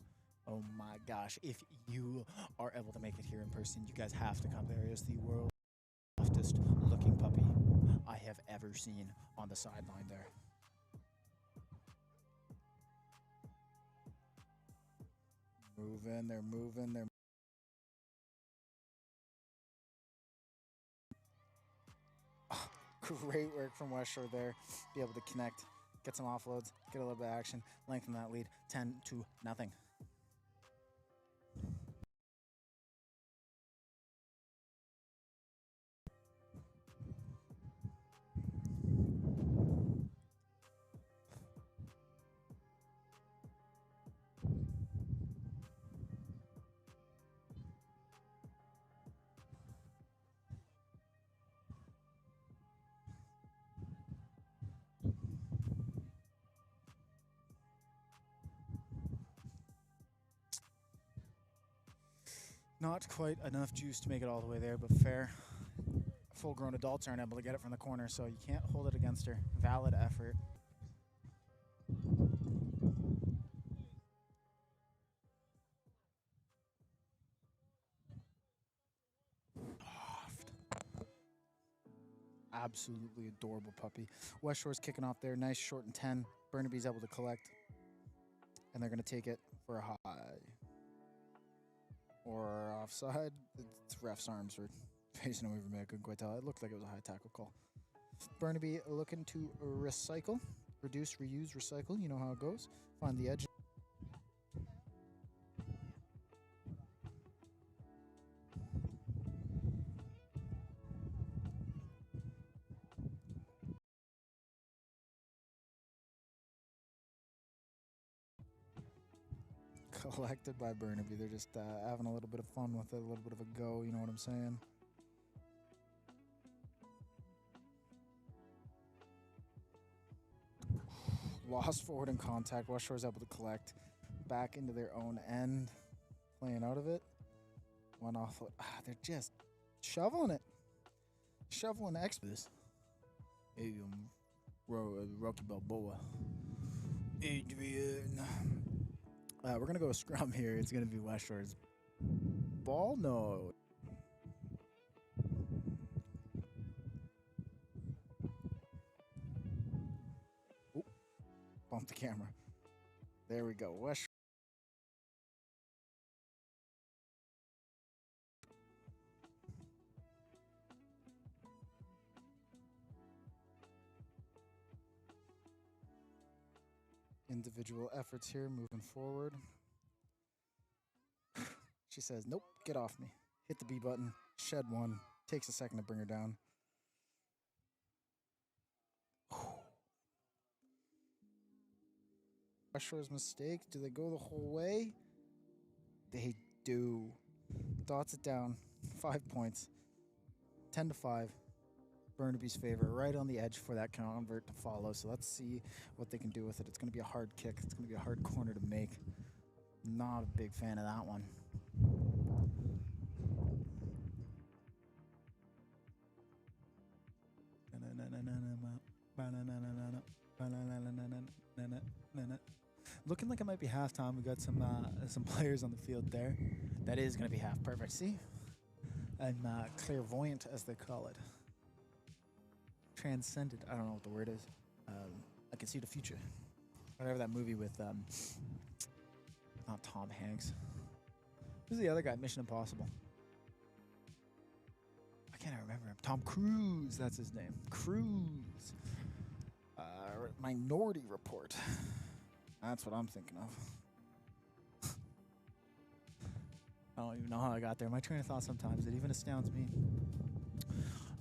Oh my gosh, if you are able to make it here in person, you guys have to come. There is the world's softest looking puppy I have ever seen on the sideline there. Moving, they're moving, they're great work from West Shore there. Be able to connect, get some offloads, get a little bit of action, lengthen that lead 10-0. Not quite enough juice to make it all the way there, but fair. Full-grown adults aren't able to get it from the corner, so you can't hold it against her. Valid effort. Absolutely adorable puppy. West Shore's kicking off there. Nice short and 10. Burnaby's able to collect, and they're going to take it for a high. Or offside. The ref's arms were facing away from me. I couldn't quite tell. It looked like it was a high tackle call. Burnaby looking to recycle. Reduce, reuse, recycle. You know how it goes. Find the edge. collected by Burnaby. They're just having a little bit of fun with it, a little bit of a go, you know what I'm saying? Lost forward in contact. West Shore's able to collect back into their own end, playing out of it. One off. They're just shoveling it. Shoveling X for this. Hey, Rocky Balboa. Adrian. We're going to go scrum here. It's going to be West Shore's ball. No. Oop. Bump the camera. There we go. West Shore. Individual efforts here moving forward. She says, nope, get off me. Hit the B button, shed one. Takes a second to bring her down. West Shore's mistake. Do they go the whole way? They do. Dots it down. 5 points. 10-5. Burnaby's favor, right on the edge for that convert to follow. So let's see what they can do with it. It's going to be a hard kick. It's going to be a hard corner to make. Not a big fan of that one. Looking like it might be halftime. We got some players on the field there. That is going to be half perfect. See? I'm clairvoyant, as they call it. Transcendent. I don't know what the word is. I can see the future. Whatever that movie with, not Tom Hanks. Who's the other guy? Mission Impossible. I can't remember him. Tom Cruise. That's his name. Cruise. Minority Report. That's what I'm thinking of. I don't even know how I got there. My train of thought sometimes, it even astounds me.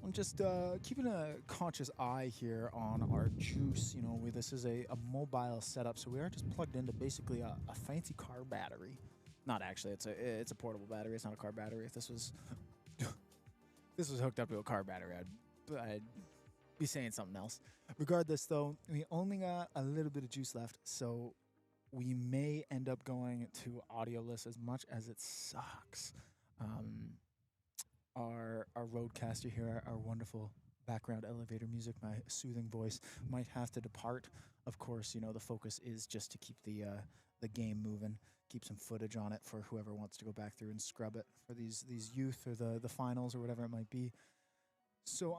I'm just keeping a conscious eye here on our juice. You know, this is a mobile setup, so we are just plugged into basically a fancy car battery. Not actually, it's a portable battery. It's not a car battery. If this was this was hooked up to a car battery, I'd be saying something else. Regardless, though, we only got a little bit of juice left, so we may end up going to audioless as much as it sucks. Our roadcaster here, our wonderful background elevator music, my soothing voice, might have to depart. Of course, you know, the focus is just to keep the game moving, keep some footage on it for whoever wants to go back through and scrub it for these youth or the finals or whatever it might be. So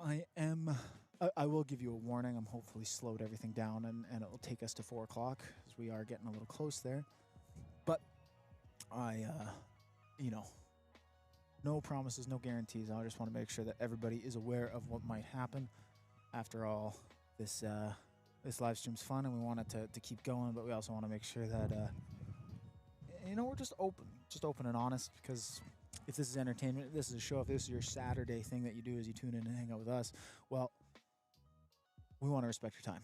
I will give you a warning. I'm hopefully slowed everything down and it will take us to 4 o'clock as we are getting a little close there. But you know, no promises, no guarantees. I just want to make sure that everybody is aware of what might happen. After all, this live stream's fun and we want it to keep going, but we also want to make sure that you know, we're just open and honest, because if this is entertainment, if this is a show, if this is your Saturday thing that you do is you tune in and hang out with us, well, we want to respect your time.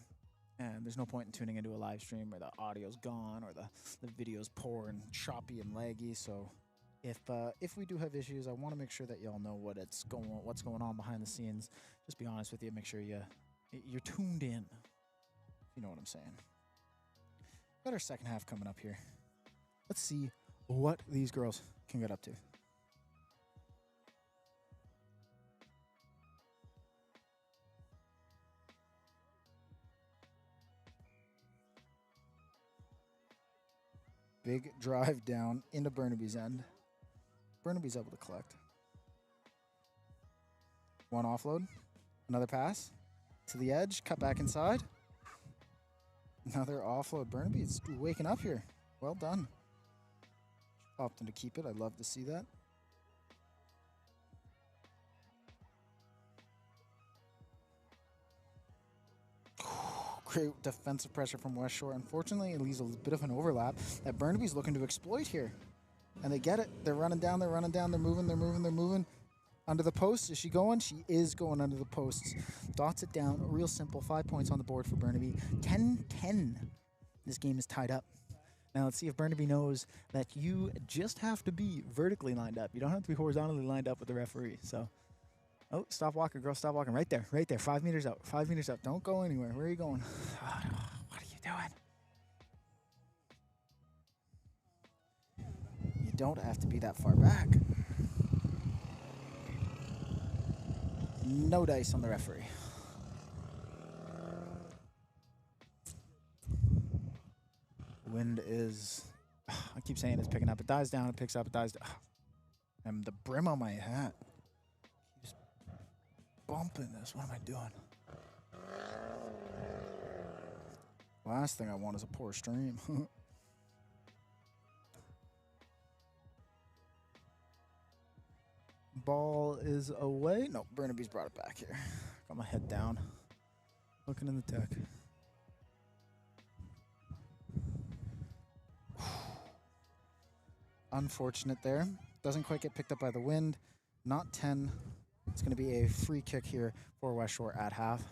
And there's no point in tuning into a live stream where the audio's gone or the video's poor and choppy and laggy. So if we do have issues, I want to make sure that y'all know what's going on behind the scenes. Just be honest with you. Make sure you're tuned in. You know what I'm saying. Got our second half coming up here. Let's see what these girls can get up to. Big drive down into Burnaby's end. Burnaby's able to collect. One offload. Another pass. To the edge. Cut back inside. Another offload. Burnaby's waking up here. Well done. Opting to keep it. I'd love to see that. Great defensive pressure from West Shore. Unfortunately, it leaves a bit of an overlap that Burnaby's looking to exploit here. And they get it. They're running down. They're moving. Under the post. Is she going? She is going under the posts. Dots it down. Real simple. 5 points on the board for Burnaby. 10-10. This game is tied up. Now let's see if Burnaby knows that you just have to be vertically lined up. You don't have to be horizontally lined up with the referee. So, oh, stop walking, girl. Stop walking. Right there. Right there. 5 meters out. 5 meters out. Don't go anywhere. Where are you going? What are you doing? You don't have to be that far back. No dice on the referee. Wind is, I keep saying it's picking up. It dies down, it picks up, it dies down. And the brim on my hat keeps bumping this. What am I doing? Last thing I want is a poor stream. Ball is away. No, Burnaby's brought it back here. Got my head down. Looking in the tech. Unfortunate there. Doesn't quite get picked up by the wind. Not 10. It's going to be a free kick here for West Shore at half.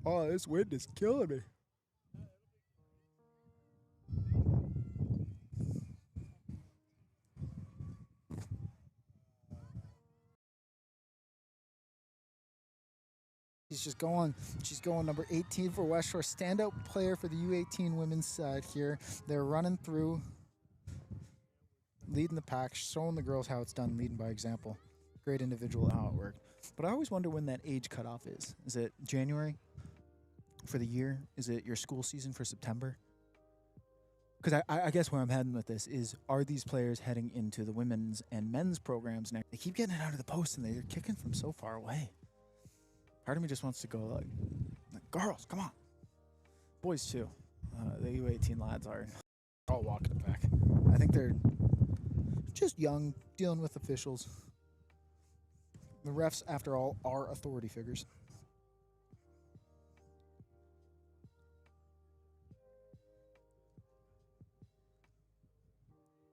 Oh, this wind is killing me. She's going number 18 for West Shore. Standout player for the U18 women's side here. They're running through, leading the pack, showing the girls how it's done, leading by example. Great individual how it worked. But I always wonder when that age cutoff is. Is it January for the year? Is it your school season for September? Because I guess where I'm heading with this is, are these players heading into the women's and men's programs next? They keep getting it out of the post and they're kicking from so far away. Part of me just wants to go like girls, come on. Boys too. The U18 lads are all walking it back. I think they're just young, dealing with officials. The refs, after all, are authority figures.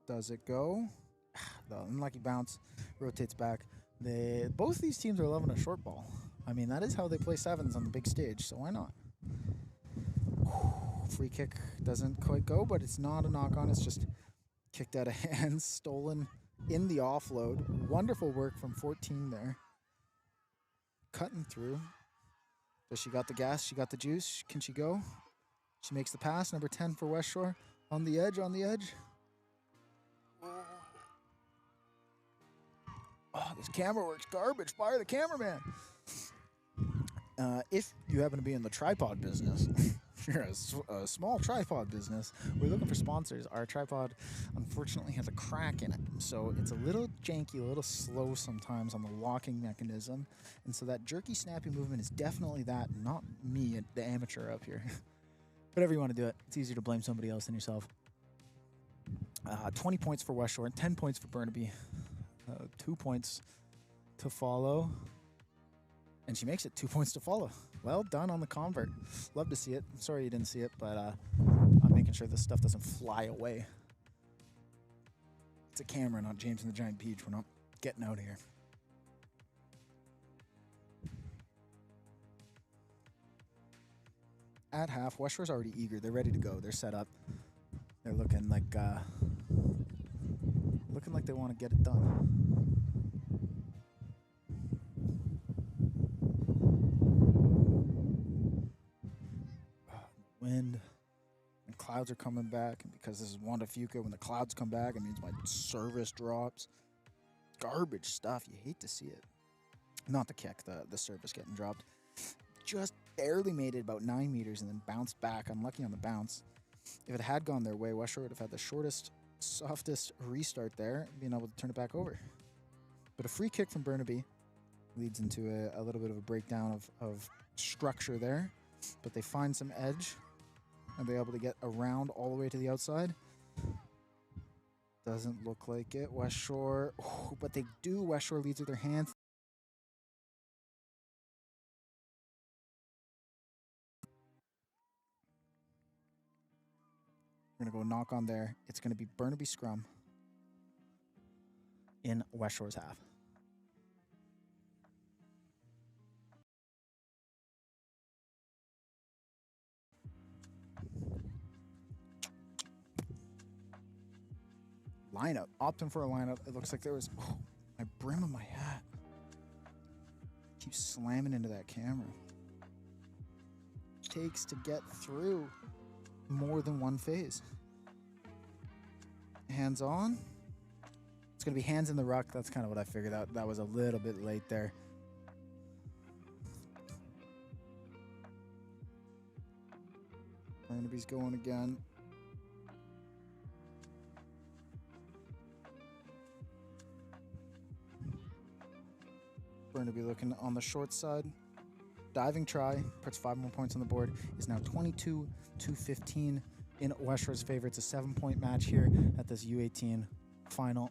Does it go? The unlucky bounce rotates back. Both these teams are loving a short ball. I mean, that is how they play sevens on the big stage, so why not? Free kick doesn't quite go, but it's not a knock-on. It's just kicked out of hands, stolen in the offload. Wonderful work from 14 there. Cutting through. Does she got the gas? She got the juice? Can she go? She makes the pass. Number 10 for West Shore. On the edge, on the edge. Oh, this camera works garbage. Fire the cameraman. If you happen to be in the tripod business, if you're a small tripod business, we're looking for sponsors. Our tripod, unfortunately, has a crack in it. So it's a little janky, a little slow sometimes on the locking mechanism. And so that jerky, snappy movement is definitely that, not me, the amateur up here. Whatever you want to do it. It's easier to blame somebody else than yourself. 20 points for West Shore and 10 points for Burnaby. 2 points to follow. And she makes it 2 points to follow. Well done on the convert. Love to see it. Sorry you didn't see it, but I'm making sure this stuff doesn't fly away. It's a camera, not James and the Giant Peach. We're not getting out of here. At half, West Shore's already eager. They're ready to go. They're set up. They're looking like they want to get it done. Wind and clouds are coming back, and because this is Wanda Fuca, when the clouds come back, it means my service drops. Garbage stuff. You hate to see it. Not the kick, the service getting dropped. Just barely made it about 9 meters and then bounced back. Unlucky on the bounce. If it had gone their way, West Shore would have had the shortest, softest restart there, being able to turn it back over. But a free kick from Burnaby leads into a little bit of a breakdown of structure there. But they find some edge, and they're able to get around all the way to the outside. Doesn't look like it. West Shore, but they do. West Shore leads with their hands. We're going to go knock on there. It's going to be Burnaby scrum in West Shore's half. lineup, opting for a lineup. It looks like there was my brim of my hat keeps slamming into that camera. Takes to get through more than one phase. Hands on. It's going to be hands in the ruck. That's kind of what I figured out. That was a little bit late there. Burnaby's going again. Burnaby looking on the short side. Diving try, puts 5 more points on the board, is now 22-15 in West Shore's favor. It's a 7-point match here at this U18 final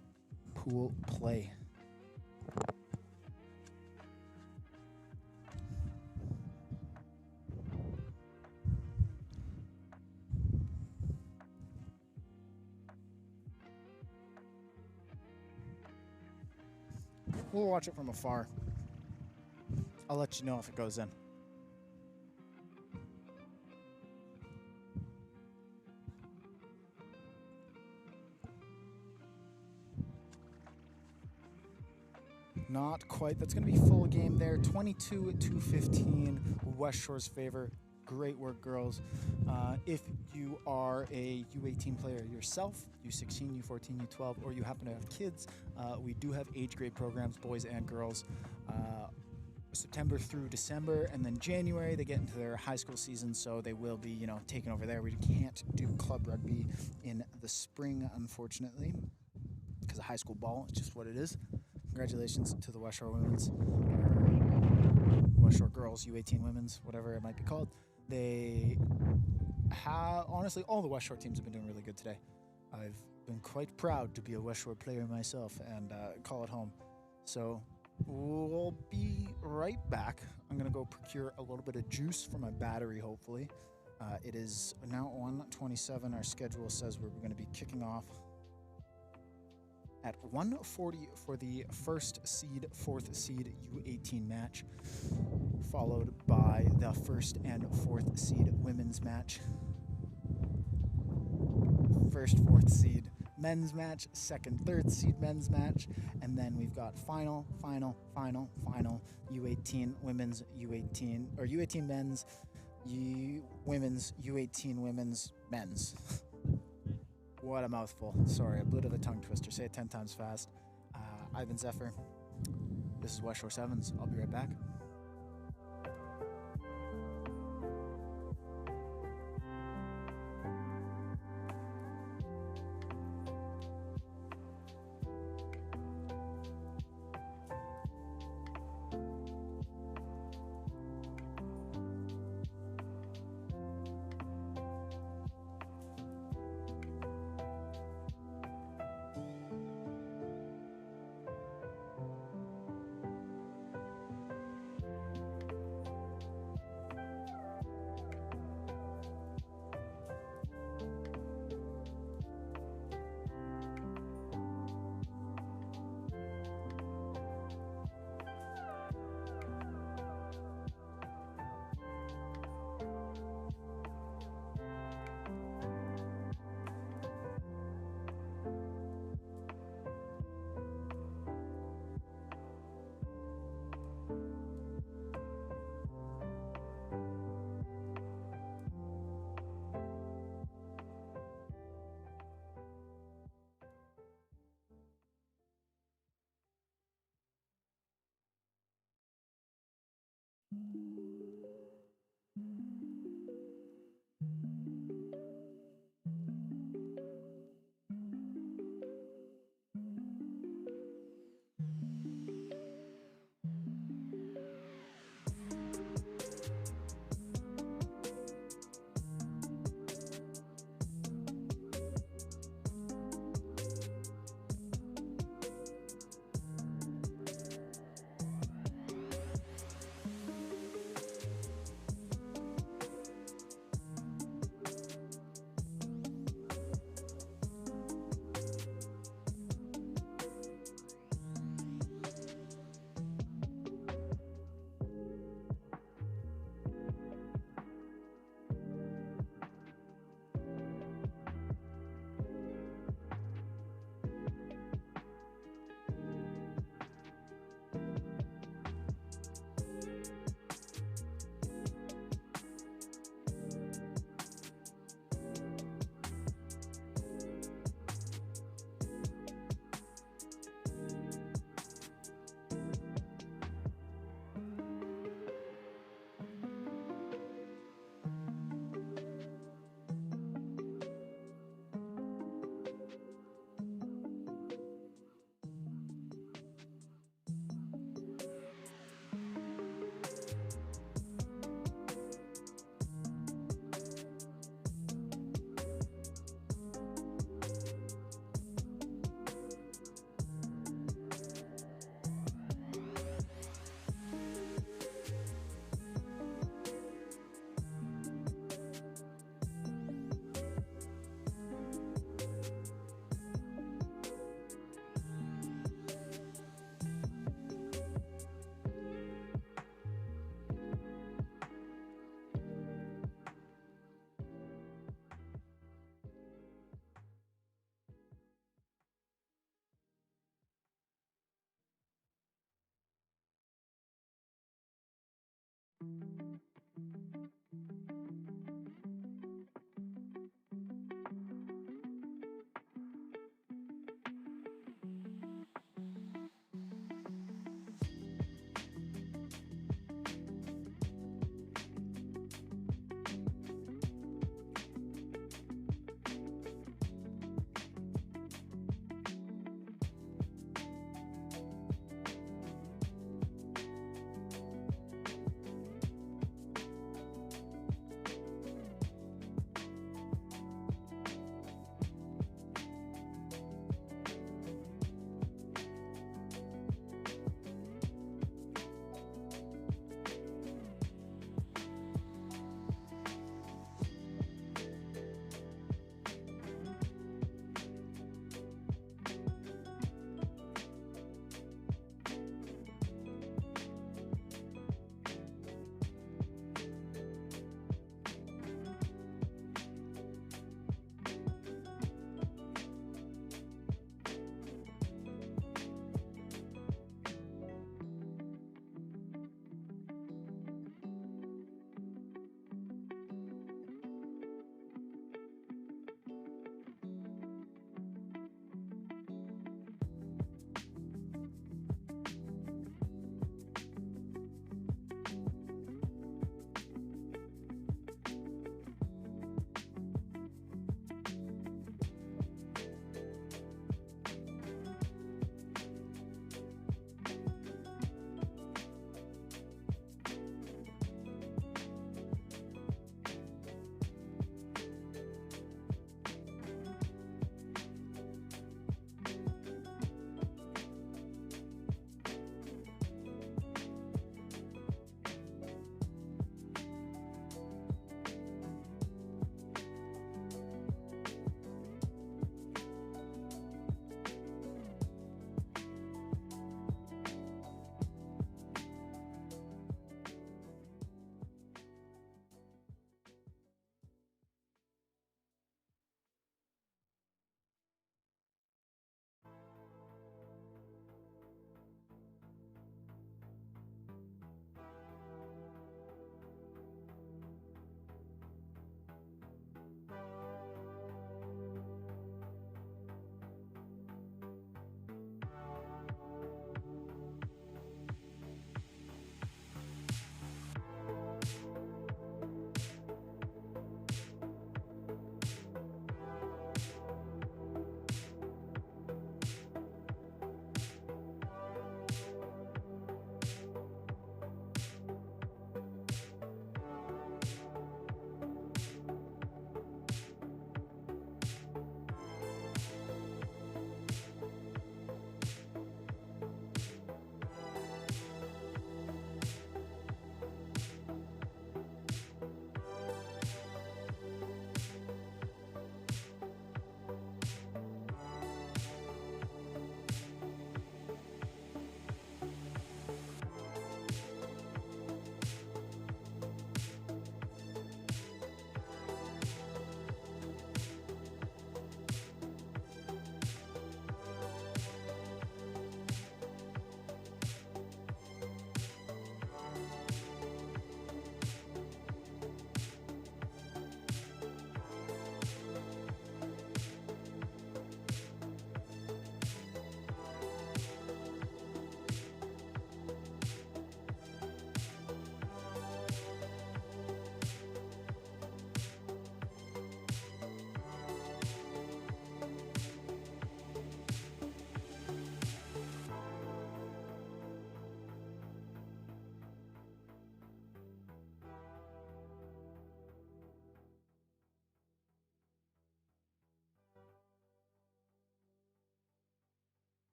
pool play. We'll watch it from afar. I'll let you know if it goes in. Not quite. That's going to be full game there. 22-15, West Shore's favor. Great work, girls. If you are a U18 player yourself, U16, U14, U12, or you happen to have kids, we do have age grade programs, boys and girls. September through December, and then January they get into their high school season, so they will be, taken over there. We can't do club rugby in the spring, unfortunately, because of high school ball. It's just what it is. Congratulations to the West Shore women's, or West Shore girls, U18 women's, whatever it might be called. They have, honestly, all the West Shore teams have been doing really good today. I've been quite proud to be a West Shore player myself and call it home. So we'll be right back. I'm going to go procure a little bit of juice for my battery, hopefully. It is now 1:27. Our schedule says we're going to be kicking off at 1:40 for the first seed, fourth seed U18 match, followed by the first and fourth seed women's match. First, fourth seed men's match, second, third seed men's match, and then we've got final U18 women's, U18 or U18 men's, women's, U18 women's, men's. What a mouthful. Sorry, a bit of a tongue twister. Say it 10 times fast. Ivan Zephyr. This is West Shore Sevens. I'll be right back.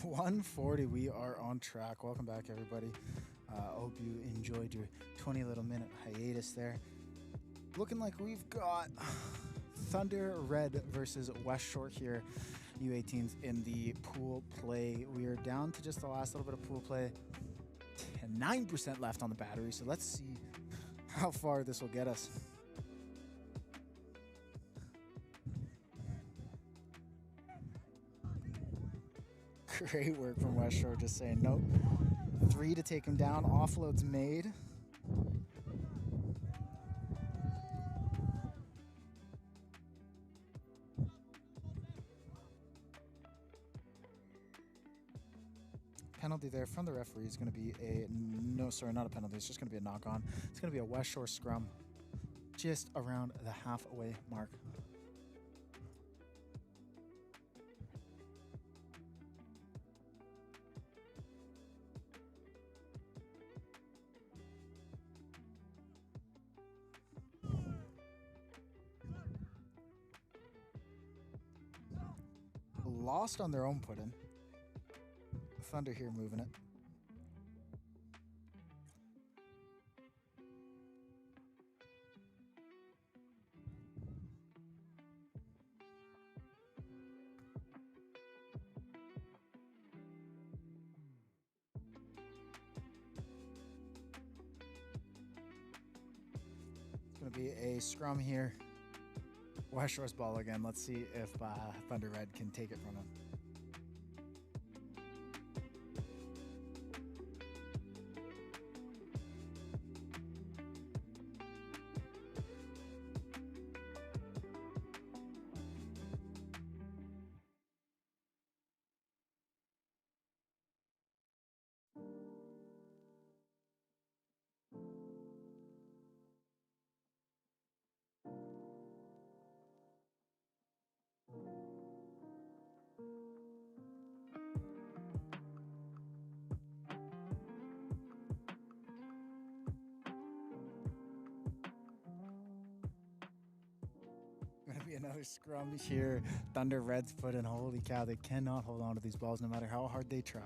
140. We are on track. Welcome back, everybody. Hope you enjoyed your 20 little minute hiatus there. Looking like we've got Thunder Red versus West Shore here. U18s in the pool play. We are down to just the last little bit of pool play. 9% left on the battery, so let's see how far this will get us. Great work from West Shore, just saying nope. 3 to take him down. Offload's made. Penalty there from the referee is going to be not a penalty. It's just going to be a knock on. It's going to be a West Shore scrum just around the halfway mark. Lost on their own put-in. Thunder here moving it. It's going to be a scrum here. West Shore's ball again. Let's see if Thunder Red can take it from him. Another scrum here. Thunder Reds put in. Holy cow, they cannot hold on to these balls no matter how hard they try.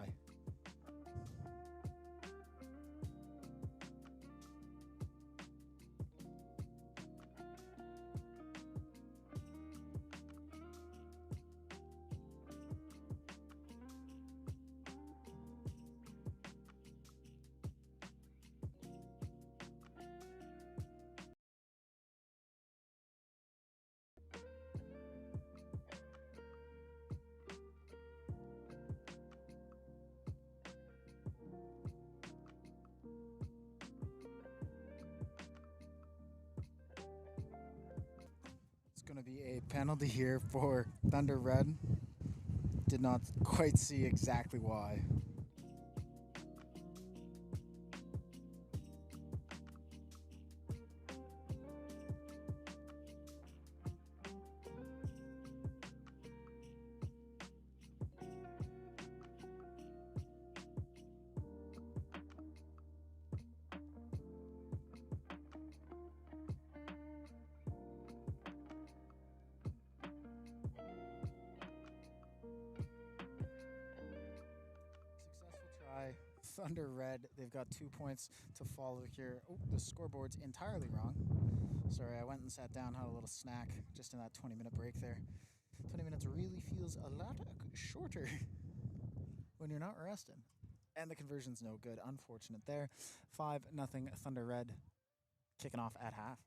Going to be a penalty here for Thunder Red. Did not quite see exactly why. Thunder Red, they've got 2 points to follow here. Oh, the scoreboard's entirely wrong. Sorry, I went and sat down, had a little snack just in that 20-minute break there. 20 minutes really feels a lot shorter when you're not resting. And the conversion's no good, unfortunate there. 5-0 Thunder Red, kicking off at half.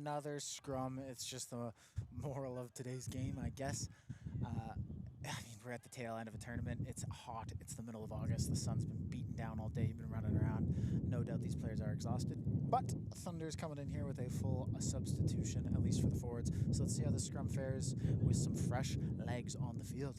Another scrum. It's just the moral of today's game, I guess. we're at the tail end of a tournament. It's hot. It's the middle of August. The sun's been beaten down all day. You've been running around. No doubt these players are exhausted. But Thunder's coming in here with a full substitution, at least for the forwards. So let's see how the scrum fares with some fresh legs on the field.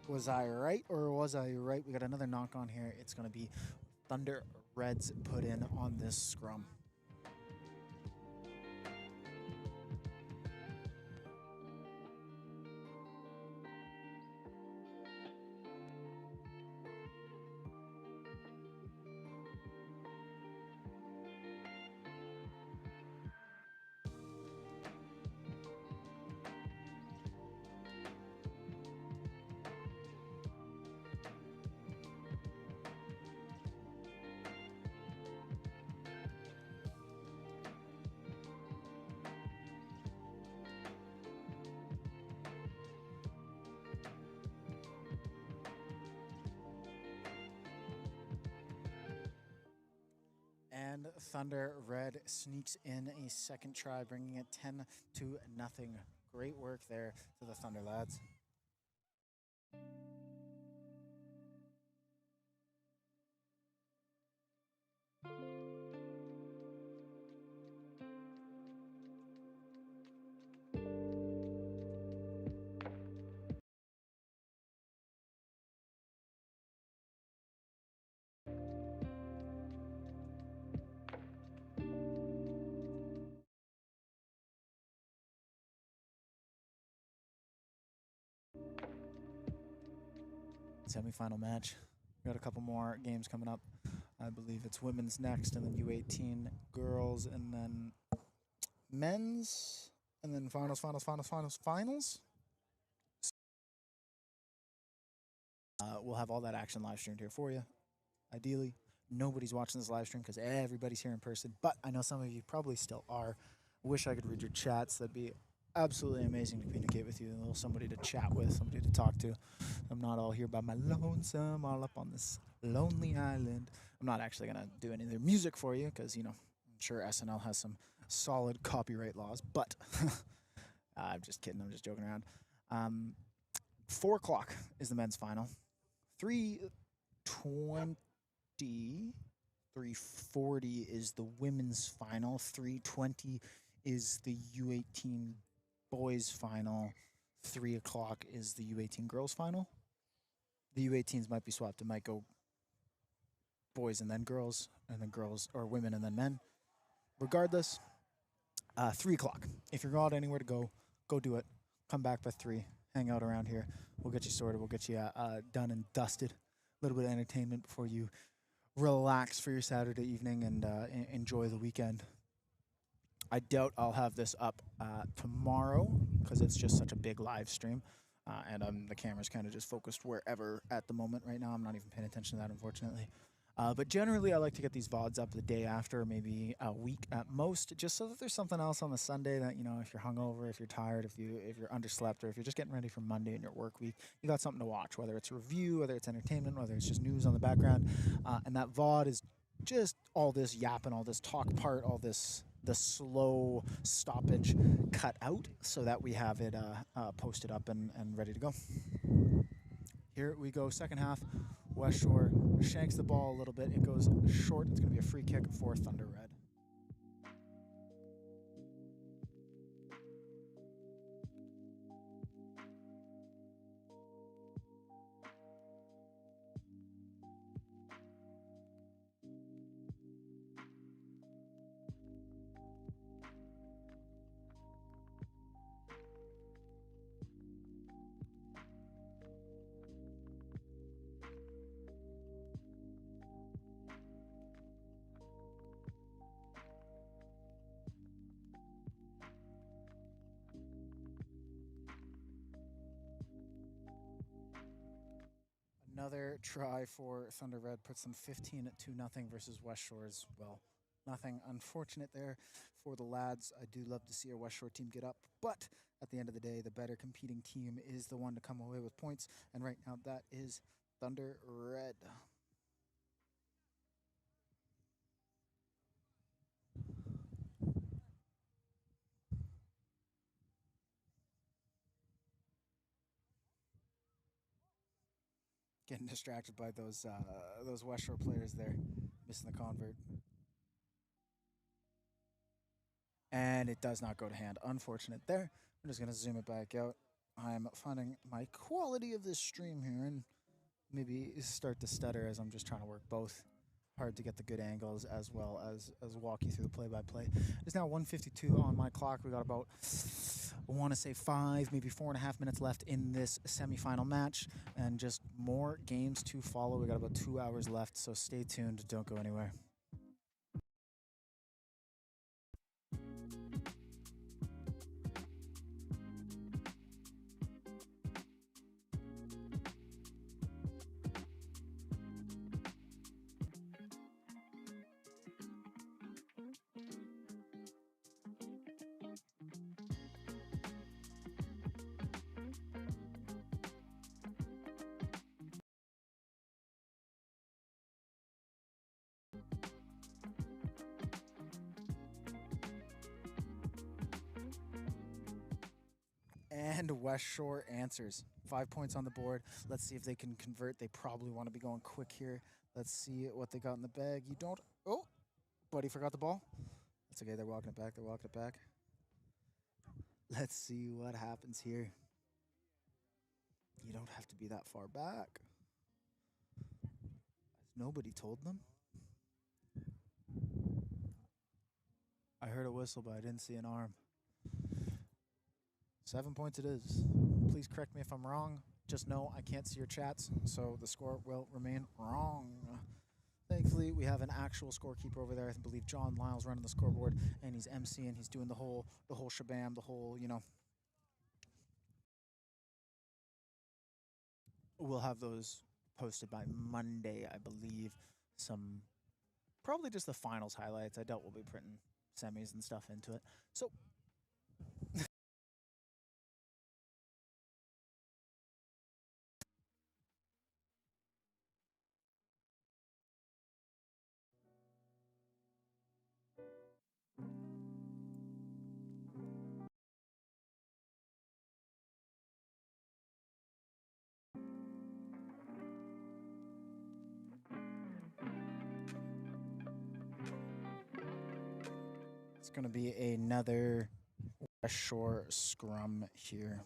Was I right or was I right? We got another knock on here. It's going to be Thunder Reds put in on this scrum. And Thunder Red sneaks in a second try, bringing it 10-0. Great work there to the Thunder lads. Semi-final match. We got a couple more games coming up. I believe it's women's next, and then U18 girls, and then men's, and then finals. We'll have all that action live streamed here for you. Ideally, nobody's watching this live stream because everybody's here in person, but I know some of you probably still are. Wish I could read your chats. That'd be absolutely amazing to communicate with you. A little somebody to chat with, somebody to talk to. I'm not all here by my lonesome, all up on this lonely island. I'm not actually going to do any of their music for you because, you know, I'm sure SNL has some solid copyright laws, but I'm just kidding. I'm just joking around. 4 o'clock is the men's final. 3:20, 3:40 is the women's final. 3:20 is the U18 boys final. 3 o'clock is the U18 girls final. The U18s might be swapped. It might go boys and then girls or women and then men. Regardless, 3 o'clock. If you're not anywhere to go, go do it. Come back by 3. Hang out around here. We'll get you sorted. We'll get you done and dusted. A little bit of entertainment before you relax for your Saturday evening and enjoy the weekend. I doubt I'll have this up tomorrow because it's just such a big live stream. And the camera's kind of just focused wherever at the moment right now. I'm not even paying attention to that, unfortunately. But generally, I like to get these VODs up the day after, maybe a week at most, just so that there's something else on the Sunday that, you know, if you're hungover, if you're tired, if you're underslept, or if you're just getting ready for Monday in your work week, you got something to watch, whether it's a review, whether it's entertainment, whether it's just news on the background. And that VOD is just all this yapping, all this talk part, all this the slow stoppage cut out so that we have it posted up and ready to go. Here we go, second half. West Shore shanks the ball a little bit. It goes short. It's going to be a free kick for Thunder Red. Another try for Thunder Red puts them 15-0 versus West Shores. Well, nothing unfortunate there for the lads. I do love to see our West Shore team get up, but at the end of the day, the better competing team is the one to come away with points, and right now that is Thunder Red. Getting distracted by those West Shore players there, missing the convert. And it does not go to hand. Unfortunate there. I'm just going to zoom it back out. I'm finding my quality of this stream here and maybe start to stutter as I'm just trying to work both. Hard to get the good angles as well as walk you through the play-by-play. It's now 1:52 on my clock. We got about, I want to say 5, maybe 4.5 minutes left in this semifinal match, and just more games to follow. We got about 2 hours left, so stay tuned. Don't go anywhere. And West Shore answers. 5 points on the board. Let's see if they can convert. They probably want to be going quick here. Let's see what they got in the bag. You don't. Oh, buddy forgot the ball. That's okay. They're walking it back. They're walking it back. Let's see what happens here. You don't have to be that far back. Has nobody told them? I heard a whistle, but I didn't see an arm. 7 points it is. Please correct me if I'm wrong. Just know I can't see your chats, so the score will remain wrong. Thankfully, we have an actual scorekeeper over there. I believe John Lyle's running the scoreboard, and he's emceeing. He's doing the whole shabam, the whole, you know. We'll have those posted by Monday, I believe. Some, probably just the finals highlights. I doubt we'll be printing semis and stuff into it. So it's going to be another West Shore scrum here.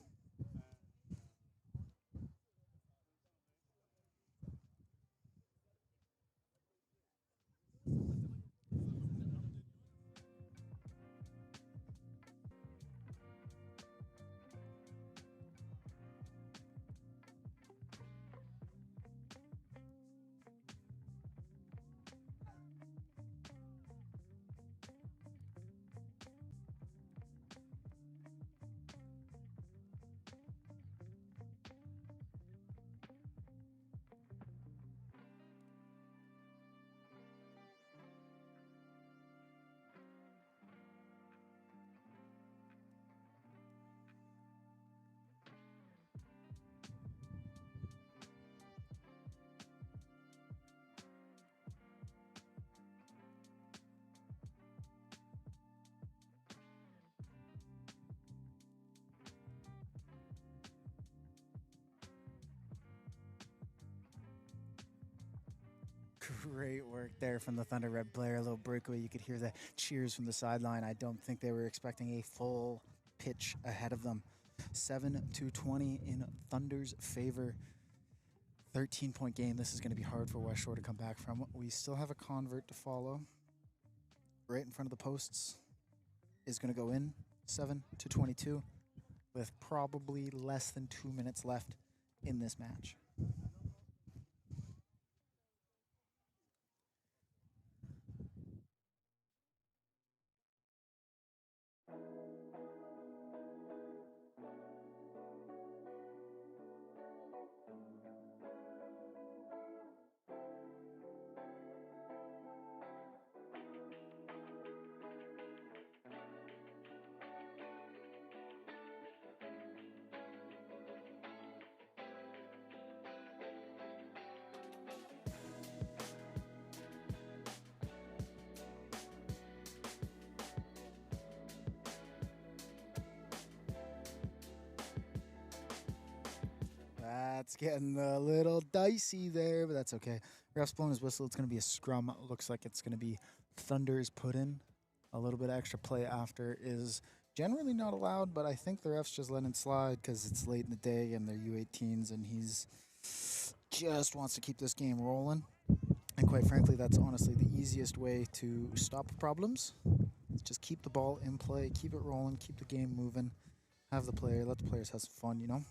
Great work there from the Thunder Red player. A little breakaway. You could hear the cheers from the sideline. I don't think they were expecting a full pitch ahead of them. 7-20 in Thunder's favor. 13-point game. This is going to be hard for West Shore to come back from. We still have a convert to follow. Right in front of the posts is going to go in. 7-22 with probably less than 2 minutes left in this match. That's getting a little dicey there, but that's okay. Ref's blowing his whistle. It's going to be a scrum. Looks like it's going to be Thunder is put in. A little bit of extra play after is generally not allowed, but I think the ref's just letting it slide because it's late in the day and they're U18s and he's just wants to keep this game rolling. And quite frankly, that's honestly the easiest way to stop problems. Just keep the ball in play, keep it rolling, keep the game moving, let the players have some fun, you know?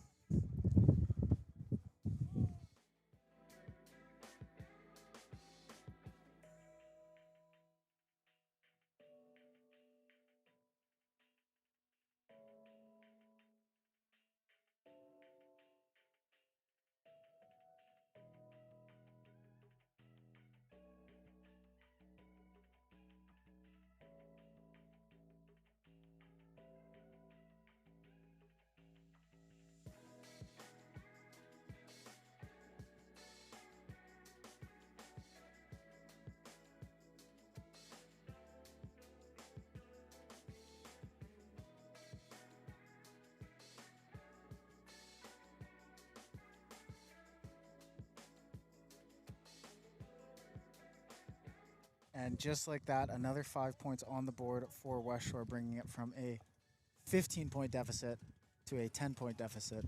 And just like that, another 5 points on the board for West Shore, bringing it from a 15-point deficit to a 10-point deficit.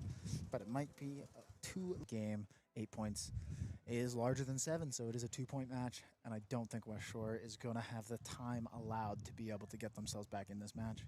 But it might be a 2 game. 8 points is larger than 7, so it is a 2-point match. And I don't think West Shore is going to have the time allowed to be able to get themselves back in this match.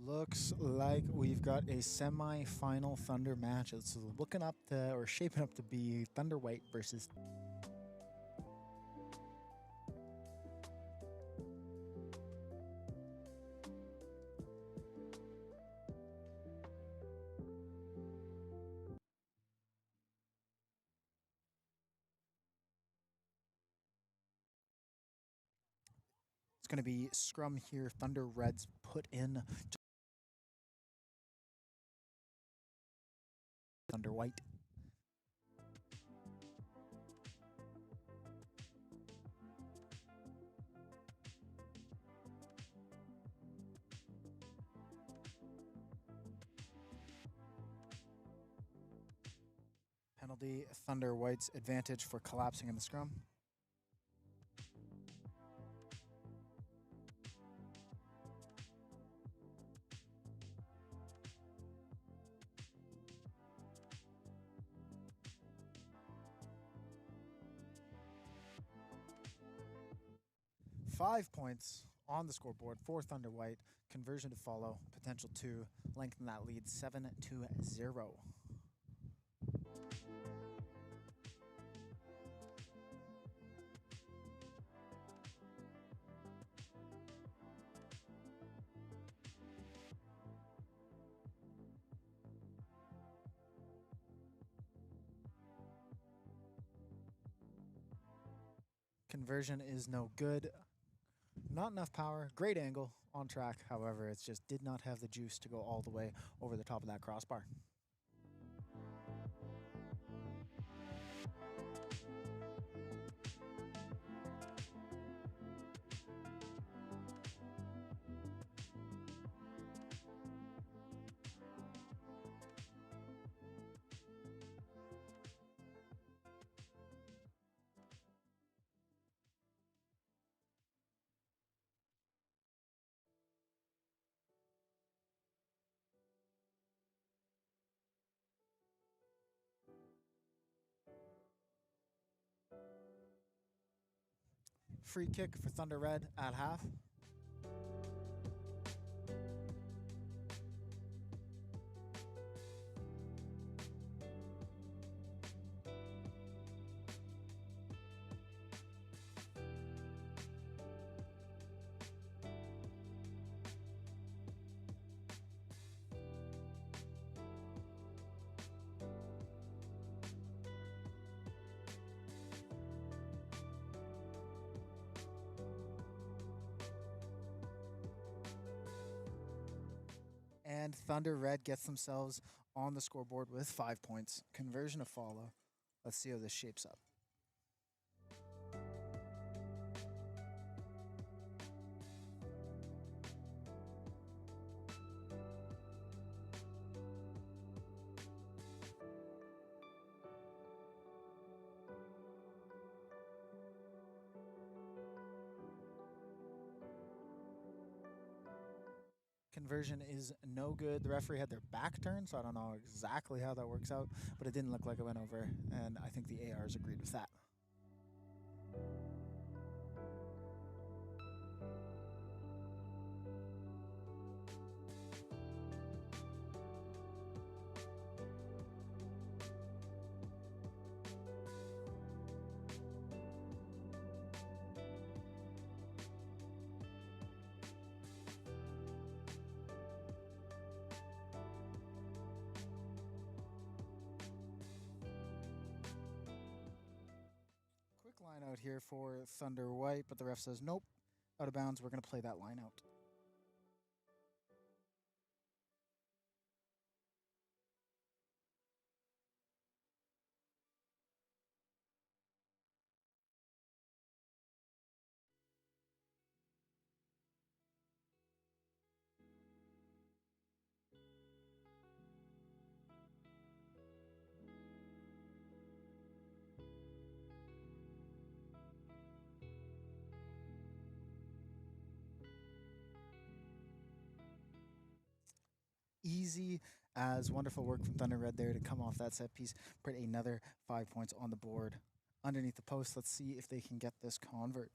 Looks like we've got a semi-final Thunder match. It's looking up to, or shaping up to be, Thunder White versus it's going to be scrum here. Thunder Reds put in Thunder White. Penalty, Thunder White's advantage for collapsing in the scrum. Five points on the scoreboard for Thunder White. Conversion to follow. Potential to lengthen that lead 7-0. Conversion is no good. Not enough power. Great angle on track. However, it just did not have the juice to go all the way over the top of that crossbar. Free kick for Thunder Red at half. And Thunder Red gets themselves on the scoreboard with 5 points. Conversion to follow. Let's see how this shapes up. Conversion is no good. The referee had their back turned, so I don't know exactly how that works out, but it didn't look like it went over, and I think the ARs agreed with that. Quick line out here for Thunder White, but the ref says nope, out of bounds. We're going to play that line out. Easy as wonderful work from Thunder Red there to come off that set piece, put another 5 points on the board. Underneath the post, let's see if they can get this convert.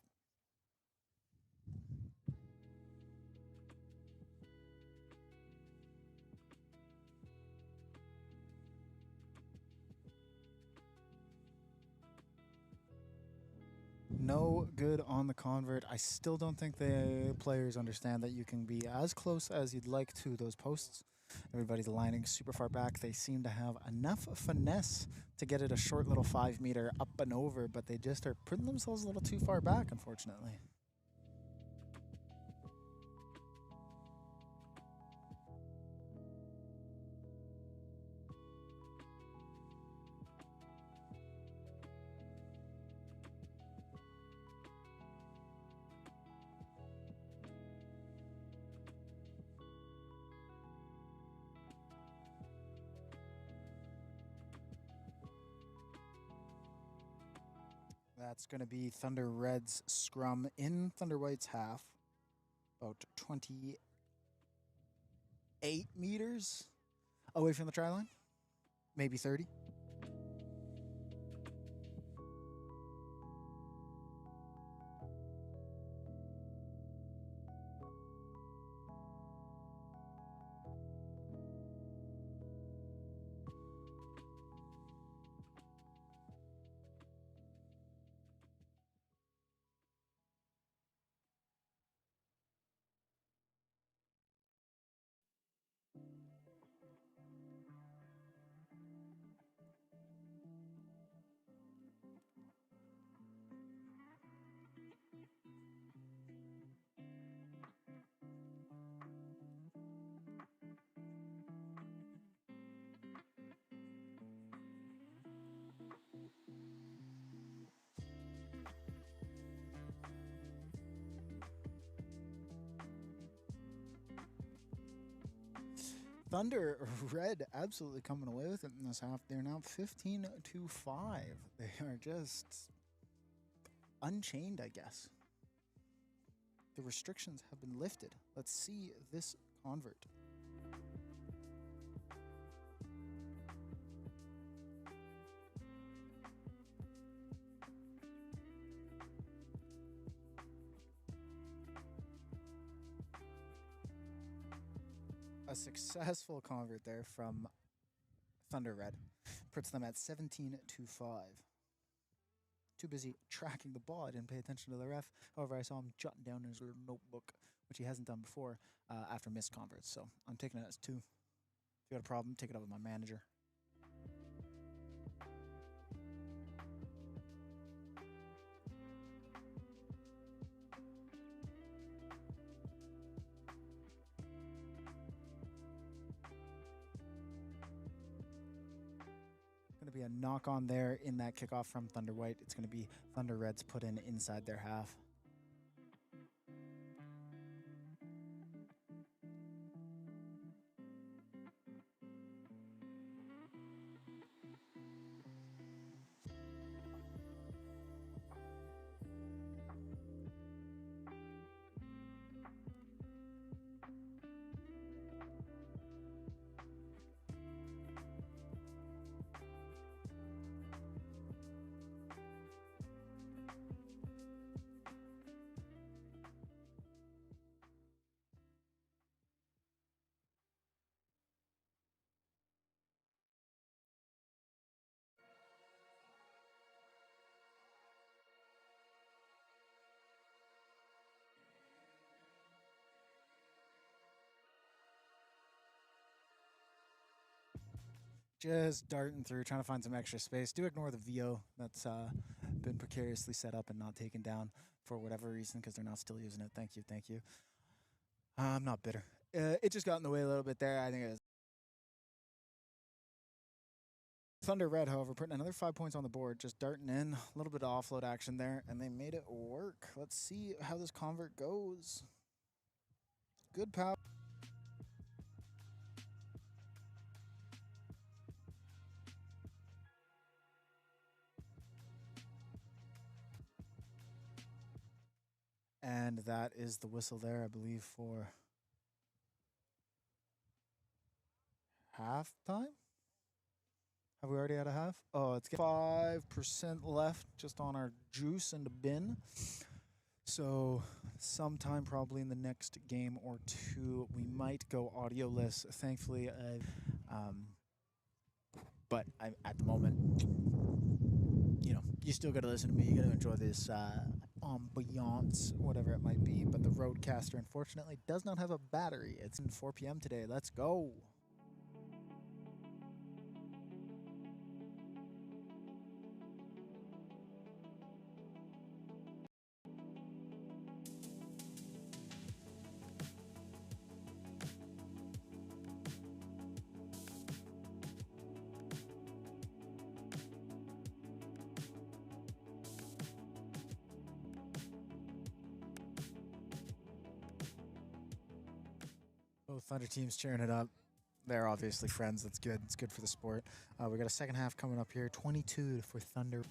No good on the convert. I still don't think the players understand that you can be as close as you'd like to those posts. Everybody's lining super far back. They seem to have enough finesse to get it a short little 5 meter up and over, but they just are putting themselves a little too far back, unfortunately. That's going to be Thunder Red's scrum in Thunder White's half. About 28 meters away from the try line. Maybe 30. Thunder Red absolutely coming away with it in this half. They're now 15-5. They are just unchained, I guess. The restrictions have been lifted. Let's see this convert. A successful convert there from Thunder Red puts them at 17-5. Too busy tracking the ball. I didn't pay attention to the ref. However, I saw him jotting down in his little notebook, which he hasn't done before after missed converts. So I'm taking it as 2. If you got a problem, take it up with my manager. Going to be a knock on there in that kickoff from Thunder White. It's going to be Thunder Reds put in inside their half. Just darting through, trying to find some extra space. Do ignore the VO that's been precariously set up and not taken down for whatever reason because they're not still using it. Thank you, thank you. I'm not bitter. It just got in the way a little bit there. I think it was Thunder Red, however, putting another 5 points on the board, just darting in, a little bit of offload action there, and they made it work. Let's see how this convert goes. Good power. And that is the whistle there, I believe, for halftime. Have we already had a half? Oh, it's 5% left just on our juice in the bin. So sometime probably in the next game or two, we might go audioless. Thankfully, but at the moment, you know, you still got to listen to me. You got to enjoy this ambiance, whatever it might be. But the Roadcaster, unfortunately, does not have a battery. It's in 4 p.m. today. Let's go. Both Thunder teams cheering it up. They're obviously friends. That's good. It's good for the sport. We got a second half coming up here. 22 for Thunder.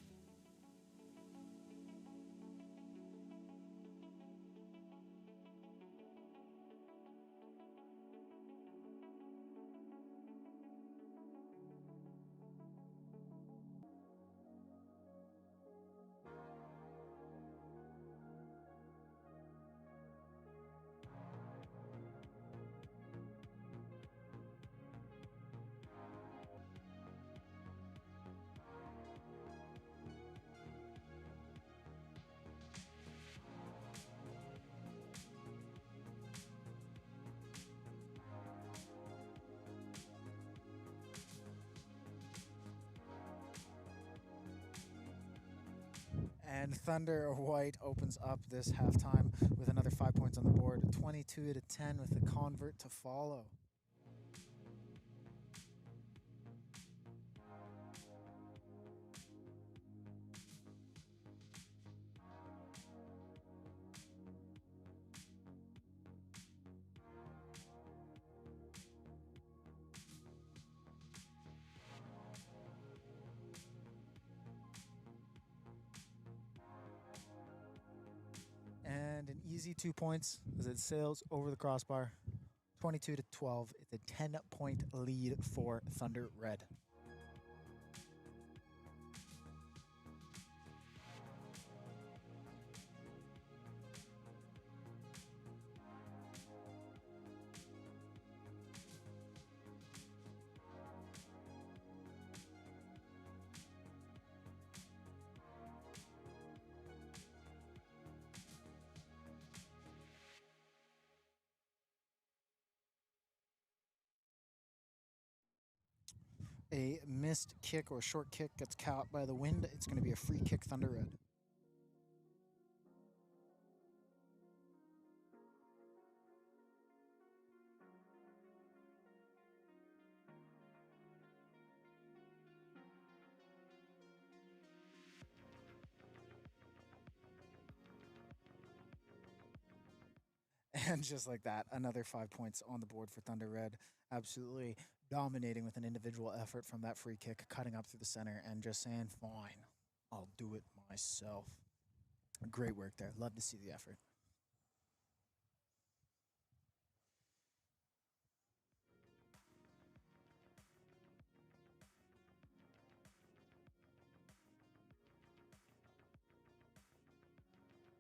And Thunder White opens up this halftime with another 5 points on the board, 22-10 with the convert to follow. Easy 2 points as it sails over the crossbar. 22 to 12. It's a 10-point lead for Thunder Red. A missed kick or short kick gets caught by the wind. It's going to be a free kick, Thunder Red. And just like that, another 5 points on the board for Thunder Red. Absolutely dominating with an individual effort from that free kick, cutting up through the center and just saying, fine, I'll do it myself. Great work there. Love to see the effort.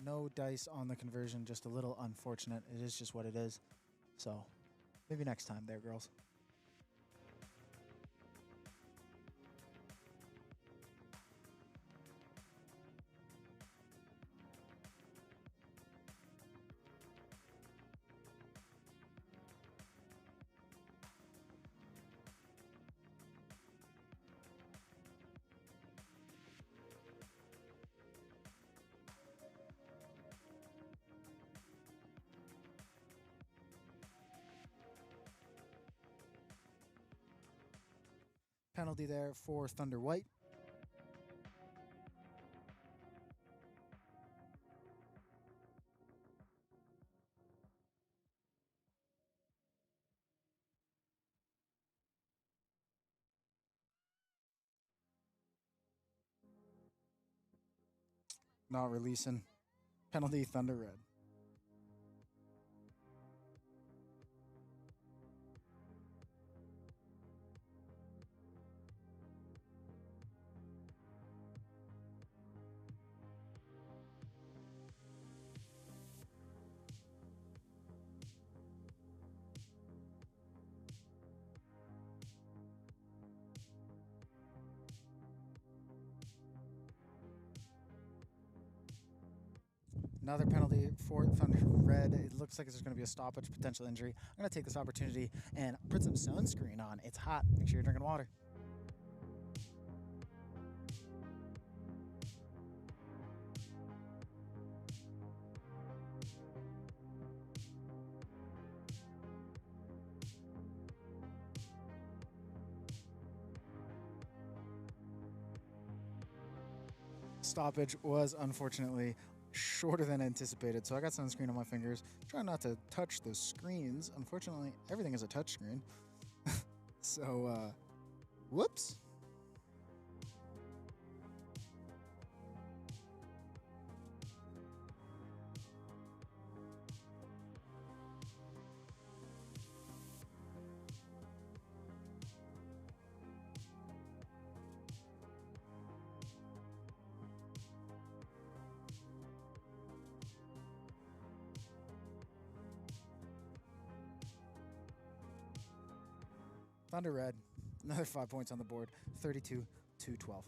No dice on the conversion, just a little unfortunate. It is just what it is. So maybe next time there, girls. Penalty there for Thunder White. Not releasing. Penalty, Thunder Red. Another penalty for Thunder Red. It looks like there's going to be a stoppage, potential injury. I'm going to take this opportunity and put some sunscreen on. It's hot. Make sure you're drinking water. Stoppage was unfortunately shorter than anticipated, so I got sunscreen on my fingers. Trying not to touch the screens. Unfortunately, everything is a touch screen. So, whoops. Thunder Red, another 5 points on the board, 32 to 12.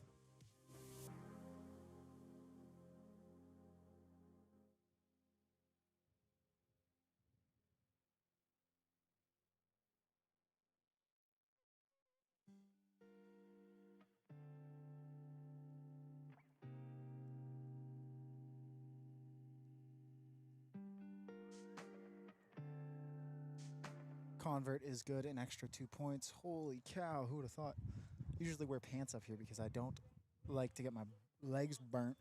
Convert is good, an extra 2 points. Holy cow, who would have thought? Usually wear pants up here because I don't like to get my legs burnt.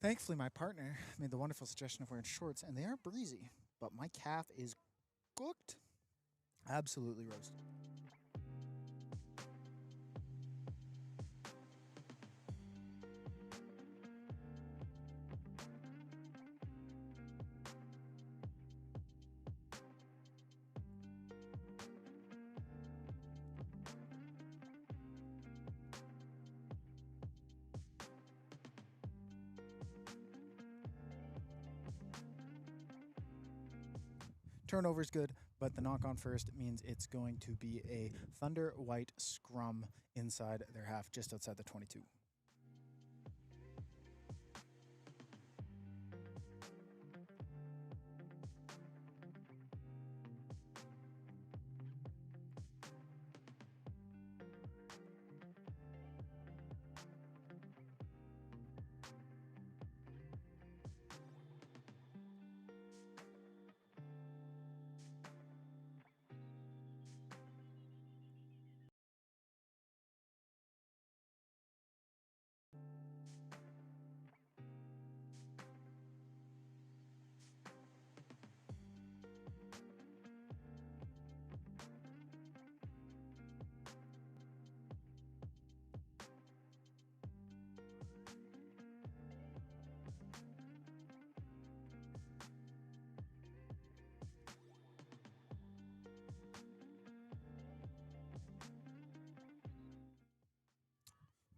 Thankfully, my partner made the wonderful suggestion of wearing shorts, and they are breezy, but my calf is cooked. Absolutely roasted. Turnover's good, but the knock on first means it's going to be a Thunder White scrum inside their half, just outside the 22.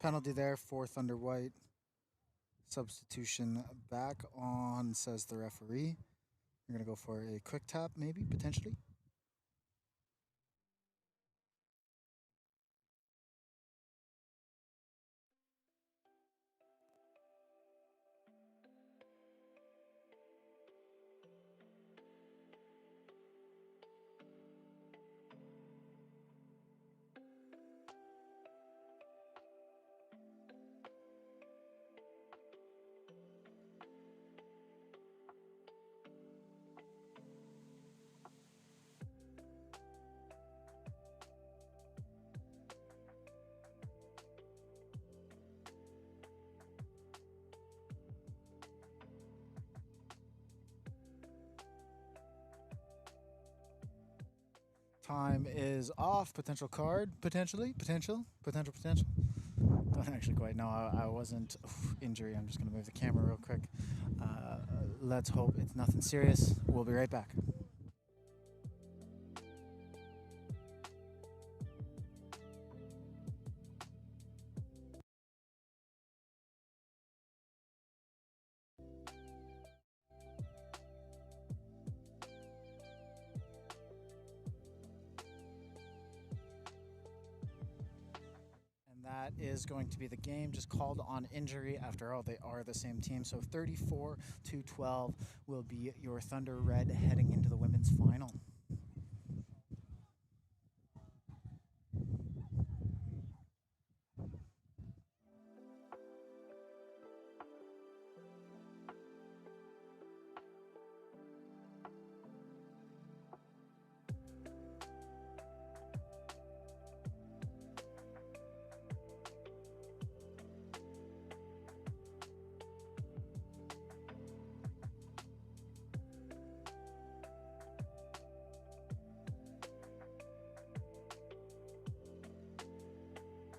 Penalty there for Thunder White. Substitution back on, says the referee. We're going to go for a quick tap, maybe, potentially. Time is off. Potential card, potentially. Potential. Don't actually quite know. I wasn't. Injury. I'm just going to move the camera real quick. Let's hope it's nothing serious. We'll be right back. That is going to be the game, just called on injury. After all, they are the same team. So 34-12 will be your Thunder Red heading into the women's final.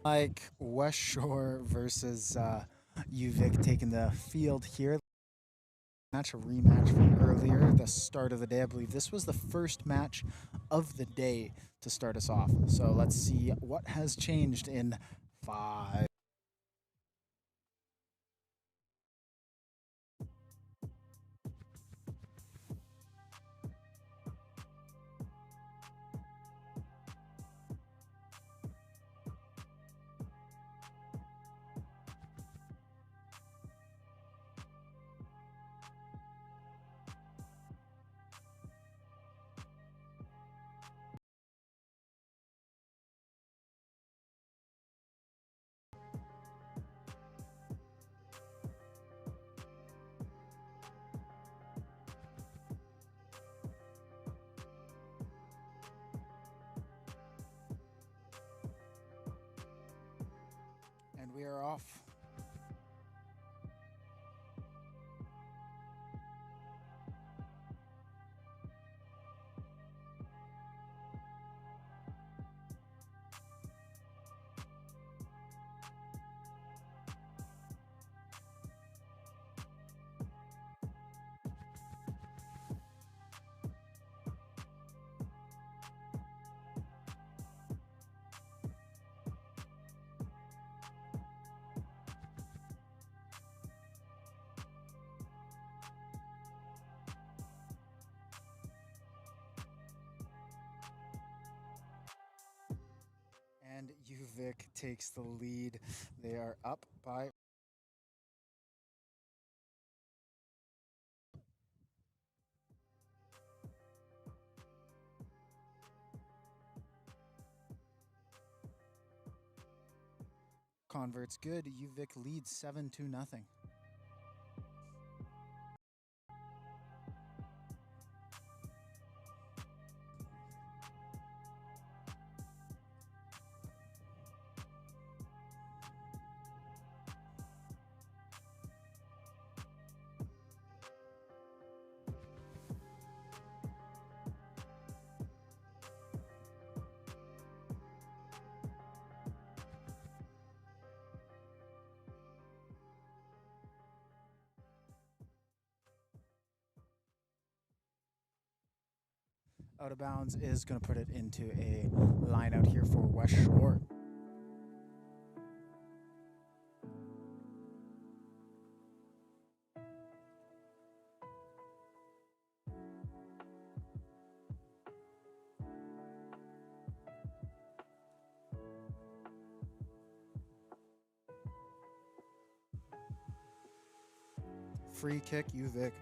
Like West Shore versus UVic taking the field here. Match, a rematch from earlier, the start of the day. I believe this was the first match of the day to start us off. So let's see what has changed in 5. And we are off. UVic takes the lead. They are up by converts good. UVic leads 7-0. Out of bounds is going to put it into a line out here for West Shore. Free kick, UVic.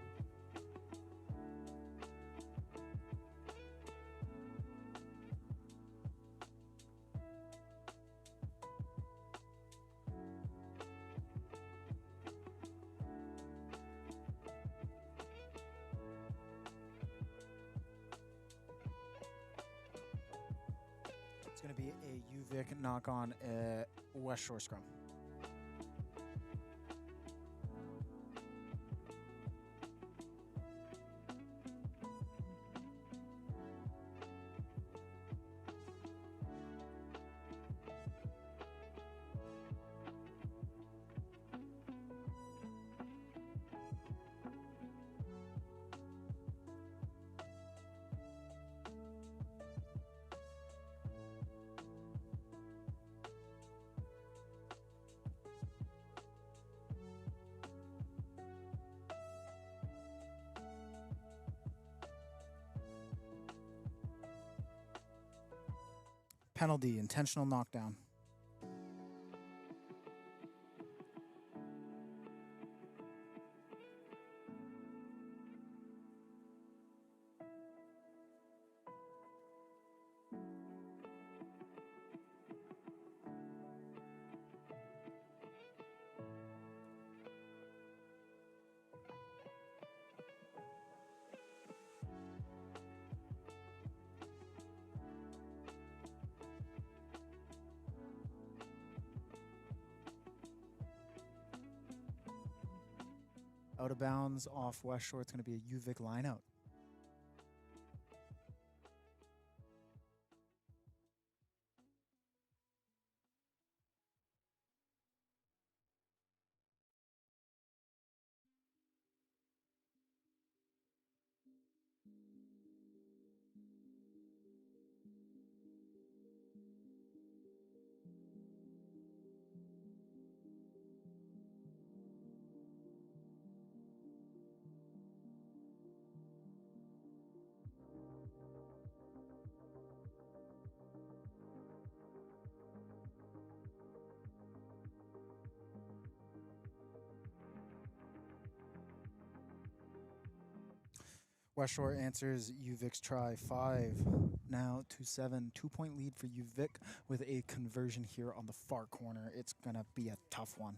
It's going to be a UVic knock on West Shore scrum. Penalty, intentional knockdown. Out of bounds off West Shore. It's going to be a UVic line out. West Shore answers UVic's try 5 now to 7. 2-point lead for UVic with a conversion here on the far corner. It's going to be a tough one.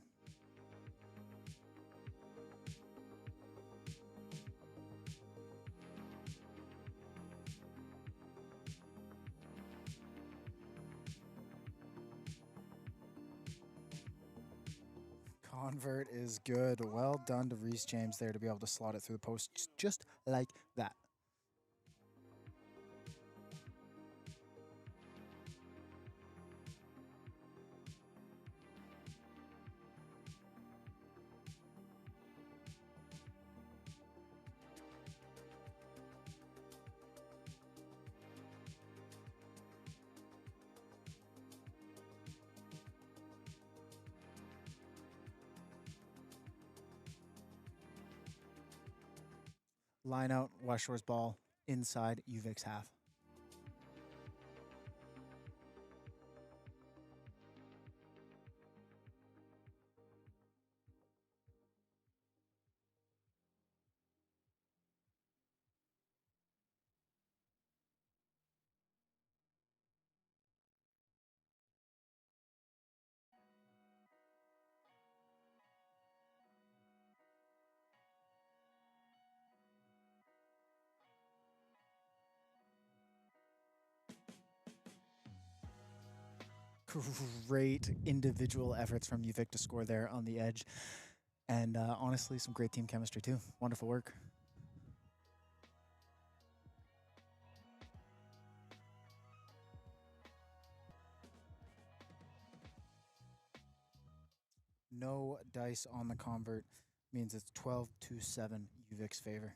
Convert is good. Well done to Reese James there to be able to slot it through the post just like that. Line out, West Shore's ball inside UVic's half. Great individual efforts from UVic to score there on the edge. And honestly, some great team chemistry too. Wonderful work. No dice on the convert means it's 12-7 UVic's favor.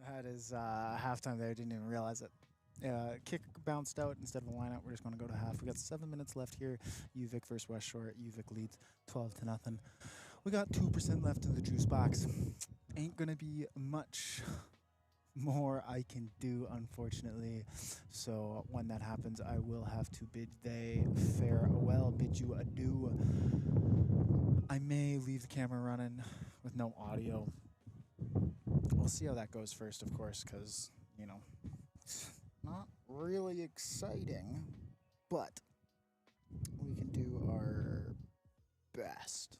Had his halftime there. Didn't even realize it. Kick bounced out instead of a lineout. We're just going to go to half. We got 7 minutes left here. UVic versus West Shore. UVic leads 12-0. We got 2% left in the juice box. Ain't going to be much more I can do, unfortunately. So when that happens, I will have to bid they farewell, bid you adieu. I may leave the camera running with no audio. We'll see how that goes first, of course, because, you know, it's not really exciting, but we can do our best.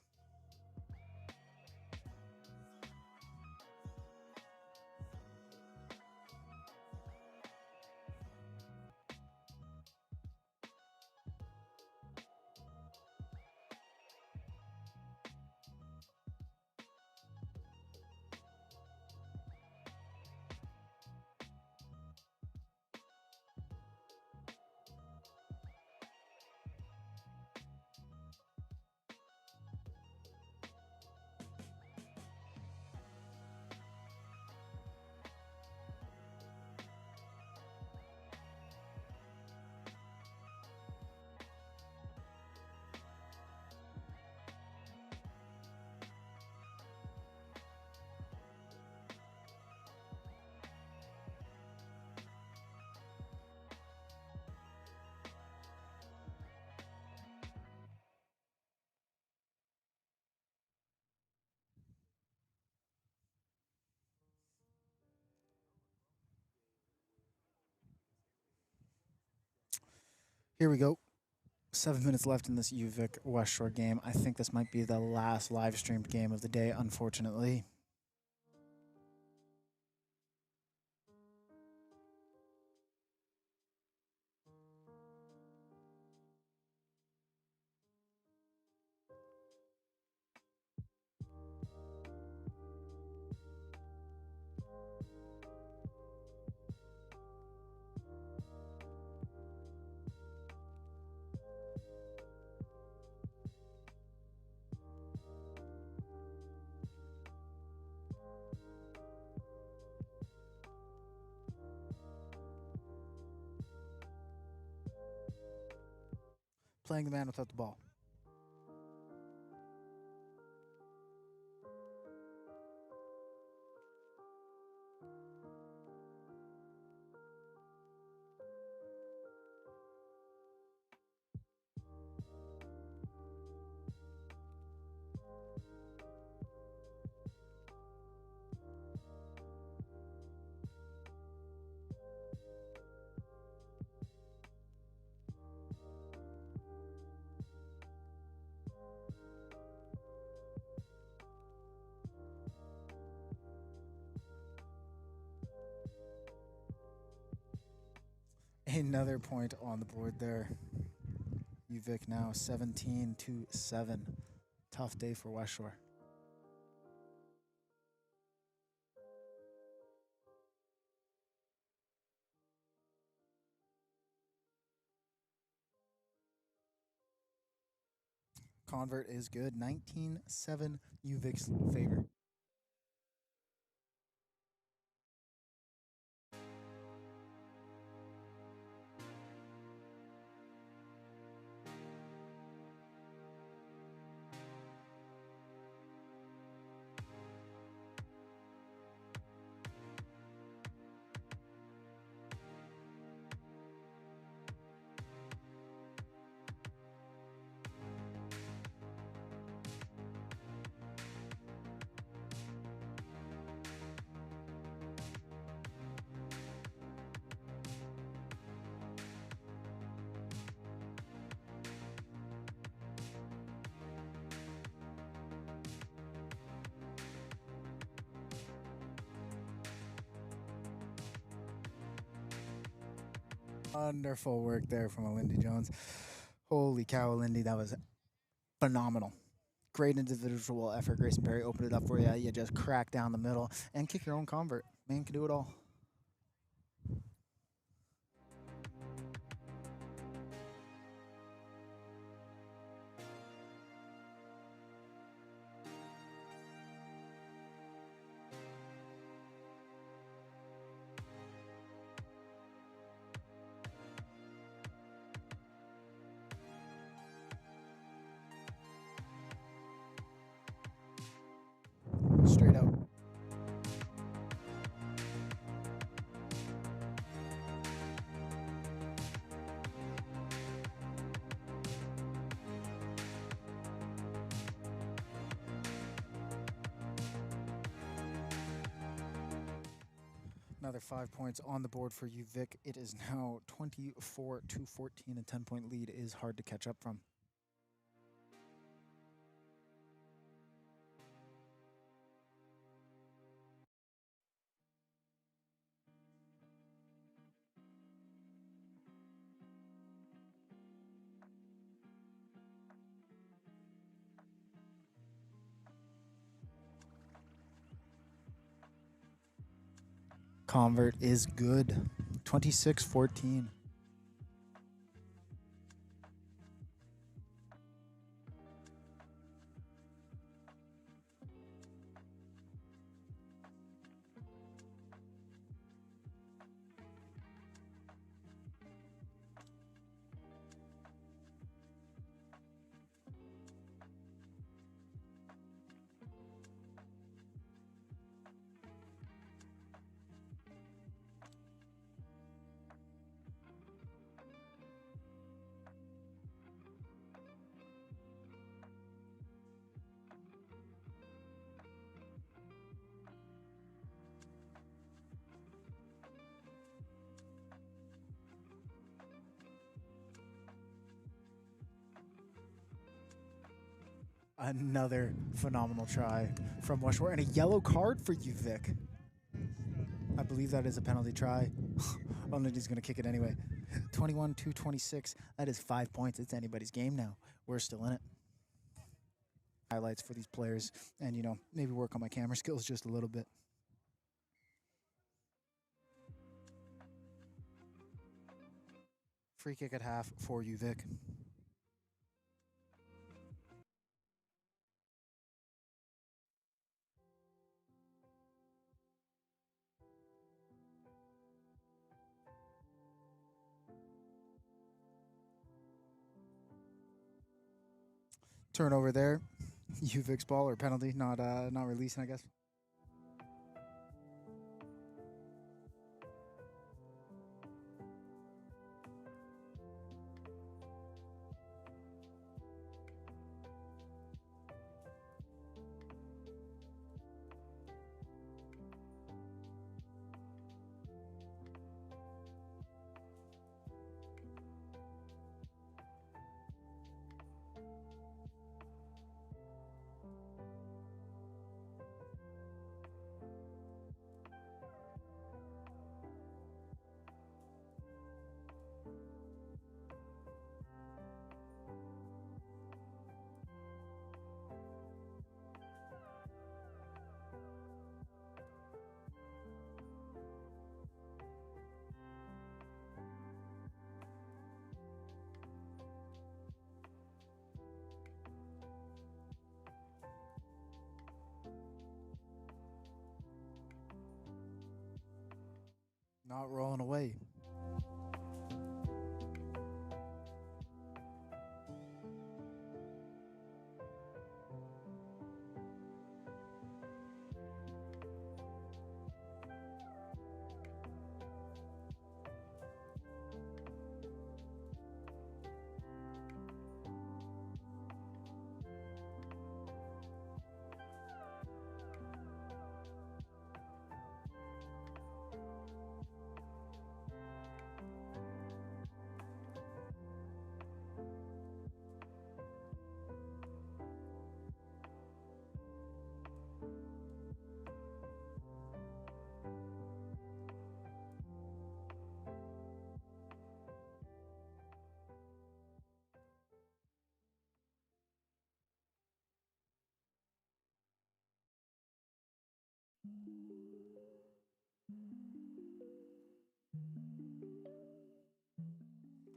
Here we go. 7 minutes left in this UVic West Shore game. I think this might be the last live streamed game of the day, unfortunately. Playing the man without the ball. Another point on the board there. UVic now 17-7. Tough day for West Shore. Convert is good. 19-7 UVic's favor. Wonderful work there from Lindy Jones. Holy cow, Lindy, that was phenomenal. Great individual effort. Grayson Perry opened it up for you. You just crack down the middle and kick your own convert. Man can do it all. Straight out. Another 5 points on the board for you, Vic. It is now 24-14. A 10-point lead is hard to catch up from. Convert is good. 26-14. Another phenomenal try from West Shore, and a yellow card for you, Vic. I believe that is a penalty try. Lindy's going to kick it anyway. 21-26. That is 5 points. It's anybody's game now. We're still in it. Highlights for these players, and, you know, maybe work on my camera skills just a little bit. Free kick at half for you, Vic. Turnover there. Uvic's ball, or penalty, not releasing, I guess. Not rolling away.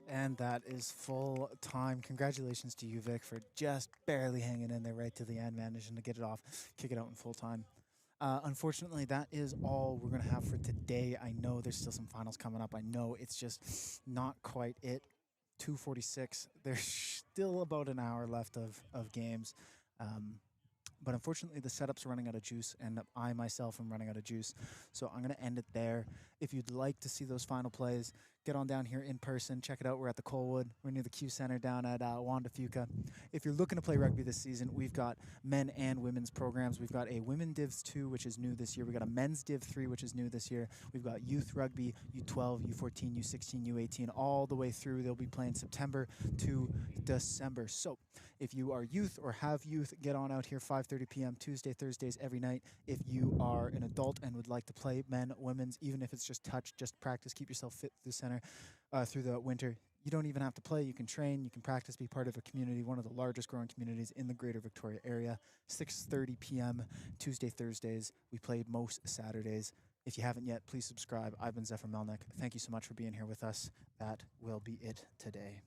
And that is full time. Congratulations to you, Vic, for just barely hanging in there right to the end, managing to get it off, kick it out in full time. Unfortunately, that is all we're going to have for today. I know there's still some finals coming up. I know it's just not quite it. 2:46. There's still about an hour left of games. But unfortunately, the setup's running out of juice, and I myself am running out of juice. So I'm going to end it there. If you'd like to see those final plays, get on down here in person. Check it out. We're at the Colwood. We're near the Q Center down at Wanda Fuca. If you're looking to play rugby this season, we've got men and women's programs. We've got a Women Divs 2, which is new this year. We've got a Men's Div 3, which is new this year. We've got Youth Rugby, U12, U14, U16, U18, all the way through. They'll be playing September to December. So if you are youth or have youth, get on out here 5:30 p.m. Tuesday, Thursdays, every night. If you are an adult and would like to play men, women's, even if it's just touch, just practice, keep yourself fit through center, through the winter. You don't even have to play. You can train. You can practice. Be part of a community, one of the largest growing communities in the Greater Victoria area. 6:30 p.m. Tuesday, Thursdays. We play most Saturdays. If you haven't yet, please subscribe. I've been Zephyr Melnick. Thank you so much for being here with us. That will be it today.